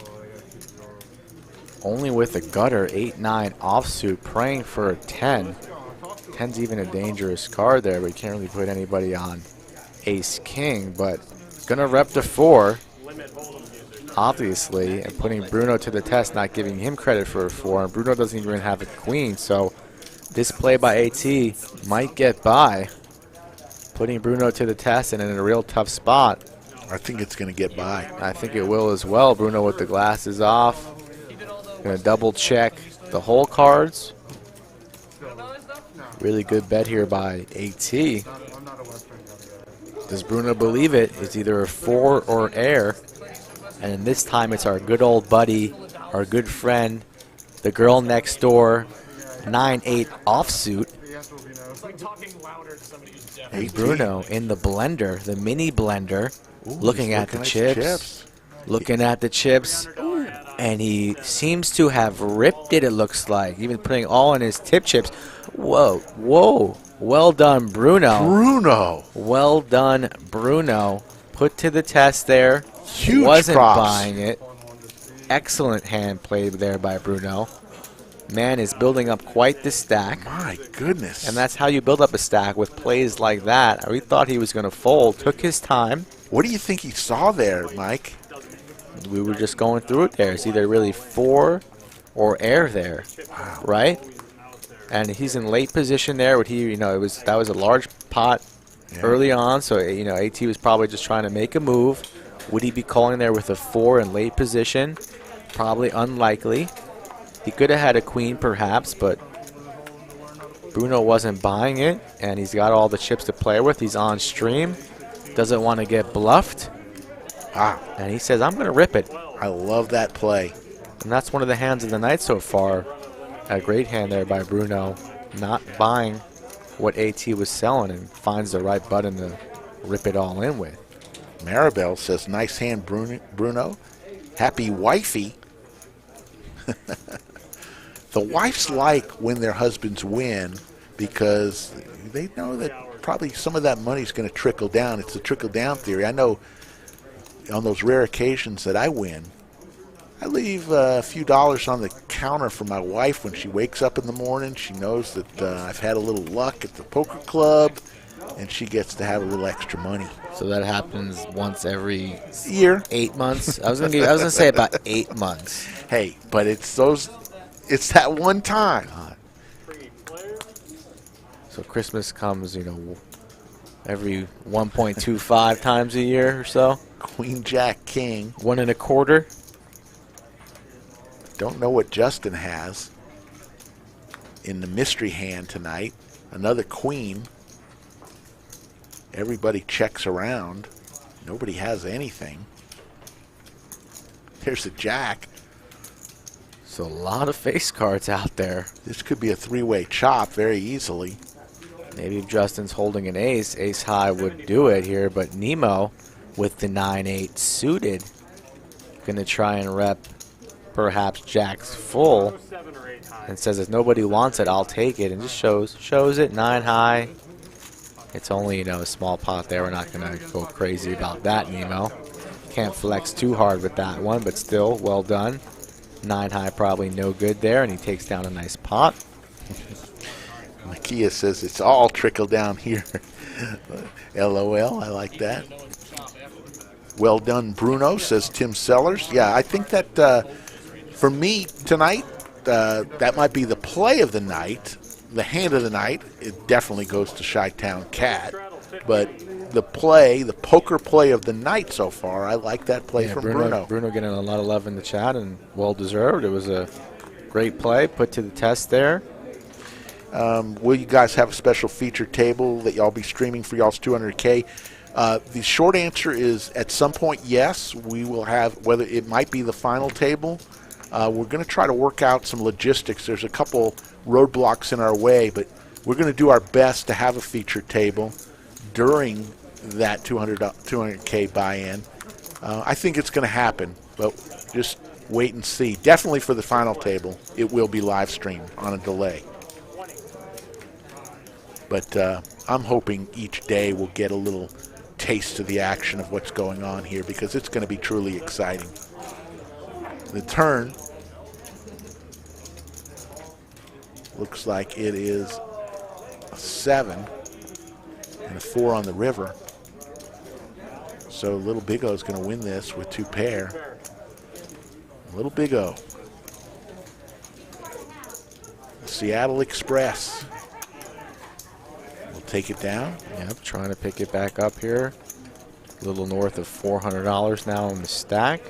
Only with a gutter, 8-9 offsuit, praying for a 10. 10's even a dangerous card there, but you can't really put anybody on ace-king, but gonna rep the 4, obviously, and putting Bruno to the test, not giving him credit for a 4, and Bruno doesn't even have a queen, so this play by AT might get by, putting Bruno to the test and in a real tough spot. I think it's going to get by. I think it will as well. Bruno with the glasses off. Going to double check the whole cards. Really good bet here by AT. Does Bruno believe it? It's either a 4 or air. And this time it's our good old buddy, our good friend, the girl next door, 9-8 offsuit. And Bruno in the blender, the mini blender, looking at the chips. Looking at the chips. And he seems to have ripped it, it looks like. Even putting all in his tip chips. Whoa, whoa. Well done, Bruno. Bruno. Well done, Bruno. Put to the test there. Huge Wasn't props. buying it. Excellent hand play there by Bruno. Man is building up quite the stack. My goodness. And that's how you build up a stack with plays like that. We thought he was going to fold. Took his time. What do you think he saw there, Mike? We were just going through it there. It's either really 4 or air there, right? And he's in late position there. That was a large pot early on, so AT was probably just trying to make a move. Would he be calling there with a 4 in late position? Probably unlikely. He could have had a queen perhaps, but Bruno wasn't buying it, and he's got all the chips to play with. He's on stream, doesn't want to get bluffed. And he says, I'm going to rip it. I love that play. And that's one of the hands of the night so far. A great hand there by Bruno, not buying what AT was selling, and finds the right button to rip it all in with. Maribel says, nice hand, Bruno. Happy wifey. The wives like when their husbands win because they know that probably some of that money is going to trickle down. It's a trickle-down theory. I know on those rare occasions that I win, I leave a few dollars on the counter for my wife when she wakes up in the morning. She knows that I've had a little luck at the poker club, and she gets to have a little extra money. So that happens once every year, 8 months. I was gonna say about 8 months. Hey, but it's that one time. So Christmas comes, every 1.25 times a year or so. Queen, Jack, King. 1 1/4. Don't know what Justin has in the mystery hand tonight. Another queen. Everybody checks around. Nobody has anything. There's a jack. So a lot of face cards out there. This could be a 3-way chop very easily. Maybe if Justin's holding an ace, ace high would do it here, but Nemo with the 9-8 suited. Gonna try and rep perhaps jacks full and says if nobody wants it, I'll take it, and just shows it 9 high. It's only, a small pot there. We're not going to go crazy about that, Nemo. Can't flex too hard with that one, but still, well done. 9 high probably no good there, and he takes down a nice pot. Makia says it's all trickle down here. LOL, I like that. Well done, Bruno, says Tim Sellers. Yeah, I think that for me tonight, that might be the play of the night, the hand of the night. It definitely goes to Chi-Town Cat. But the poker play of the night so far, I like that play from Bruno. Bruno getting a lot of love in the chat, and well-deserved. It was a great play, put to the test there. Will you guys have a special feature table that y'all be streaming for y'all's 200K? The short answer is at some point, yes. We will have, whether it might be the final table. We're going to try to work out some logistics. There's a couple roadblocks in our way, but we're going to do our best to have a feature table during that 200K buy-in. I think it's going to happen, but just wait and see. Definitely for the final table, it will be live streamed on a delay. But I'm hoping each day we'll get a little taste of the action of what's going on here, because it's going to be truly exciting. The turn looks like it is a 7 and a 4 on the river. So Little Big O is going to win this with 2 pair. Little Big O. Seattle Express. We'll take it down. Yep, trying to pick it back up here. A little north of $400 now in the stack.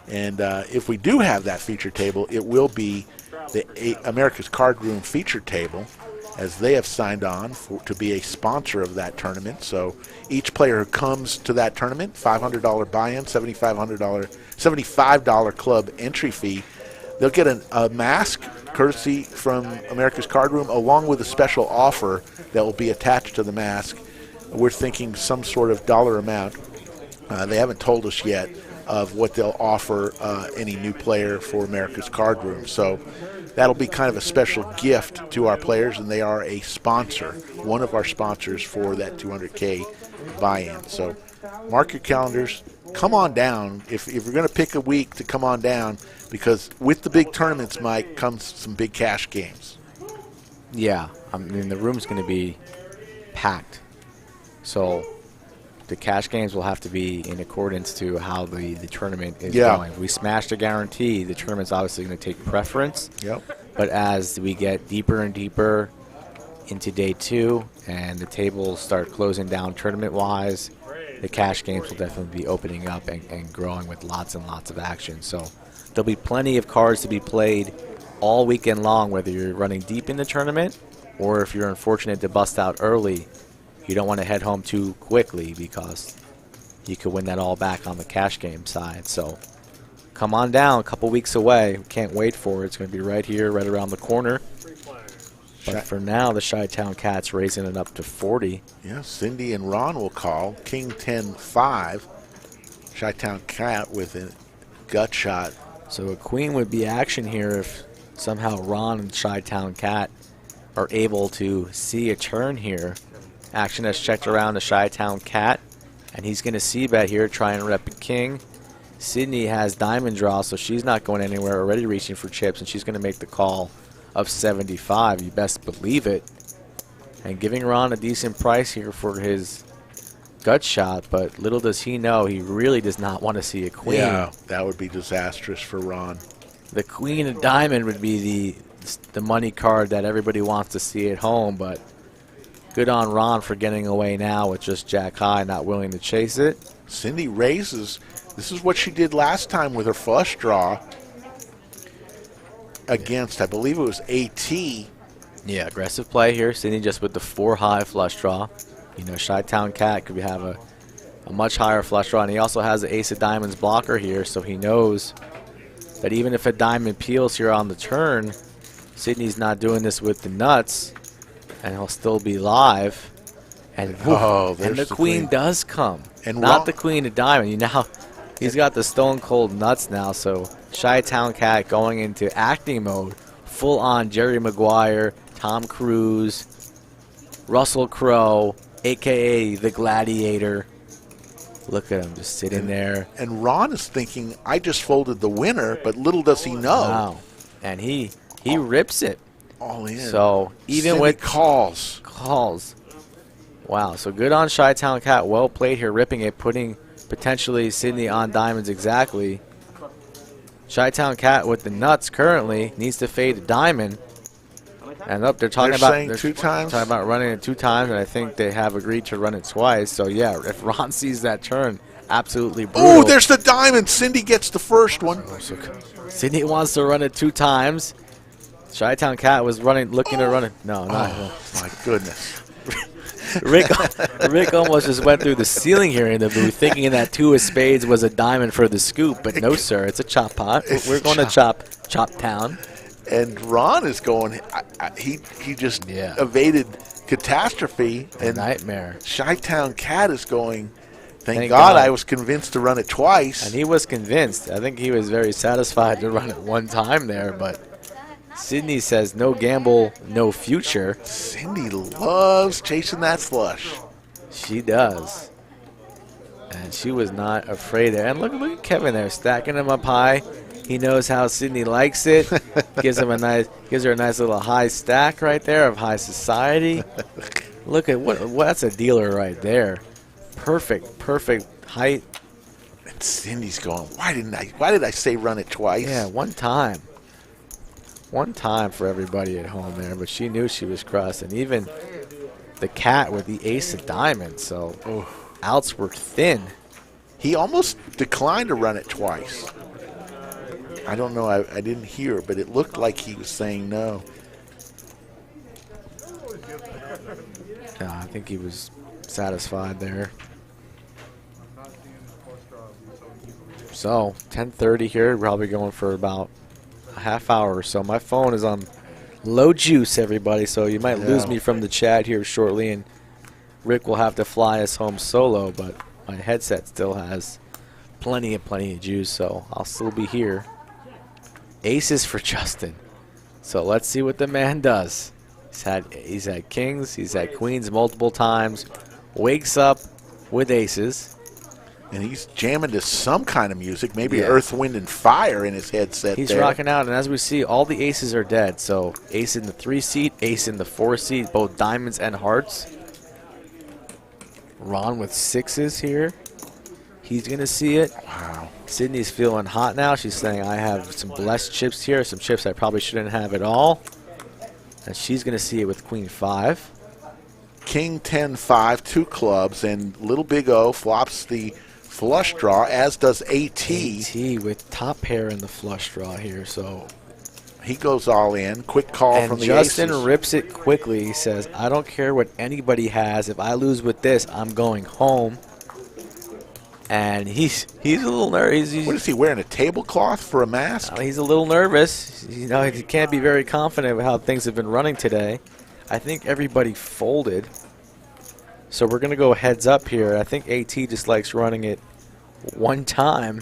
And if we do have that feature table, it will be the America's Card Room feature table, as they have signed on to be a sponsor of that tournament. So each player who comes to that tournament, $500 buy-in, $75 club entry fee, they'll get a mask courtesy from America's Card Room, along with a special offer that will be attached to the mask. We're thinking some sort of dollar amount. They haven't told us yet of what they'll offer any new player for America's Card Room. So that'll be kind of a special gift to our players, and they are a sponsor, one of our sponsors for that 200K buy-in. So mark your calendars. Come on down. If you're going to pick a week to come on down, because with the big tournaments, Mike, comes some big cash games. Yeah, I mean, the room's going to be packed. So the cash games will have to be in accordance to how the tournament is going. If we smash the guarantee, the tournament's obviously going to take preference. Yep. But as we get deeper and deeper into day 2 and the tables start closing down tournament-wise, the cash games will definitely be opening up and growing with lots and lots of action. So there'll be plenty of cards to be played all weekend long, whether you're running deep in the tournament or if you're unfortunate to bust out early. You don't want to head home too quickly, because you could win that all back on the cash game side. So come on down, a couple weeks away. Can't wait for it. It's going to be right here, right around the corner. But for now, the Chi-Town Cat's raising it up to 40. Yeah, Cindy and Ron will call. King 10-5. Chi-Town Cat with a gut shot. So a queen would be action here if somehow Ron and Chi-Town Cat are able to see a turn here. Action has checked around the Chi-Town Cat, and he's going to c-bet here, try and rep a king. Sydney has diamond draw, so she's not going anywhere, already reaching for chips, and she's going to make the call of 75. You best believe it. And giving Ron a decent price here for his gut shot, but little does he know, he really does not want to see a queen. Yeah, that would be disastrous for Ron. The queen of diamond would be the money card that everybody wants to see at home, but good on Ron for getting away now with just jack high, not willing to chase it. Cindy raises. This is what she did last time with her flush draw against, I believe it was AT. Yeah, aggressive play here. Cindy just with the 4 high flush draw. You know, Chi-Town Cat could have a much higher flush draw, and he also has the ace of diamonds blocker here, so he knows that even if a diamond peels here on the turn, Sydney's not doing this with the nuts, and he'll still be live. And, and the queen does come. And not the queen of diamond. You He's got the stone cold nuts now, so Chi-Town Cat going into acting mode. Full on Jerry Maguire, Tom Cruise, Russell Crowe, a.k.a. the Gladiator. Look at him just sitting there. And Ron is thinking, I just folded the winner, but little does he know. Wow. And he rips it. All in. So even Cindy with calls. Wow, so good on Chi-Town Cat. Well played here, ripping it, putting potentially Sydney on diamonds exactly. Chi-Town Cat with the nuts currently needs to fade a diamond. And up, they're talking about 2 times. Talking about running it 2 times, and I think they have agreed to run it twice. So yeah, if Ron sees that turn, absolutely brutal. Oh, there's the diamond. Cindy gets the first one. Sydney wants to run it 2 times. Chi-Town Cat was looking to run it. No, not. My goodness. Rick almost just went through the ceiling here in the booth, thinking that 2 of spades was a diamond for the scoop, but no, sir, it's a chop pot. We're going to chop town. And Ron is going. He just evaded catastrophe. And nightmare. Chi-Town Cat is going. Thank God I was convinced to run it twice. And he was convinced. I think he was very satisfied to run it 1 time there, but Sydney says no gamble, no future. Cindy loves chasing that slush. She does. And she was not afraid there. And look at Kevin there, stacking him up high. He knows how Sydney likes it. gives her a nice little high stack right there of high society. Look at that's a dealer right there. Perfect height. And Cindy's going, why did I say run it twice? Yeah, 1 time. 1 time for everybody at home there, but she knew she was crushed. And even the cat with the ace of diamonds, so outs were thin. He almost declined to run it twice. I don't know, I didn't hear, but it looked like he was saying no. No, I think he was satisfied there. So, 10:30 here, probably going for about a half hour or so. My phone is on low juice, everybody, so you might lose me from the chat here shortly, and Rick will have to fly us home solo, but my headset still has plenty of juice, so I'll still be here. Aces for Justin. So let's see what the man does. He's had kings, he's had queens multiple times. Wakes up with aces. And he's jamming to some kind of music, maybe Earth, Wind, and Fire in his headset. He's rocking out, and as we see, all the aces are dead. So ace in the 3 seat, ace in the 4 seat, both diamonds and hearts. Ron with 6s here. He's going to see it. Wow. Sydney's feeling hot now. She's saying, I have some blessed chips here, some chips I probably shouldn't have at all. And she's going to see it with queen 5. King 10-5, 2 clubs, and Little Big O flops the flush draw, as does AT. AT with top pair in the flush draw here, so he goes all in. Quick call from the Justin aces. rips it quickly. He says, I don't care what anybody has. If I lose with this, I'm going home. And he's a little nervous. What is he wearing, a tablecloth for a mask? He's a little nervous. You know, he can't be very confident with how things have been running today. I think everybody folded. So we're going to go heads up here. I think AT just likes running it 1 time.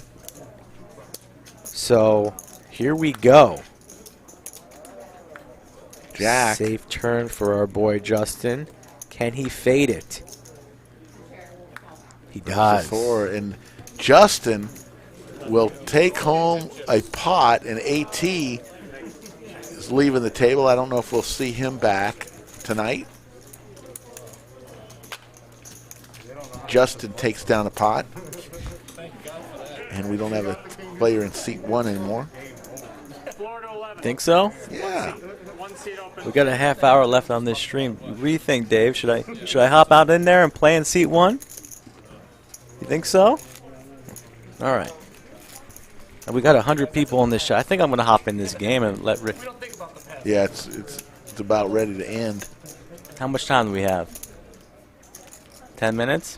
So here we go. Jack. Safe turn for our boy Justin. Can he fade it? He does. And Justin will take home a pot, and AT is leaving the table. I don't know if we'll see him back tonight. Justin takes down a pot, and we don't have a player in seat 1 anymore. Think so? Yeah. We got a half hour left on this stream. What do you think, Dave? Should I hop out in there and play in seat 1? You think so? All right. And we got 100 people on this show. I think I'm going to hop in this game and let Rick. Yeah, it's about ready to end. How much time do we have? 10 minutes?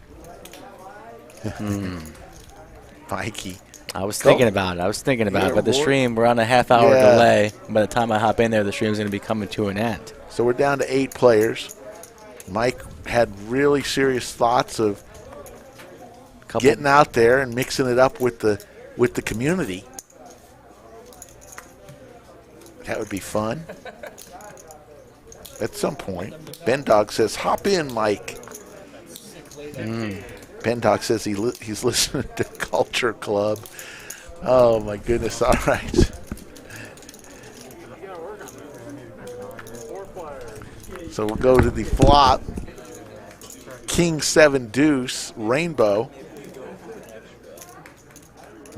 Mikey. I was thinking about it. But the stream, we're on a half-hour delay. By the time I hop in there, the stream's going to be coming to an end. So we're down to 8 players. Mike had really serious thoughts of getting out there and mixing it up with the community. That would be fun. At some point. Ben Dog says, hop in, Mike. Ben Dog says he's listening to Culture Club. Oh, my goodness. All right. So we'll go to the flop. King 7 deuce, rainbow.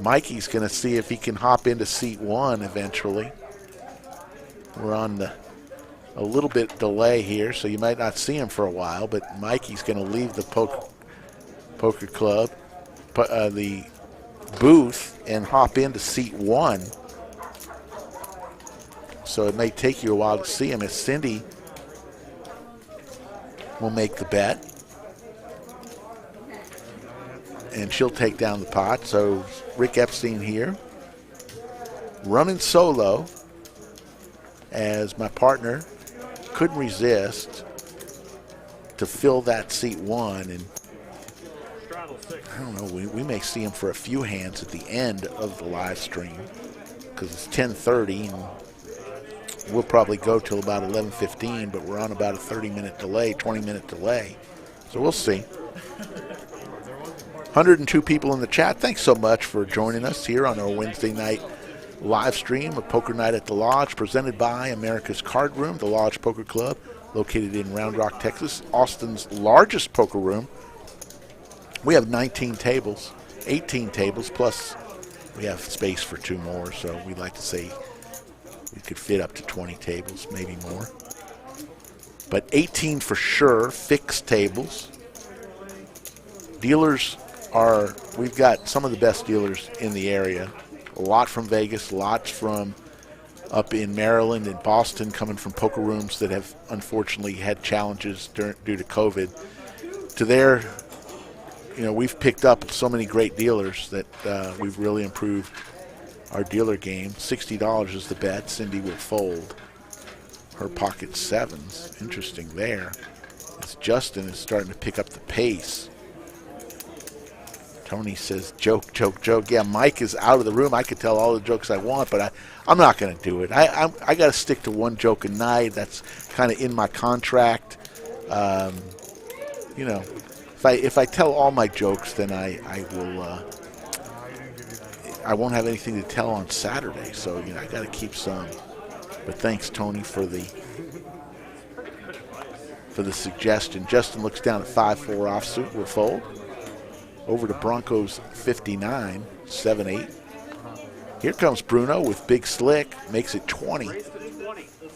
Mikey's going to see if he can hop into seat 1 eventually. We're on a little bit delay here, so you might not see him for a while, but Mikey's going to leave the poker club, the booth, and hop into seat 1. So it may take you a while to see him as Cindy will make the bet. And she'll take down the pot. So Rick Epstein here, running solo, as my partner couldn't resist to fill that seat 1. And I don't know, we may see him for a few hands at the end of the live stream because it's 10:30 and we'll probably go till about 11:15, but we're on about a 30-minute delay, 20-minute delay. So we'll see. 102 people in the chat. Thanks so much for joining us here on our Wednesday night live stream of Poker Night at the Lodge, presented by America's Card Room, the Lodge Poker Club, located in Round Rock, Texas, Austin's largest poker room. We have 19 tables, 18 tables, plus we have space for 2 more, so we'd like to say we could fit up to 20 tables, maybe more. But 18 for sure, fixed tables. Dealers we've got some of the best dealers in the area. A lot from Vegas, lots from up in Maryland and Boston, coming from poker rooms that have unfortunately had challenges due to COVID. To their, we've picked up so many great dealers that we've really improved our dealer game. $60 is the bet. Cindy will fold. Her pocket 7s. Interesting there. As Justin is starting to pick up the pace. Tony says, joke, joke, joke. Yeah, Mike is out of the room. I could tell all the jokes I want, but I'm not going to do it. I got to stick to 1 joke a night. That's kind of in my contract. If I tell all my jokes, then I will. I won't have anything to tell on Saturday. So I got to keep some. But thanks, Tony, for the suggestion. Justin looks down at 5-4 offsuit. We'll fold. Over to Broncos 59, 7-8. Here comes Bruno with Big Slick, makes it 20.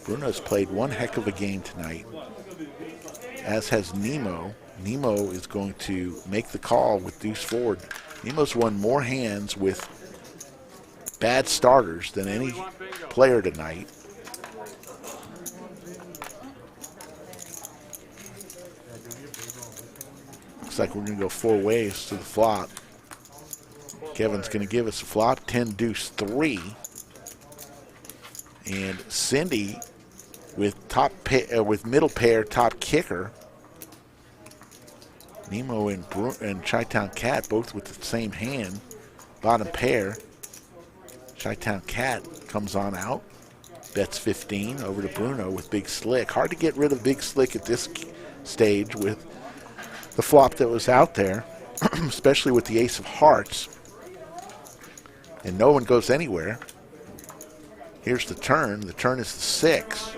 Bruno's played one heck of a game tonight, as has Nemo. Nemo is going to make the call with deuce forward. Nemo's won more hands with bad starters than any player tonight. Looks like we're going to go 4 ways to the flop. Kevin's going to give us a flop, 10 deuce 3. And Cindy with with middle pair, top kicker. Nemo and Chi-Town Cat both with the same hand, bottom pair. Chi-Town Cat comes on out, bets 15 over to Bruno with Big Slick. Hard to get rid of Big Slick at this stage with the flop that was out there, especially with the ace of hearts. And no one goes anywhere. Here's the turn. The turn is the 6.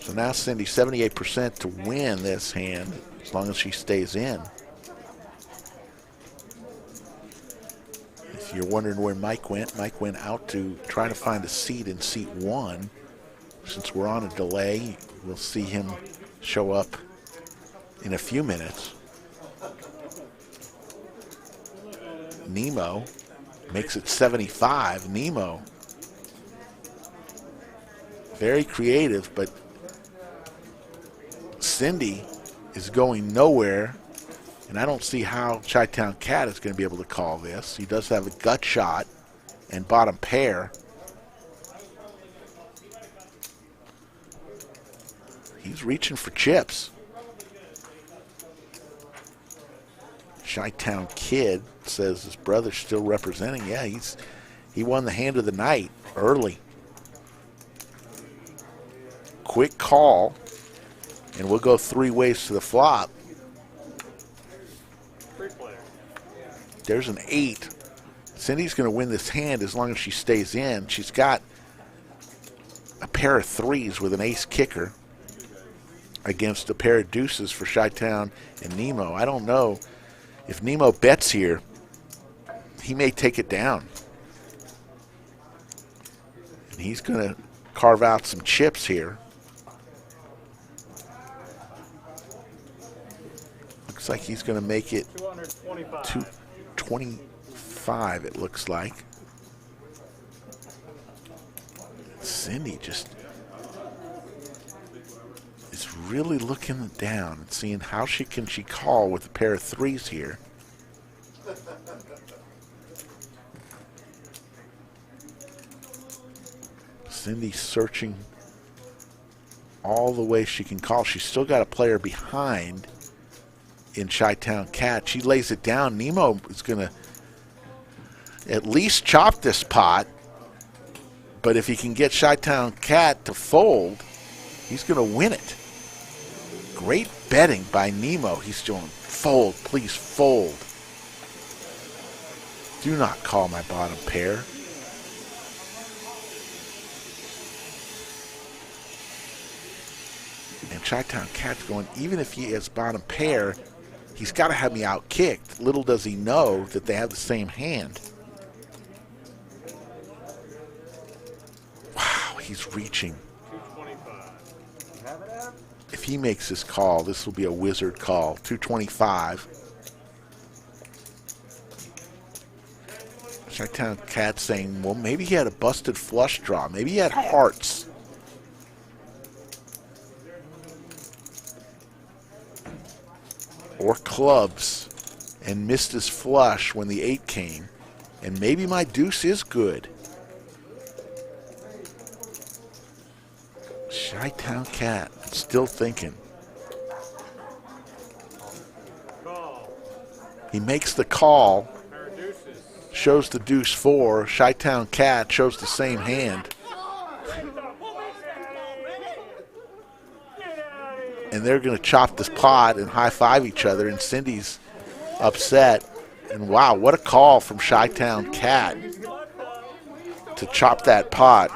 So now Cindy 78% to win this hand as long as she stays in. If you're wondering where Mike went out to try to find a seat in seat 1. Since we're on a delay, we'll see him show up in a few minutes. Nemo makes it 75. Nemo, very creative, but Cindy is going nowhere, and I don't see how Chi-Town Cat is going to be able to call this. He does have a gut shot and bottom pair. He's reaching for chips. Chi-Town Kid says his brother's still representing. Yeah, he won the hand of the night early. Quick call, and we'll go 3 ways to the flop. There's an 8. Cindy's going to win this hand as long as she stays in. She's got a pair of 3s with an ace kicker against a pair of deuces for Chi-Town and Nemo. I don't know if Nemo bets here, he may take it down. And he's going to carve out some chips here. Looks like he's going to make it 225, it looks like. Cindy just is really looking down and seeing how she call with a pair of 3s here. Cindy's searching all the way she can call. She's still got a player behind in Chi-Town Cat. She lays it down. Nemo is going to at least chop this pot, but if he can get Chi-Town Cat to fold, he's going to win it. Great betting by Nemo. He's doing fold, please fold. Do not call my bottom pair. And Chi-Town Cat's going, even if he has bottom pair, he's got to have me out kicked. Little does he know that they have the same hand. Wow, he's reaching. If he makes this call, this will be a wizard call. 225. Chi-Town Cat saying, well, maybe he had a busted flush draw. Maybe he had hearts. Or clubs, and missed his flush when the 8 came. And maybe my deuce is good. Chi-Town Cat still thinking. He makes the call, shows the deuce 4. Chi-Town Cat shows the same hand. And they're going to chop this pot and high-five each other, and Cindy's upset. And wow, what a call from Chi-Town Cat to chop that pot.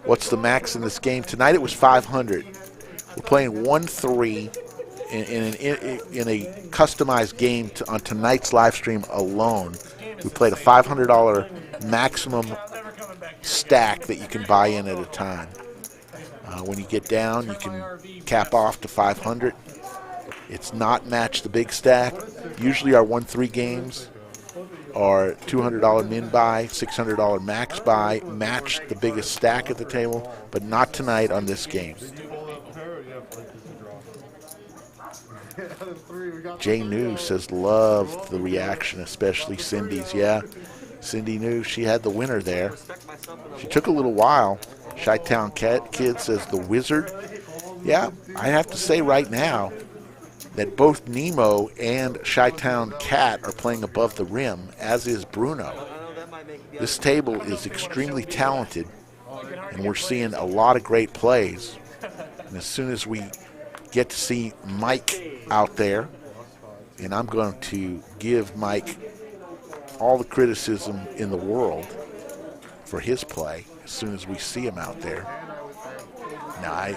What's the max in this game? Tonight it was 500. We're playing 1-3 in a customized game on tonight's live stream alone. We played a $500 maximum stack that you can buy in at a time. When you get down, you can cap off to 500. It's not match the big stack. Usually our 1-3 games are $200 min buy, $600 max buy, match the biggest stack at the table, but not tonight on this game. Jay New says, love the reaction, especially Cindy's. Yeah, Cindy knew she had the winner there. She took a little while. Chi-Town Kid says, the wizard. Yeah, I have to say right now that both Nemo and Chi-Town Cat are playing above the rim, as is Bruno. This table is extremely talented, and we're seeing a lot of great plays. And as soon as we get to see Mike out there, and I'm going to give Mike all the criticism in the world for his play as soon as we see him out there. Now,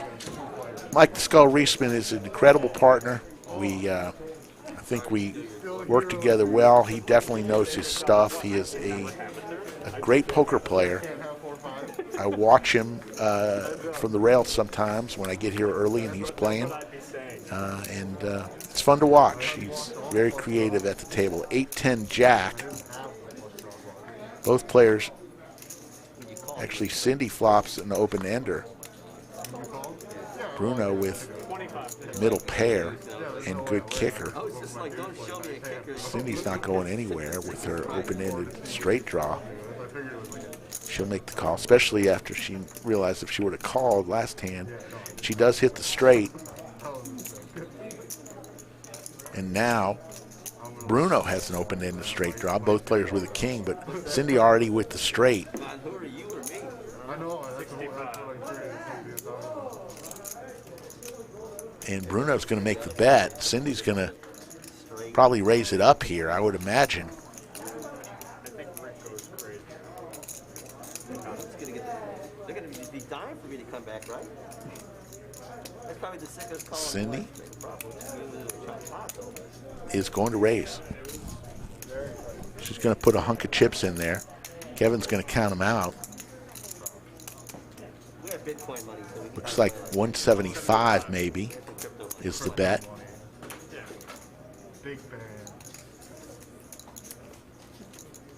Mike the Skull Reisman is an incredible partner. I think we work together well. He definitely knows his stuff. He is a great poker player. I watch him from the rails sometimes when I get here early and he's playing. And it's fun to watch. He's very creative at the table. 8-10 Jack. Both players, actually Cindy flops an open-ender. Bruno with middle pair and good kicker. Cindy's not going anywhere with her open-ended straight draw. She'll make the call, especially after she realized if she would have called last hand. She does hit the straight. And now Bruno has an open-ended straight draw. Both players with a king, but Cindy already with the straight. And Bruno's going to make the bet. Cindy's going to probably raise it up here, I would imagine. They're going to be dying for me to come back, right? That's probably the sickest call. Cindy is going to raise. She's going to put a hunk of chips in there. Kevin's going to count them out. We have Bitcoin money, so we can Looks like 175 maybe is the bet.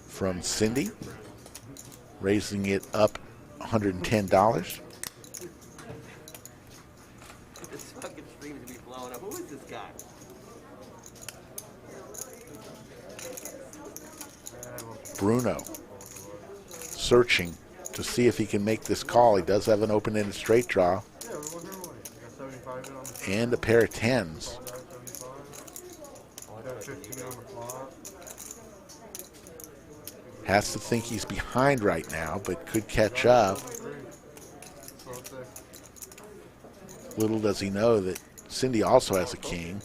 From Cindy, raising it up $110. This fucking stream is going to be blowing up. Who is this guy? Bruno searching to see if he can make this call. He does have an open-ended straight draw and a pair of tens. Has to think he's behind right now, but could catch up. Little does he know that Cindy also has a king.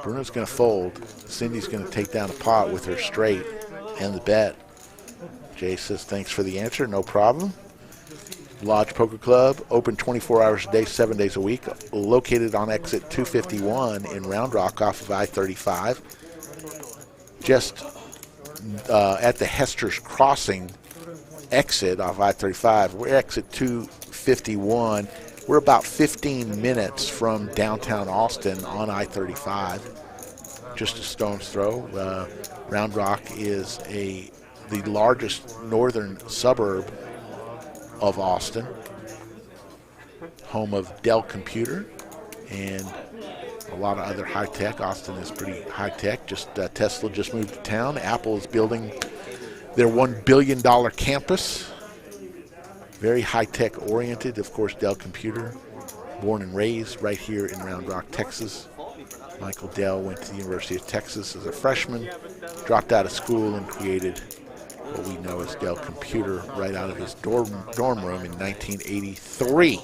Bruno's going to fold. Cindy's going to take down a pot with her straight and the bet. Jay says, thanks for the answer, no problem. Lodge Poker Club, open 24 hours a day, 7 days a week, located on exit 251 in Round Rock off of I-35. Just at the Hester's Crossing exit off I-35. We're exit 251. We're about 15 minutes from downtown Austin on I-35, just a stone's throw. Round Rock is the largest northern suburb of Austin, home of Dell Computer and a lot of other high tech. Austin is pretty high tech. Tesla just moved to town. Apple is building their $1 billion campus. Very high tech oriented. Of course, Dell Computer, born and raised right here in Round Rock, Texas. Michael Dell went to the University of Texas as a freshman, dropped out of school and created what we know as Dell Computer right out of his dorm room in 1983.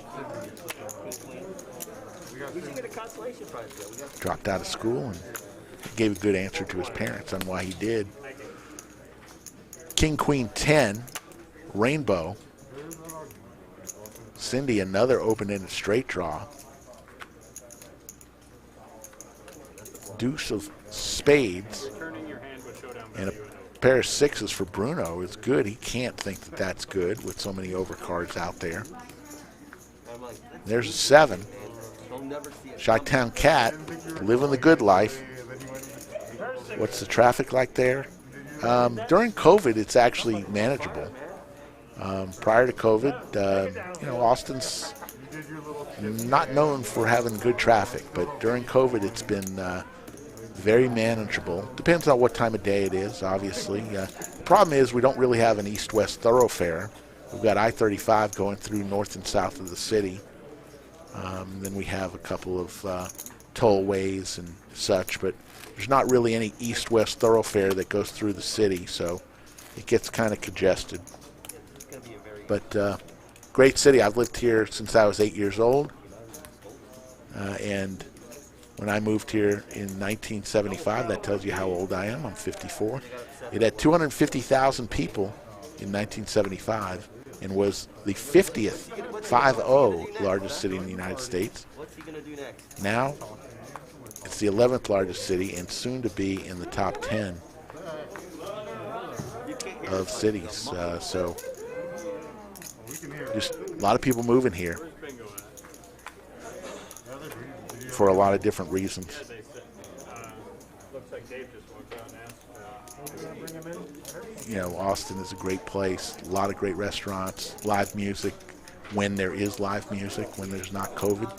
Dropped out of school and gave a good answer to his parents on why he did. King, Queen, 10, Rainbow. Cindy, another open-ended straight draw. Deuce of spades. And a pair of sixes for Bruno is good. He can't think that that's good with so many overcards out there. There's a 7. Chi-Town Cat, living the good life. What's the traffic like there? During COVID, it's actually manageable. Prior to COVID, Austin's not known for having good traffic, but during COVID, it's been very manageable. Depends on what time of day it is, obviously. The problem is we don't really have an east-west thoroughfare. We've got I-35 going through north and south of the city. Then we have a couple of tollways and such, but there's not really any east-west thoroughfare that goes through the city, so it gets kind of congested. But great city. I've lived here since I was 8 years old, and when I moved here in 1975, that tells you how old I am. I'm 54. It had 250,000 people in 1975 and was the 50th, 50, largest city in the United States. Now, it's the 11th largest city and soon to be in the top 10 of cities. So, just a lot of people moving here for a lot of different reasons. Austin is a great place. A lot of great restaurants, live music when there is live music, when there's not COVID,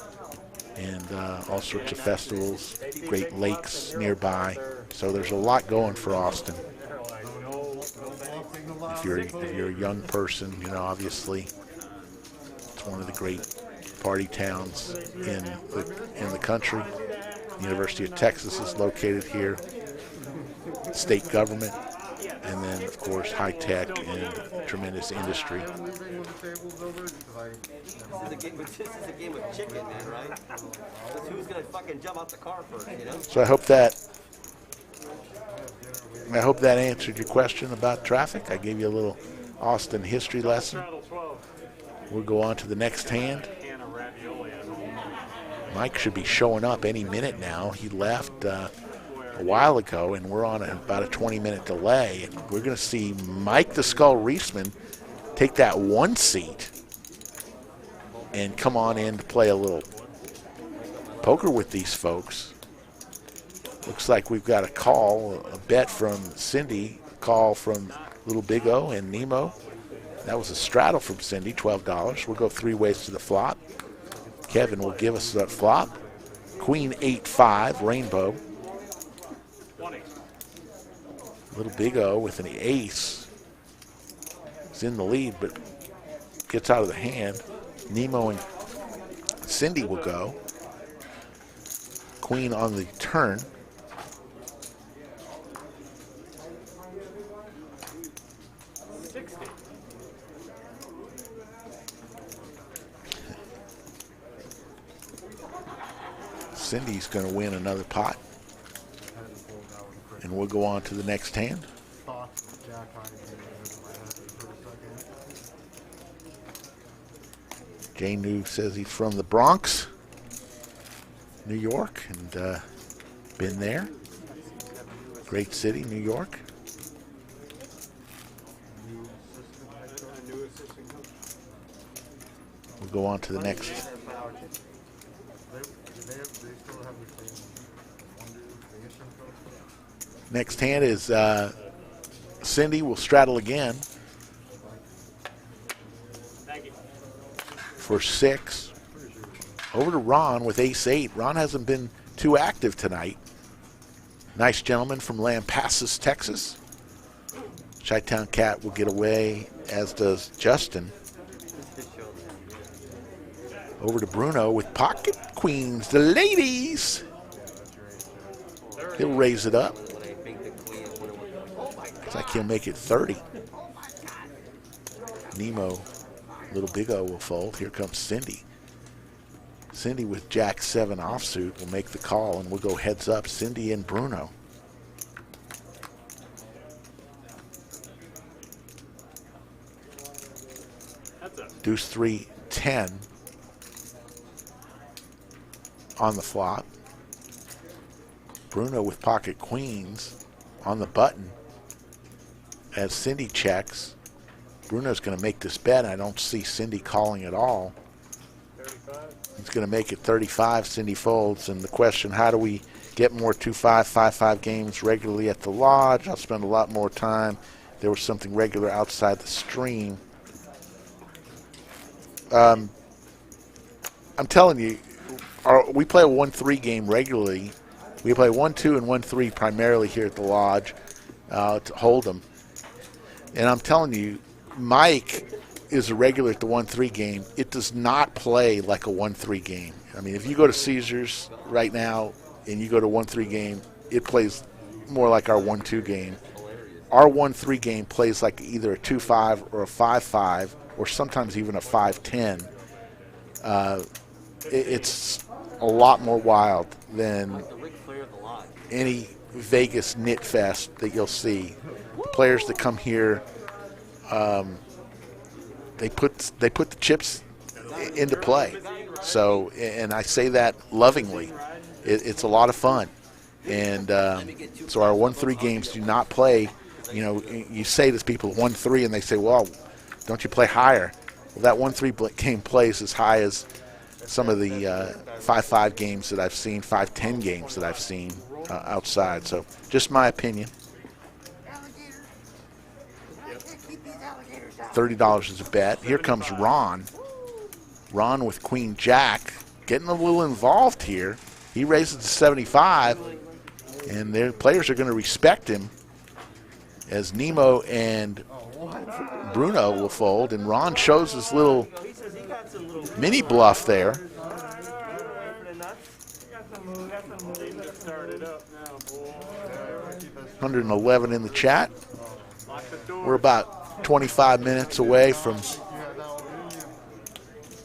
and all sorts of festivals, great lakes nearby. So there's a lot going for Austin. If you're a young person, obviously it's one of the great party towns in the country. University of Texas is located here. State government, and then of course high tech and tremendous industry. This is a game of chicken, man, right? That's who's gonna fucking jump out the car first, you know? So I hope that answered your question about traffic. I gave you a little Austin history lesson. We'll go on to the next hand. Mike should be showing up any minute now. He left a while ago, and we're on about a 20-minute delay. And we're going to see Mike the Skull Reisman take that one seat and come on in to play a little poker with these folks. Looks like we've got a bet from Cindy, a call from Little Big O and Nemo. That was a straddle from Cindy, $12. We'll go 3 ways to the flop. Kevin will give us that flop. Queen 8-5, rainbow. Little Big O with an ace. He's in the lead, but gets out of the hand. Nemo and Cindy will go. Queen on the turn. Cindy's going to win another pot. And we'll go on to the next hand. Jay New says he's from the Bronx, New York, and been there. Great city, New York. We'll go on to the next. Next hand is Cindy will straddle again for 6. Over to Ron with ace-8. Ron hasn't been too active tonight. Nice gentleman from Lampasas, Texas. Chi-Town Cat will get away, as does Justin. Over to Bruno with pocket queens, the ladies. He'll raise it up. Looks like he'll make it 30. Nemo, Little Big O will fold. Here comes Cindy. Cindy with Jack-7 offsuit will make the call, and we'll go heads up. Cindy and Bruno. Deuce 3-10 on the flop. Bruno with pocket queens on the button. As Cindy checks, Bruno's going to make this bet. I don't see Cindy calling at all. 35. He's going to make it 35. Cindy folds. And the question, how do we get more 2-5, 5-5 games regularly at the lodge? I'll spend a lot more time. There was something regular outside the stream. I'm telling you, we play a 1-3 game regularly. We play 1-2 and 1-3 primarily here at the lodge to Hold'em. And I'm telling you, Mike is a regular at the 1-3 game. It does not play like a 1-3 game. I mean, if you go to Caesars right now and you go to 1-3 game, it plays more like our 1-2 game. Our 1-3 game plays like either a 2-5 or a 5-5 or sometimes even a 5-10. It's a lot more wild than any Vegas knit fest that you'll see. The players that come here, they put the chips into play. So, and I say that lovingly. It's a lot of fun. And so our 1-3 games do not play. You know, you say to people 1-3, and they say, well, don't you play higher? Well, that 1-3 game plays as high as some of the 5-5 games that I've seen, 5-10 games that I've seen outside. So just my opinion. $30 is a bet. Here comes Ron. Ron with Queen Jack getting a little involved here. He raises to 75, and their players are going to respect him as Nemo and Bruno will fold, and Ron shows his little mini bluff there. 111 in the chat. We're about 25 minutes away from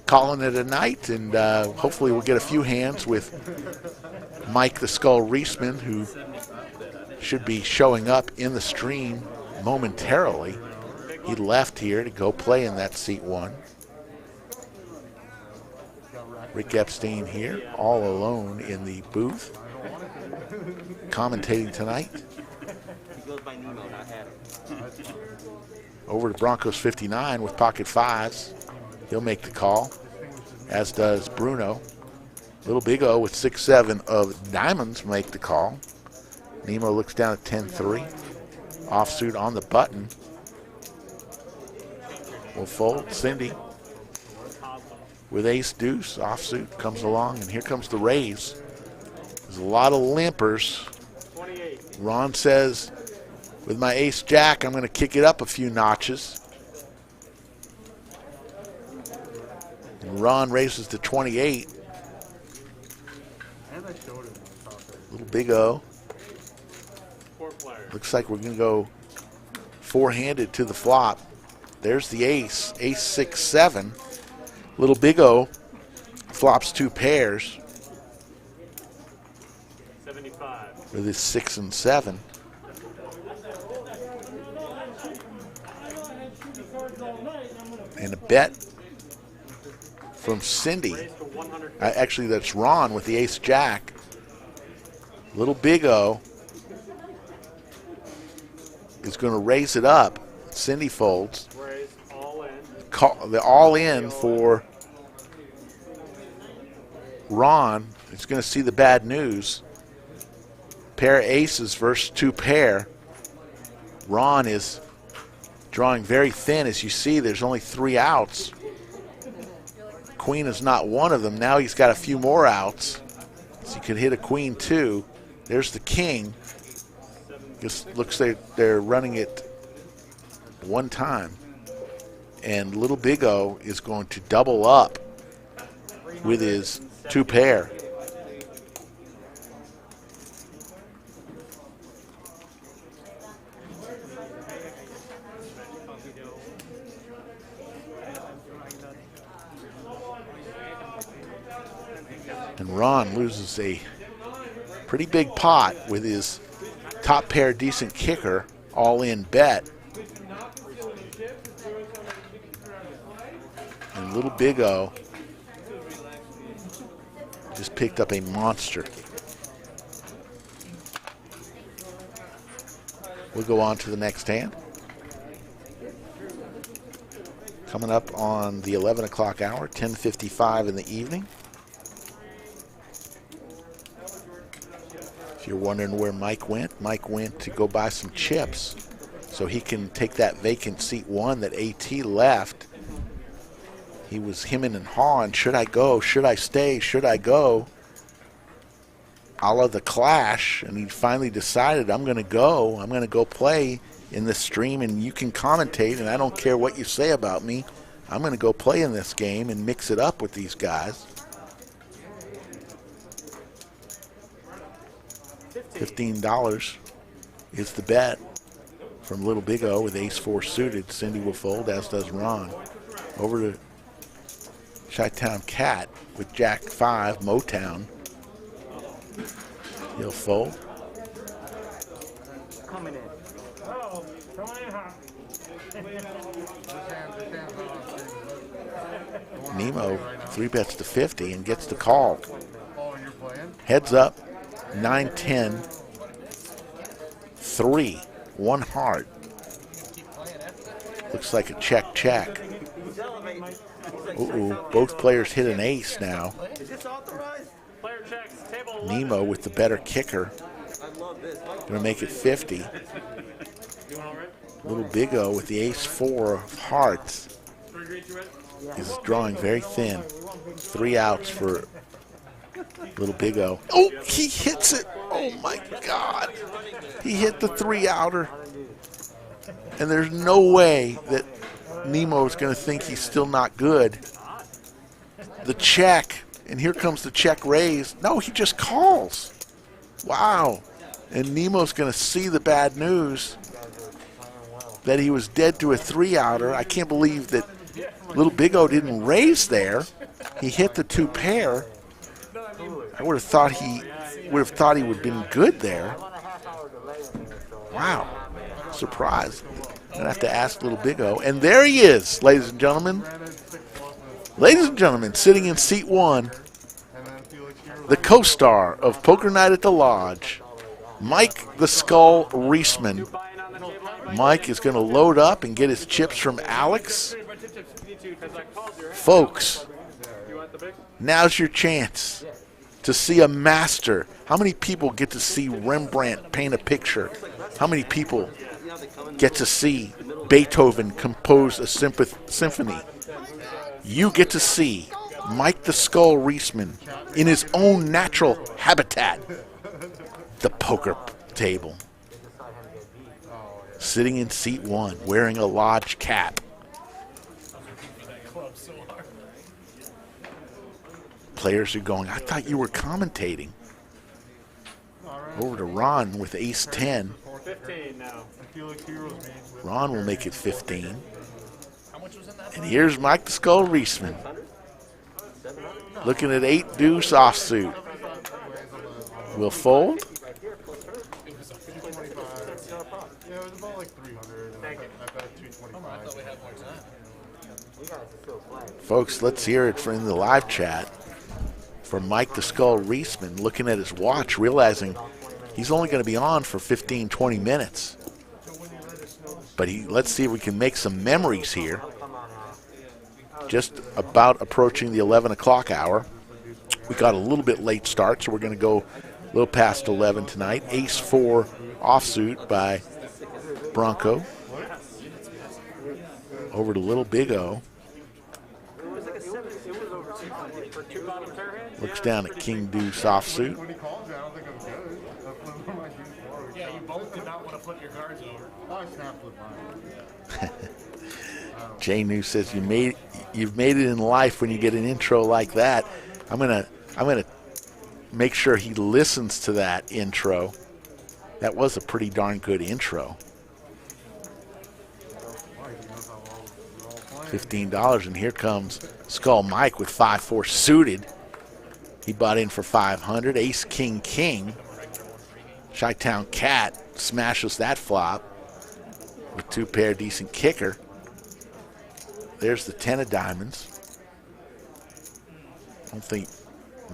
calling it a night, and hopefully we'll get a few hands with Mike the Skull Reisman, who should be showing up in the stream momentarily. He left here to go play in that seat 1. Rick Epstein here, all alone in the booth, commentating tonight. Over to Broncos 59 with pocket 5s. He'll make the call, as does Bruno. Little Big O with 6-7 of diamonds make the call. Nemo looks down at 10-3. Offsuit on the button. Will fold. Cindy with ace deuce. Offsuit comes along, and here comes the raise. There's a lot of limpers. Ron says, with my ace jack, I'm going to kick it up a few notches. And Ron raises to 28. Little Big O. Looks like we're going to go four-handed to the flop. There's the ace, ace 6-7. Little Big O flops 2 pairs 75 with his 6 and 7. And a bet from Cindy. Actually, that's Ron with the ace jack. Little Big O is going to raise it up. Cindy folds. The all in for Ron. He's going to see the bad news. Pair of aces versus 2 pair. Ron is drawing very thin. As you see, there's only 3 outs. Queen is not one of them. Now he's got a few more outs. So he could hit a queen 2. There's the king. Just looks like they're running it one time. And Little Big O is going to double up with his 2 pair. And Ron loses a pretty big pot with his top pair decent kicker, all in bet. And Little Big O just picked up a monster. We'll go on to the next hand. Coming up on the 11 o'clock hour, 10:55 in the evening. If you're wondering where Mike went to go buy some chips so he can take that vacant seat 1 that AT left. He was hemming and hawing. Should I go? Should I stay? Should I go? A la the Clash. And he finally decided, I'm going to go. I'm going to go play in this stream, and you can commentate, and I don't care what you say about me. I'm going to go play in this game and mix it up with these guys. $15 is the bet from Little Big O with ace 4 suited. Cindy will fold, as does Ron. Over to Chi-Town Cat with Jack 5, Motown. He'll fold. Coming in. Oh, Nemo 3 bets to 50 and gets the call. Heads up, 9-10, 3, 1 heart. Looks like a check. Both players hit an ace now. Nemo with the better kicker. Gonna make it 50. Little Big O with the ace 4 of hearts is drawing very thin. 3 outs for Little Big O. Oh, he hits it. Oh my God. He hit the 3-outer. And there's no way that Nemo is going to think he's still not good. the check, and here comes the check raise. No, he just calls. Wow. And Nemo's going to see the bad news that he was dead to a 3-outer. I can't believe that Little Big O didn't raise there. He hit the 2 pair. I would have thought he would have been good there. Wow. Surprised. I'm going to have to ask Little Big O. And there he is, ladies and gentlemen. Ladies and gentlemen, sitting in seat 1, the co-star of Poker Night at the Lodge, Mike the Skull Reisman. Mike is going to load up and get his chips from Alex. Folks, now's your chance to see a master. How many people get to see Rembrandt paint a picture? How many people get to see Beethoven compose a symphony? You get to see Mike the Skull Reisman in his own natural habitat, the poker table, sitting in seat 1, wearing a lodge cap. Players are going, I thought you were commentating. Over to Ron with ace 10. Ron will make it 15. And here's Mike the Skull Reisman, looking at 8 deuce offsuit. Will fold. Folks, let's hear it from the live chat from Mike the Skull Reisman, looking at his watch, realizing he's only going to be on for 15, 20 minutes. But let's see if we can make some memories here. Just about approaching the 11 o'clock hour. We got a little bit late start, so we're going to go a little past 11 tonight. Ace 4 offsuit by Bronco. Over to Little Big O. Looks down at King Deuce offsuit. Yeah, you both did not want to flip your cards over. Jay New says you've made it in life when you get an intro like that. I'm gonna make sure he listens to that intro. That was a pretty darn good intro. $15, and here comes Skull Mike with 5-4 suited. He bought in for 500. Ace King King. Chi-Town Cat smashes that flop with 2 pair, decent kicker. There's the 10 of diamonds. I don't think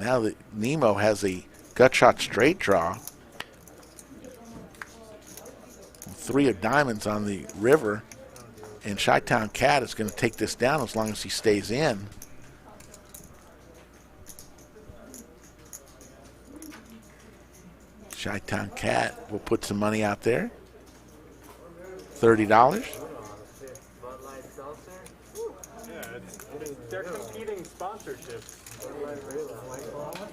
now that Nemo has a gut shot straight draw. 3 of diamonds on the river, and Chi-Town Cat is going to take this down as long as he stays in. Chi-Town Cat will put some money out there. $30. They're competing sponsorships.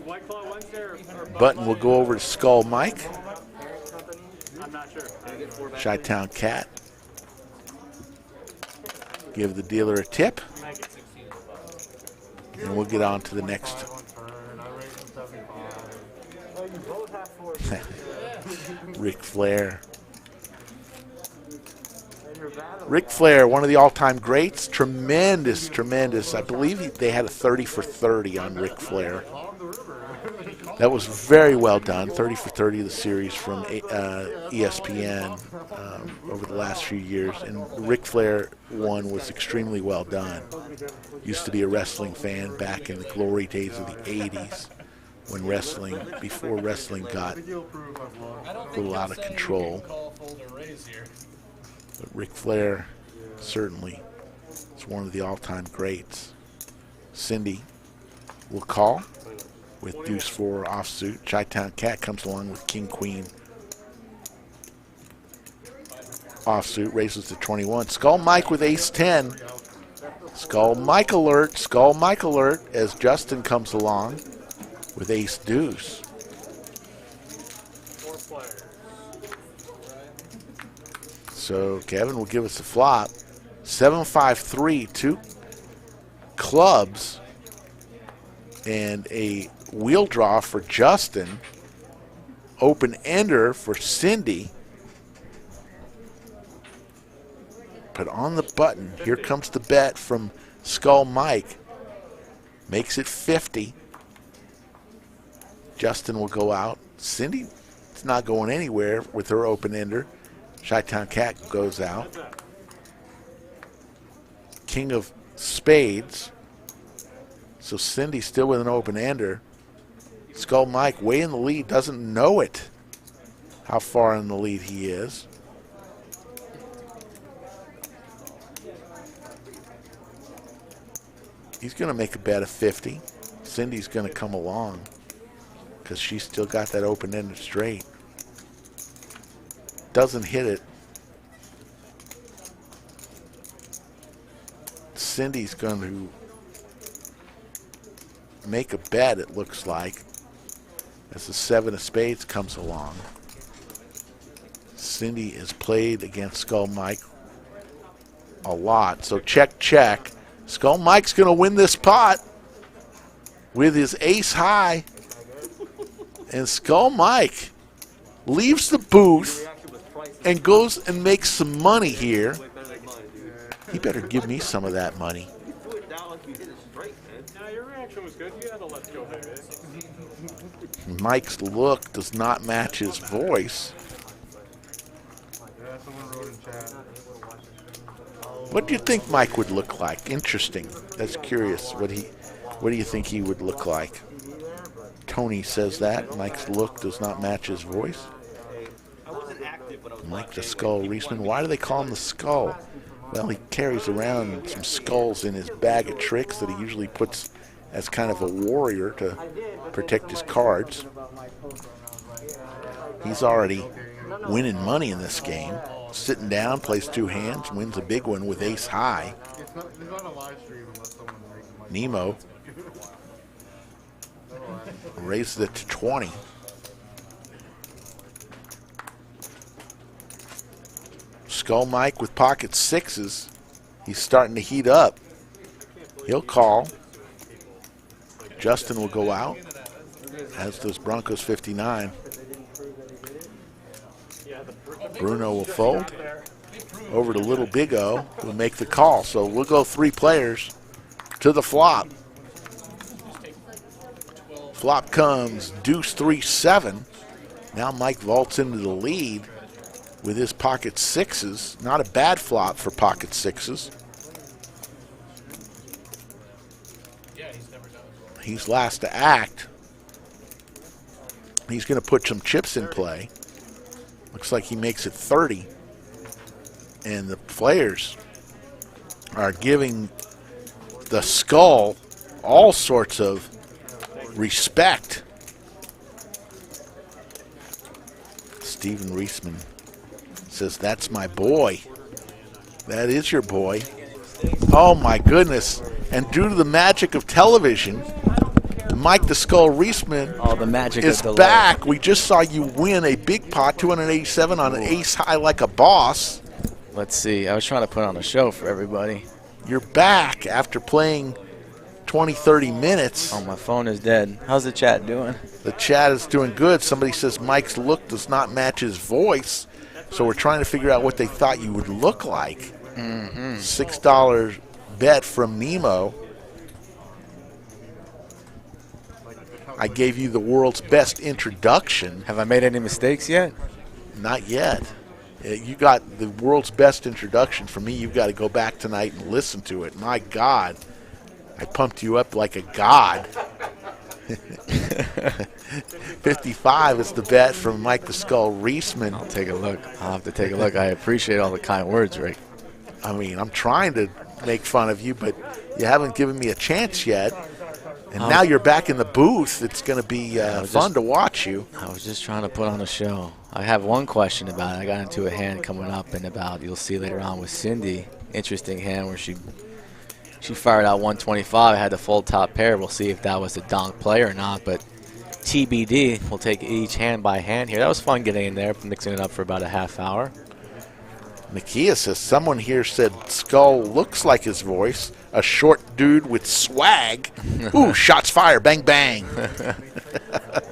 White Claw Wednesday or Button will go over to Skull Mike. I'm not sure. Chi-Town Cat. Give the dealer a tip. And we'll get on to the next. Ric Flair. Ric Flair, one of the all-time greats. Tremendous, tremendous. I believe they had a 30 for 30 on Ric Flair. That was very well done. 30 for 30 of the series from ESPN over the last few years. And Ric Flair one was extremely well done. Used to be a wrestling fan back in the glory days of the 80s when wrestling, before wrestling got a little out of control. But Ric Flair certainly is one of the all-time greats. Cindy will call with deuce 4 offsuit. Chi-Town Cat comes along with king queen offsuit, raises to 21. Skull Mike with ace 10. Skull Mike alert, Skull Mike alert as Justin comes along with ace deuce. So Kevin will give us a flop. 7-5-3, 2 clubs. And a wheel draw for Justin. Open ender for Cindy. But on the button, here comes the bet from Skull Mike. Makes it 50. Justin will go out. Cindy is not going anywhere with her open ender. Chi-Town Cat goes out. King of Spades. So Cindy still with an open ender. Skull Mike way in the lead, doesn't know it, how far in the lead he is. He's going to make a bet of 50. Cindy's going to come along because she's still got that open-ended straight. Doesn't hit it. Cindy's going to make a bet, it looks like, as the 7 of spades comes along. Cindy has played against Skull Mike a lot, so check, check. Skull Mike's going to win this pot with his ace high. And Skull Mike leaves the booth and goes and makes some money here. He better give me some of that money. Mike's look does not match his voice. What do you think Mike would look like? Interesting. That's curious. What do you think he would look like? Tony says that. Mike's look does not match his voice. Mike the Skull Reisman. Why do they call him the Skull? Well, he carries around some skulls in his bag of tricks that he usually puts as kind of a warrior to protect his cards. He's already winning money in this game. Sitting down, plays 2 hands, wins a big one with ace high. Nemo raises it to 20. Skull Mike with pocket 6s. He's starting to heat up. He'll call. Justin will go out, as does Broncos 59. Bruno will fold. Over to Little Big O, who will make the call. So we'll go 3 players to the flop. Flop comes deuce 3-7. Now Mike vaults into the lead with his pocket 6s. Not a bad flop for pocket 6s. He's last to act. He's going to put some chips in play. Looks like he makes it 30. And the players are giving the Skull all sorts of respect. Steven Reisman says, "That's my boy." That is your boy. Oh my goodness. And due to the magic of television, Mike the Skull Reisman the magic is back. We just saw you win a big pot, 287 on an ace high like a boss. Let's see. I was trying to put on a show for everybody. You're back after playing 20, 30 minutes. Oh, my phone is dead. How's the chat doing? The chat is doing good. Somebody says Mike's look does not match his voice. So we're trying to figure out what they thought you would look like. $6 bet from Nemo. I gave you the world's best introduction. Have I made any mistakes yet? Not yet. You got the world's best introduction from me. You've got to go back tonight and listen to it. My God, I pumped you up like a god. 55 is the bet from Mike the Skull Reisman. I'll take a look. I'll have to take a look. I appreciate all the kind words, Rick. I mean, I'm trying to make fun of you, but you haven't given me a chance yet. And now you're back in the booth. It's going to be fun to watch you. I was just trying to put on a show. I have one question about it. I got into a hand coming up and about, you'll see later on with Cindy, interesting hand where she fired out 125. I had the full top pair. We'll see if that was a donk play or not, but TBD. We'll take each hand by hand here. That was fun getting in there, mixing it up for about a half hour. Nakia says, someone here said Skull looks like his voice. A short dude with swag. Ooh, shots fired. Bang, bang.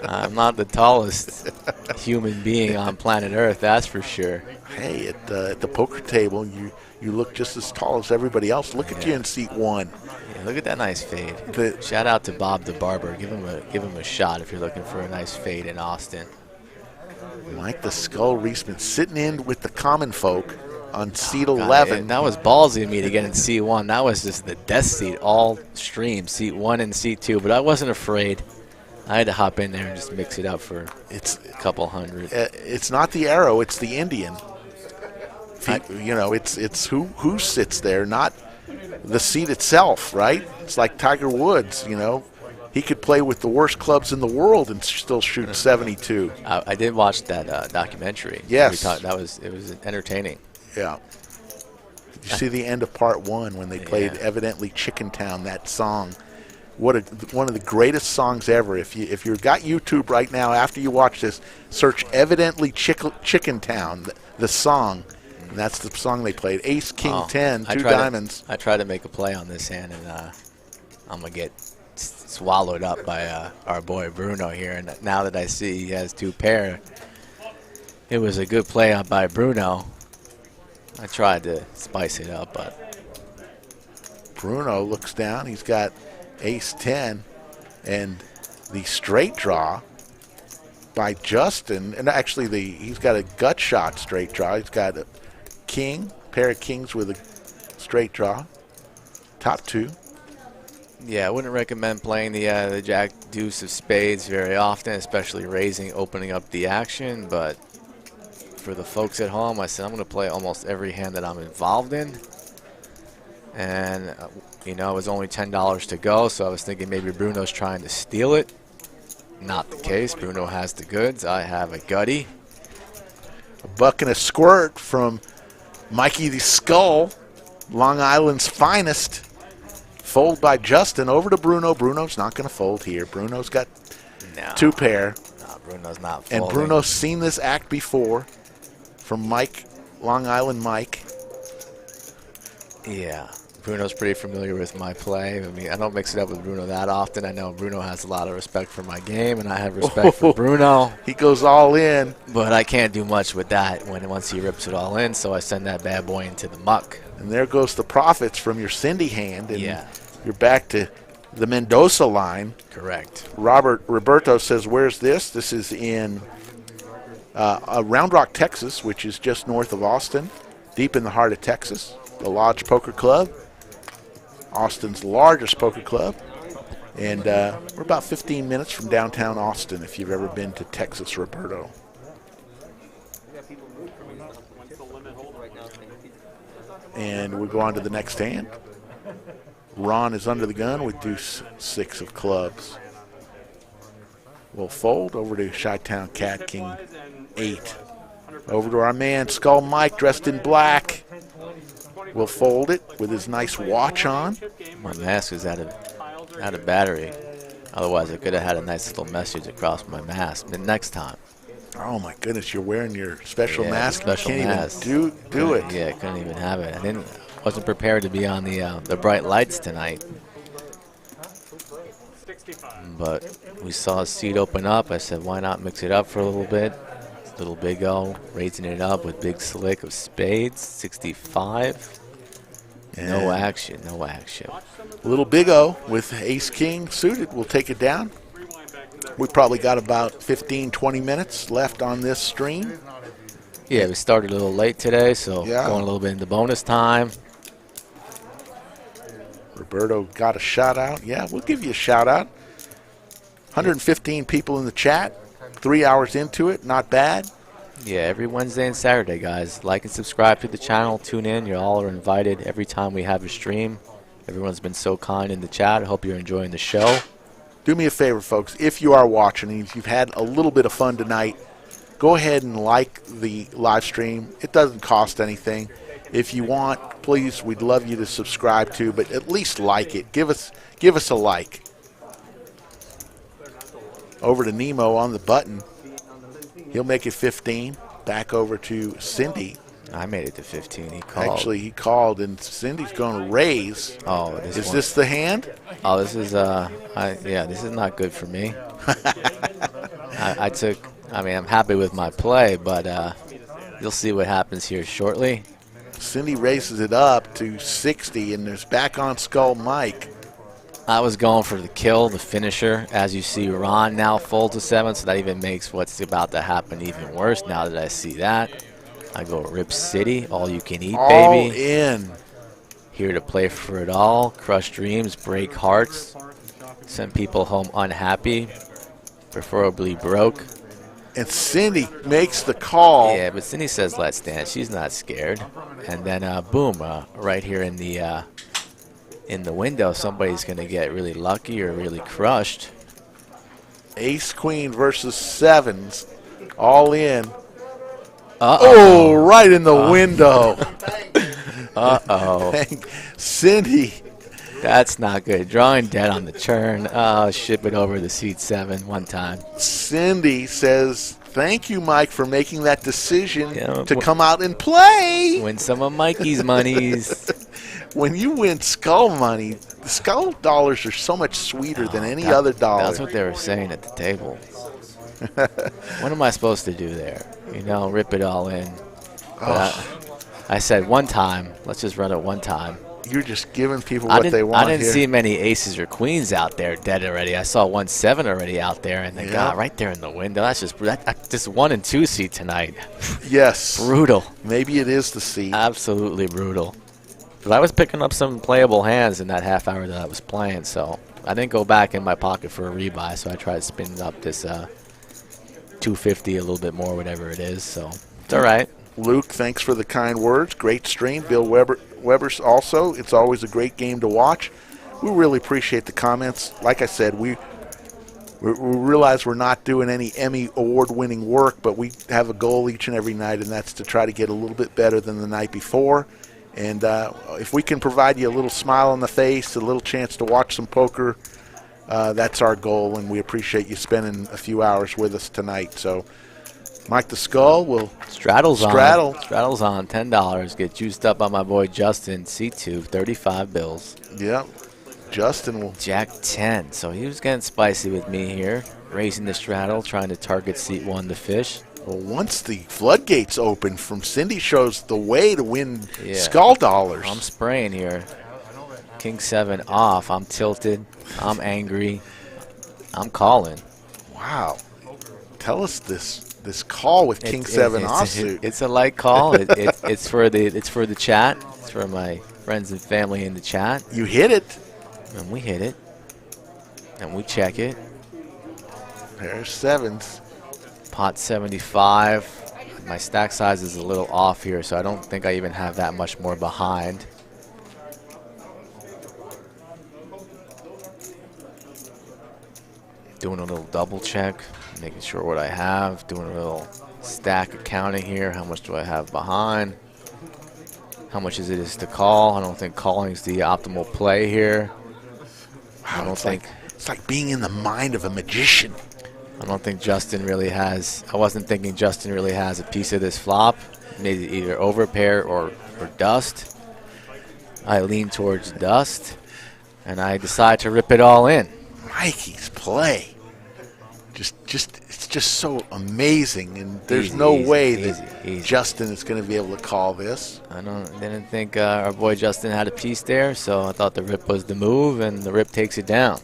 I'm not the tallest human being on planet Earth, that's for sure. Hey, at the poker table, you look just as tall as everybody else. Look at you in seat 1. Yeah, look at that nice fade. Shout out to Bob the Barber. Give him a shot if you're looking for a nice fade in Austin. Mike the Skull Reisman sitting in with the common folk on seat 11. That was ballsy of me to get in seat 1. That was just the death seat, all stream, seat 1 and seat 2. But I wasn't afraid. I had to hop in there and just mix it up for a couple hundred. It's not the arrow, it's the Indian. It's who sits there, not the seat itself, right? It's like Tiger Woods, He could play with the worst clubs in the world and still shoot 72. I did watch that documentary. Yes. It was entertaining. Yeah. Did you see the end of part 1 when they played Evidently Chicken Town, that song? One of the greatest songs ever. If you've got YouTube right now, after you watch this, search Evidently Chicken Town, the song. And that's the song they played. Ace, King, 10, 2 diamonds. I tried to make a play on this hand, and I'm going to get swallowed up by our boy Bruno here. And now that I see he has 2 pair, it was a good play by Bruno. I tried to spice it up, but Bruno looks down. He's got Ace 10 and the straight draw by Justin. And actually, he's got a gut shot straight draw. He's got a pair of kings with a straight draw. Top 2. Yeah, I wouldn't recommend playing the Jack Deuce of Spades very often, especially raising, opening up the action. But for the folks at home, I said I'm going to play almost every hand that I'm involved in. And, it was only $10 to go, so I was thinking maybe Bruno's trying to steal it. Not the case. Bruno has the goods. I have a gutty. A buck and a squirt from Mikey the Skull, Long Island's finest. Fold by Justin over to Bruno. Bruno's not going to fold here. Bruno's got 2 pair. No, Bruno's not folding. And Bruno's seen this act before from Mike, Long Island Mike. Yeah, Bruno's pretty familiar with my play. I mean, I don't mix it up with Bruno that often. I know Bruno has a lot of respect for my game, and I have respect for Bruno. He goes all in. But I can't do much with that once he rips it all in, so I send that bad boy into the muck. And there goes the profits from your Cindy hand. And you're back to the Mendoza line. Correct. Roberto says, where's this? This is in Round Rock, Texas, which is just north of Austin, deep in the heart of Texas. The Lodge Poker Club, Austin's largest poker club. And we're about 15 minutes from downtown Austin if you've ever been to Texas, Roberto. And we go on to the next hand. Ron is under the gun with deuce 6 of clubs. We'll fold over to Chi-Town Cat, King 8. Over to our man, Skull Mike, dressed in black. We'll fold it with his nice watch on. My mask is out of battery. Otherwise, I could have had a nice little message across my mask. But next time. Oh, my goodness, you're wearing your special mask. Special you can't mask. Even do it. Yeah, I couldn't even have it. I wasn't prepared to be on the bright lights tonight. But we saw a seat open up. I said, why not mix it up for a little bit? Little Big O, raising it up with Big Slick of Spades, 65. No action, no action. Little Big O with Ace King suited. We'll take it down. We probably got about 15, 20 minutes left on this stream. Yeah, we started a little late today, so going a little bit into bonus time. Roberto got a shout out. Yeah, we'll give you a shout out. 115 people in the chat. 3 hours into it, not bad. Yeah, every Wednesday and Saturday, guys. Like and subscribe to the channel. Tune in. You all are invited every time we have a stream. Everyone's been so kind in the chat. I hope you're enjoying the show. Do me a favor, folks. If you are watching and if you've had a little bit of fun tonight, go ahead and like the live stream. It doesn't cost anything. If you want, please, we'd love you to subscribe to, but at least like it. Give us a like. Over to Nemo on the button. He'll make it 15. Back over to Cindy. I made it to 15. He called. Actually, he called, and Cindy's going to raise. Oh, Is this the hand? Oh, this is yeah, this is not good for me. I mean, I'm happy with my play, but you'll see what happens here shortly. Cindy raises it up to 60, and there's back on Skull Mike. I was going for the kill, the finisher. As you see, Ron now folds to 7, so that even makes what's about to happen even worse now that I see that. I go Rip City, all you can eat, All baby. in. Here to play for it all, crush dreams, break hearts, send people home unhappy, preferably broke. And Cindy makes the call. Yeah, but Cindy says let's dance. She's not scared. And then boom, right here in the window, somebody's going to get really lucky or really crushed. Ace Queen versus 7s. All in. Uh-oh. Oh, right in the window. Uh-oh. Cindy. That's not good. Drawing dead on the turn. Ship it over to seat 7 one time. Cindy says, thank you, Mike, for making that decision to come out and play. Win some of Mikey's monies. When you win Skull money, the Skull dollars are so much sweeter than any other dollar. That's what they were saying at the table. What am I supposed to do there? You know, rip it all in. I said one time. Let's just run it one time. You're just giving people what they want. I didn't here. see many aces or queens out there dead already. I saw 1-7 already out there, and they got right there in the window. That's just 1 and 2 seat tonight. Yes. Brutal. Maybe it is the seat. Absolutely brutal. But I was picking up some playable hands in that half hour that I was playing, so I didn't go back in my pocket for a rebuy, so I tried spinning up this 250 a little bit more, whatever it is, so it's all right. Luke, thanks for the kind words. Great stream. Bill Weber's also. It's always a great game to watch. We really appreciate the comments. Like I said, we realize we're not doing any Emmy award-winning work, but we have a goal each and every night, and that's to try to get a little bit better than the night before. And if we can provide you a little smile on the face, a little chance to watch some poker, that's our goal, and we appreciate you spending a few hours with us tonight. So, Mike the Skull will Straddle's on. $10. Get juiced up by my boy Justin. C2, 35 bills. Yeah. Justin will. Jack 10. So he was getting spicy with me here. Raising the straddle, trying to target seat 1 to fish. Well, once the floodgates open from Cindy shows the way to win Skull dollars. I'm spraying here. King 7 off. I'm tilted. I'm angry. I'm calling. Wow. Tell us this call with King 7 offsuit. It's a light call. It's for the chat. It's for my friends and family in the chat. You hit it. And we hit it. And we check it. Pair of 7s. Pot 75. My stack size is a little off here, so I don't think I even have that much more behind. Doing a little double check, making sure what I have. Doing a little stack accounting here. How much do I have behind? How much is it to call? I don't think calling is the optimal play here. Wow, it's like being in the mind of a magician. I don't think Justin really has. I wasn't thinking Justin really has a piece of this flop. Maybe either overpair or dust. I lean towards dust, and I decide to rip it all in. Mikey's play. It's just so amazing, and there's no way that Justin is going to be able to call this. I didn't think our boy Justin had a piece there, so I thought the rip was the move, and the rip takes it down.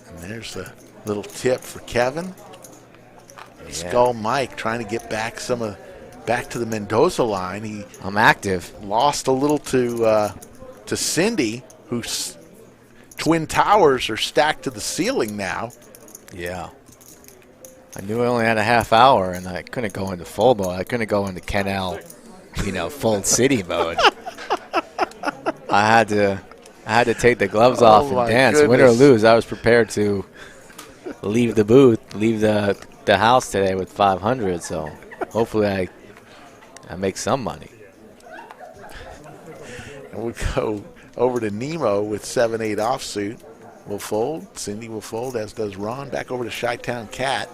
And there's a little tip for Kevin. Skull Mike trying to get back back to the Mendoza line. I'm active. Lost a little to Cindy, whose twin towers are stacked to the ceiling now. Yeah. I knew I only had a half hour, and I couldn't go into full mode. I couldn't go into Ken L, Fold City mode. I had to take the gloves off and dance. Goodness. Win or lose, I was prepared to leave the booth, leave the house today with 500. So hopefully I make some money. And we'll go over to Nemo with 7-8 offsuit. Will fold. Cindy will fold, as does Ron. Back over to Chi-Town Cat.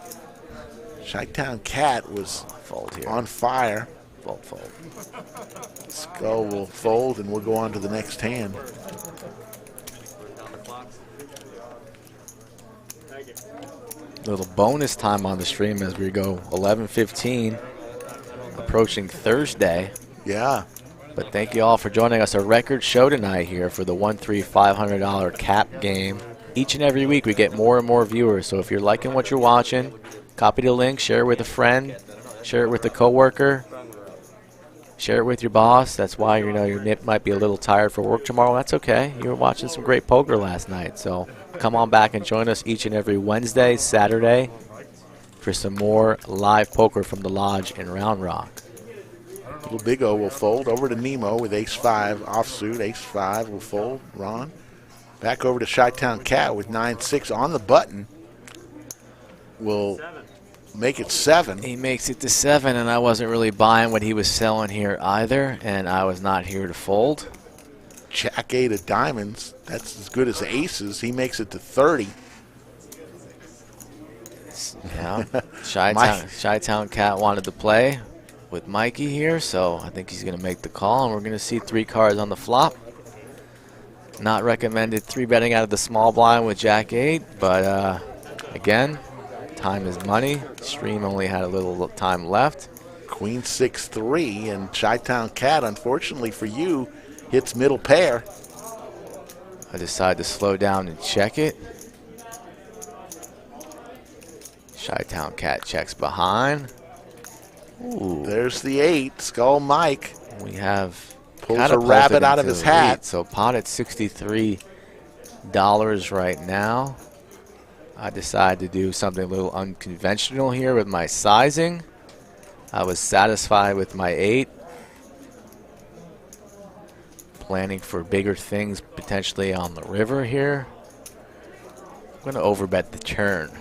Chi-Town Cat was fold here. On fire. Fold, fold. Skull will fold, and we'll go on to the next hand. Little bonus time on the stream as we go 11:15, approaching Thursday. Yeah. But thank you all for joining us. A record show tonight here for the 1-3 $500 cap game. Each and every week we get more and more viewers. So if you're liking what you're watching, copy the link, share it with a friend, share it with a coworker, share it with your boss. That's why your nip might be a little tired for work tomorrow. That's okay. You were watching some great poker last night. So come on back and join us each and every Wednesday, Saturday for some more live poker from the Lodge in Round Rock. Little Big O will fold over to Nemo with ace-5 offsuit. Ace-5 will fold. Ron. Back over to Chi-Town Cat with 9-6 on the button. Will make it 7. He makes it to 7, and I wasn't really buying what he was selling here either, and I was not here to fold. Jack 8 of diamonds. That's as good as aces. He makes it to 30. Yeah. Chi-Town Cat wanted to play with Mikey here, so I think he's going to make the call, and we're going to see 3 cards on the flop. Not recommended 3-betting out of the small blind with Jack 8, but again, time is money. Stream only had a little time left. Queen 6-3, and Chi-Town Cat, unfortunately for you, hits middle pair. I decide to slow down and check it. Chi-Town Cat checks behind. Ooh. There's the 8. Skull Mike. We have pulls a rabbit out of his hat. So pot at $63 right now. I decided to do something a little unconventional here with my sizing. I was satisfied with my 8. Planning for bigger things potentially on the river here. I'm going to overbet the turn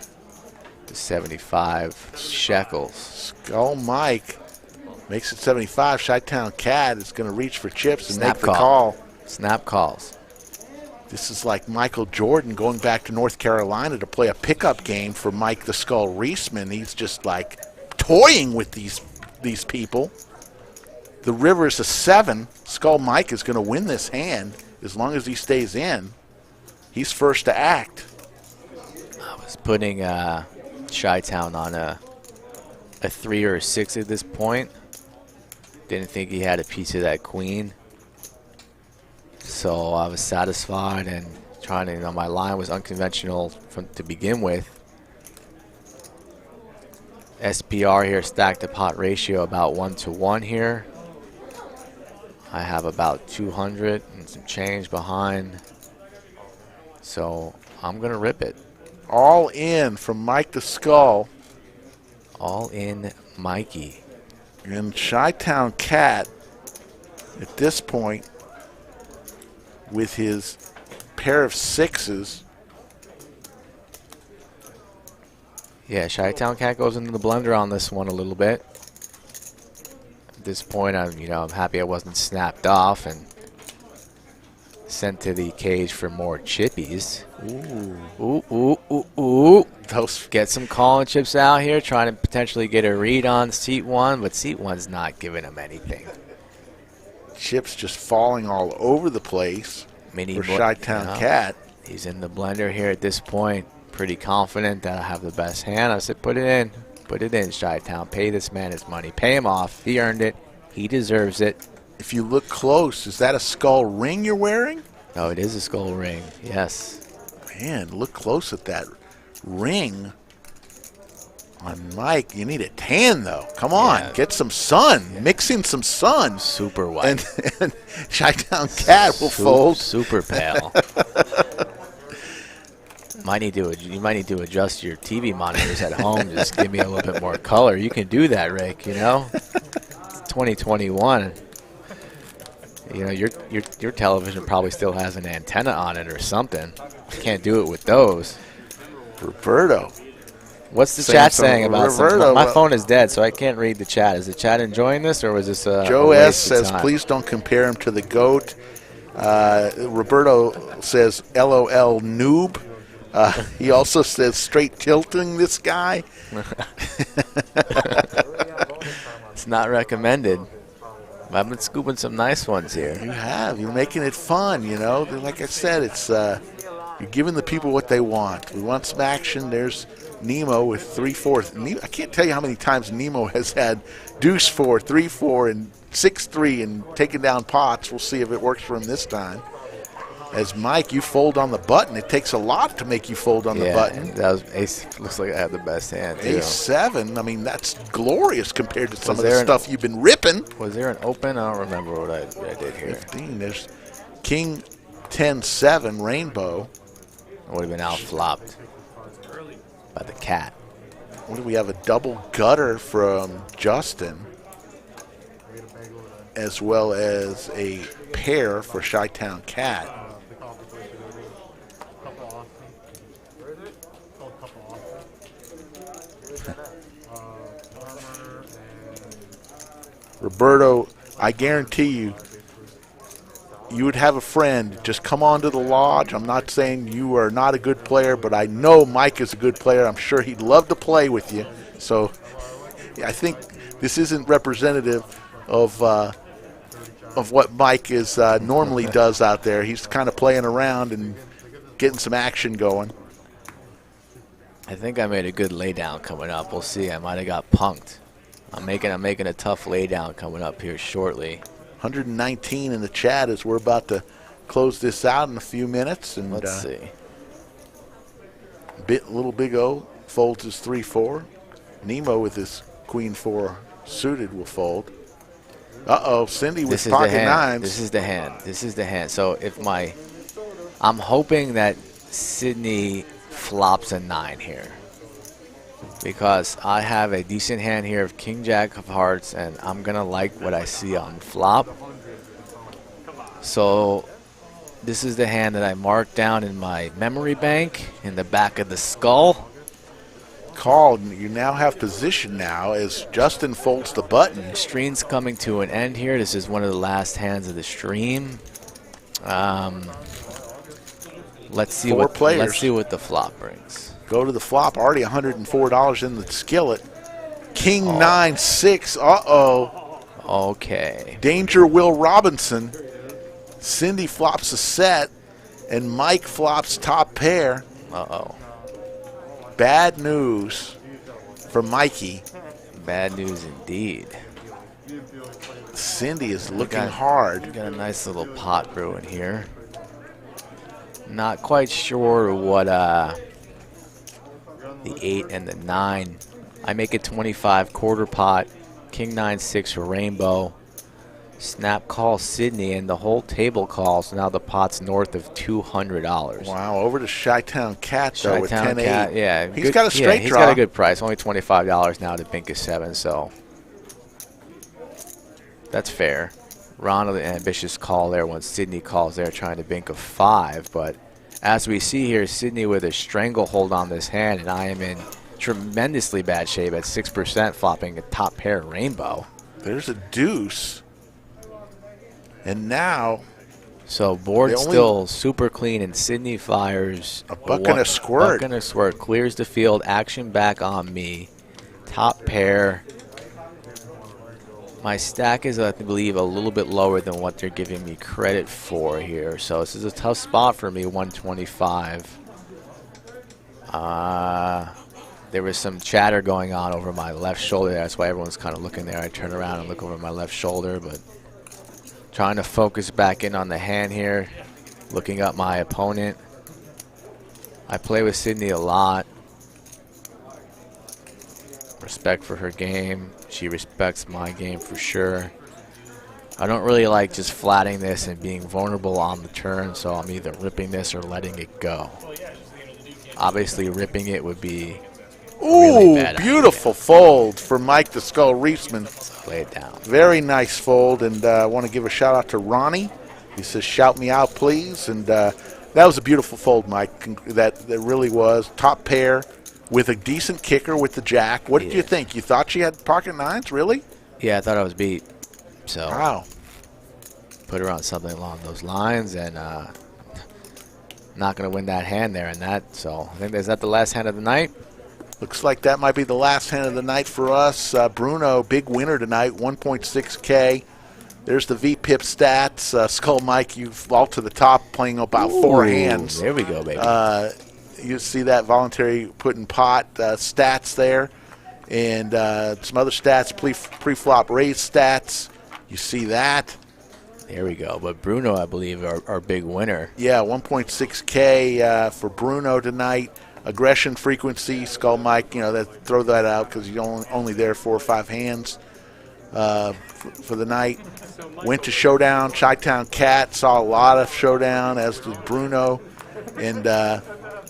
to 75 shekels. Skull Mike makes it 75. Chi-Town Cat is going to reach for chips and Snap make the call. Snap calls. This is like Michael Jordan going back to North Carolina to play a pickup game for Mike the Skull Reisman. He's just like toying with these people. The river's a 7. Skull Mike is going to win this hand as long as he stays in. He's first to act. I was putting Chi-Town on a 3 or a 6 at this point. Didn't think he had a piece of that queen. So I was satisfied and trying to, my line was unconventional to begin with. SPR here, stack to pot ratio about 1-to-1 here. I have about 200 and some change behind. So I'm going to rip it. All in from Mike the Skull. All in Mikey. And Chi-Town Cat at this point with his pair of 6s. Yeah, Chi-Town Cat goes into the blender on this one a little bit. At this point, I'm happy I wasn't snapped off and sent to the cage for more chippies. Ooh. Get some calling chips out here, trying to potentially get a read on seat 1, but seat 1's not giving him anything. Chips just falling all over the place for Chi-Town Cat. He's in the blender here at this point. Pretty confident that I have the best hand. I said, put it in. Put it in, Chi-Town. Pay this man his money. Pay him off. He earned it. He deserves it. If you look close, is that a skull ring you're wearing? No, it is a skull ring. Yes. Man, look close at that ring on Mike. You need a tan, though. Come on. Get some sun. Mix in some sun. Super white. And Chi-Town Cat will fold. Super pale. You might need to adjust your TV monitors at home. Just give me a little bit more color. You can do that, Rick, It's 2021. Your television probably still has an antenna on it or something. Can't do it with those. Roberto. What's the chat saying about Roberto? My phone is dead, so I can't read the chat. Is the chat enjoying this, or was this Joe S. says, please don't compare him to the GOAT. Roberto says, LOL noob. He also says, straight tilting this guy. It's not recommended. I've been scooping some nice ones here. You have. You're making it fun, you know. Like I said, it's you're giving the people what they want. We want some action. There's Nemo with 3-4. I can't tell you how many times Nemo has had deuce 4, 3-4, and 6-3 and taken down pots. We'll see if it works for him this time. As Mike, you fold on the button. It takes a lot to make you fold on the button. That was ace. Looks like I had the best hand, too. Ace-7. I mean, that's glorious compared to some of the stuff you've been ripping. Was there an open? I don't remember what I did here. 15. There's King 10-7 rainbow. I would have been out-flopped by the cat. What do we have? A double gutter from Justin, as well as a pair for Chi-Town Cat. Roberto, I guarantee you, you would have a friend. Just come on to the lodge. I'm not saying you are not a good player, but I know Mike is a good player. I'm sure he'd love to play with you. So I think this isn't representative of what Mike is normally does out there. He's kind of playing around and getting some action going. I think I made a good laydown coming up. We'll see. I might have got punked. I'm making a tough laydown coming up here shortly. 119 in the chat as we're about to close this out in a few minutes. And let's see. Little Big O folds his 3-4. Nemo with his Queen 4 suited will fold. Uh-oh, Cindy with pocket nines. This is the hand. So I'm hoping that Sydney flops a 9 here, because I have a decent hand here of King Jack of Hearts, and I'm gonna like what I see on flop. So this is the hand that I marked down in my memory bank in the back of the skull. Called. You now have position now as Justin folds the button. The stream's coming to an end here. This is one of the last hands of the stream. Let's see what the flop brings. Go to the flop. Already $104 in the skillet. King 9-6. Uh-oh. Okay. Danger Will Robinson. Cindy flops a set, and Mike flops top pair. Uh-oh. Bad news for Mikey. Bad news indeed. Cindy is looking hard. Got a nice little pot brewing here. Not quite sure what the 8 and the 9. I make it 25 quarter pot. King 9-6 for rainbow. Snap call Sydney, and the whole table calls. Now the pot's north of $200. Wow, over to Chi-Town Cat, though, with 10-8. Yeah. He's got a straight he's draw. He's got a good price. Only $25 now to bink a 7, so that's fair. Ronald, an ambitious call there when Sydney calls there, trying to bink a 5. But as we see here, Sydney with a stranglehold on this hand, and I am in tremendously bad shape at 6%, flopping a top pair rainbow. There's a deuce. And now, so board still super clean, and Sydney fires a buck and a squirt. Buck and a squirt, clears the field, action back on me. Top pair. My stack is, I believe, a little bit lower than what they're giving me credit for here. So this is a tough spot for me, 125. There was some chatter going on over my left shoulder. That's why everyone's kind of looking there. I turn around and look over my left shoulder, but trying to focus back in on the hand here, looking up my opponent. I play with Sydney a lot. Respect for her game. She respects my game for sure. I don't really like just flatting this and being vulnerable on the turn, so I'm either ripping this or letting it go. Obviously, ripping it would be really bad. Beautiful fold for Mike the Skull Reisman. Lay it down. Very nice fold, and I want to give a shout out to Ronnie. He says, "Shout me out, please." And that was a beautiful fold, Mike. That really was. Top pair with a decent kicker with the jack. What did you think? You thought she had pocket nines, really? Yeah, I thought I was beat. So wow. Put her on something along those lines, and not going to win that hand there and that. So I think, is that the last hand of the night? Looks like that might be the last hand of the night for us. Bruno, big winner tonight, 1.6K. There's the VPIP stats. Skull Mike, you fall to the top, playing about 4 hands. There we go, baby. You see that voluntary put in pot stats there. And some other stats, pre-flop raise stats. You see that. There we go. But Bruno, I believe, our big winner. Yeah, 1.6K for Bruno tonight. Aggression frequency, Skull Mike, throw that out because you're only there 4 or 5 hands for the night. Went to Showdown. Chi-Town Cat saw a lot of Showdown, as did Bruno. And,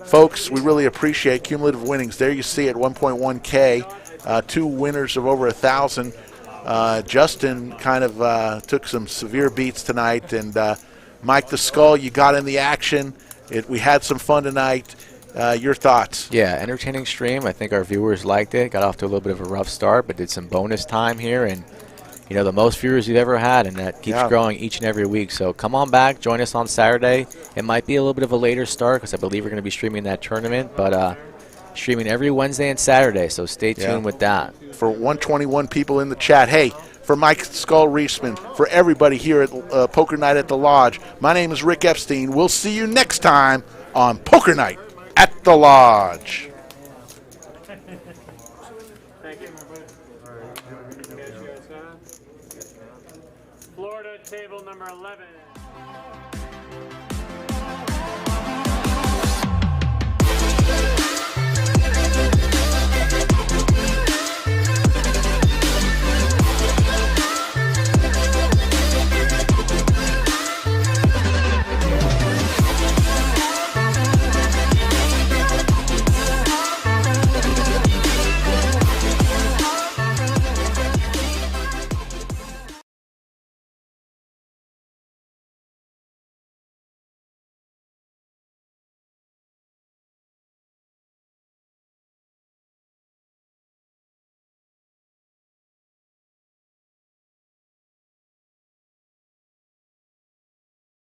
folks, we really appreciate cumulative winnings. There you see it, 1.1K. 2 winners of over 1,000. Justin kind of took some severe beats tonight. And, Mike the Skull, you got in the action. We had some fun tonight. Your thoughts? Yeah, entertaining stream. I think our viewers liked it. Got off to a little bit of a rough start, but did some bonus time here. And, the most viewers we've ever had, and that keeps growing each and every week. So come on back. Join us on Saturday. It might be a little bit of a later start because I believe we're going to be streaming that tournament, but streaming every Wednesday and Saturday, so stay tuned with that. For 121 people in the chat, hey, for Mike Skull Reisman, for everybody here at Poker Night at the Lodge, my name is Rick Epstein. We'll see you next time on Poker Night at the Lodge. Thank you. Florida table number 11.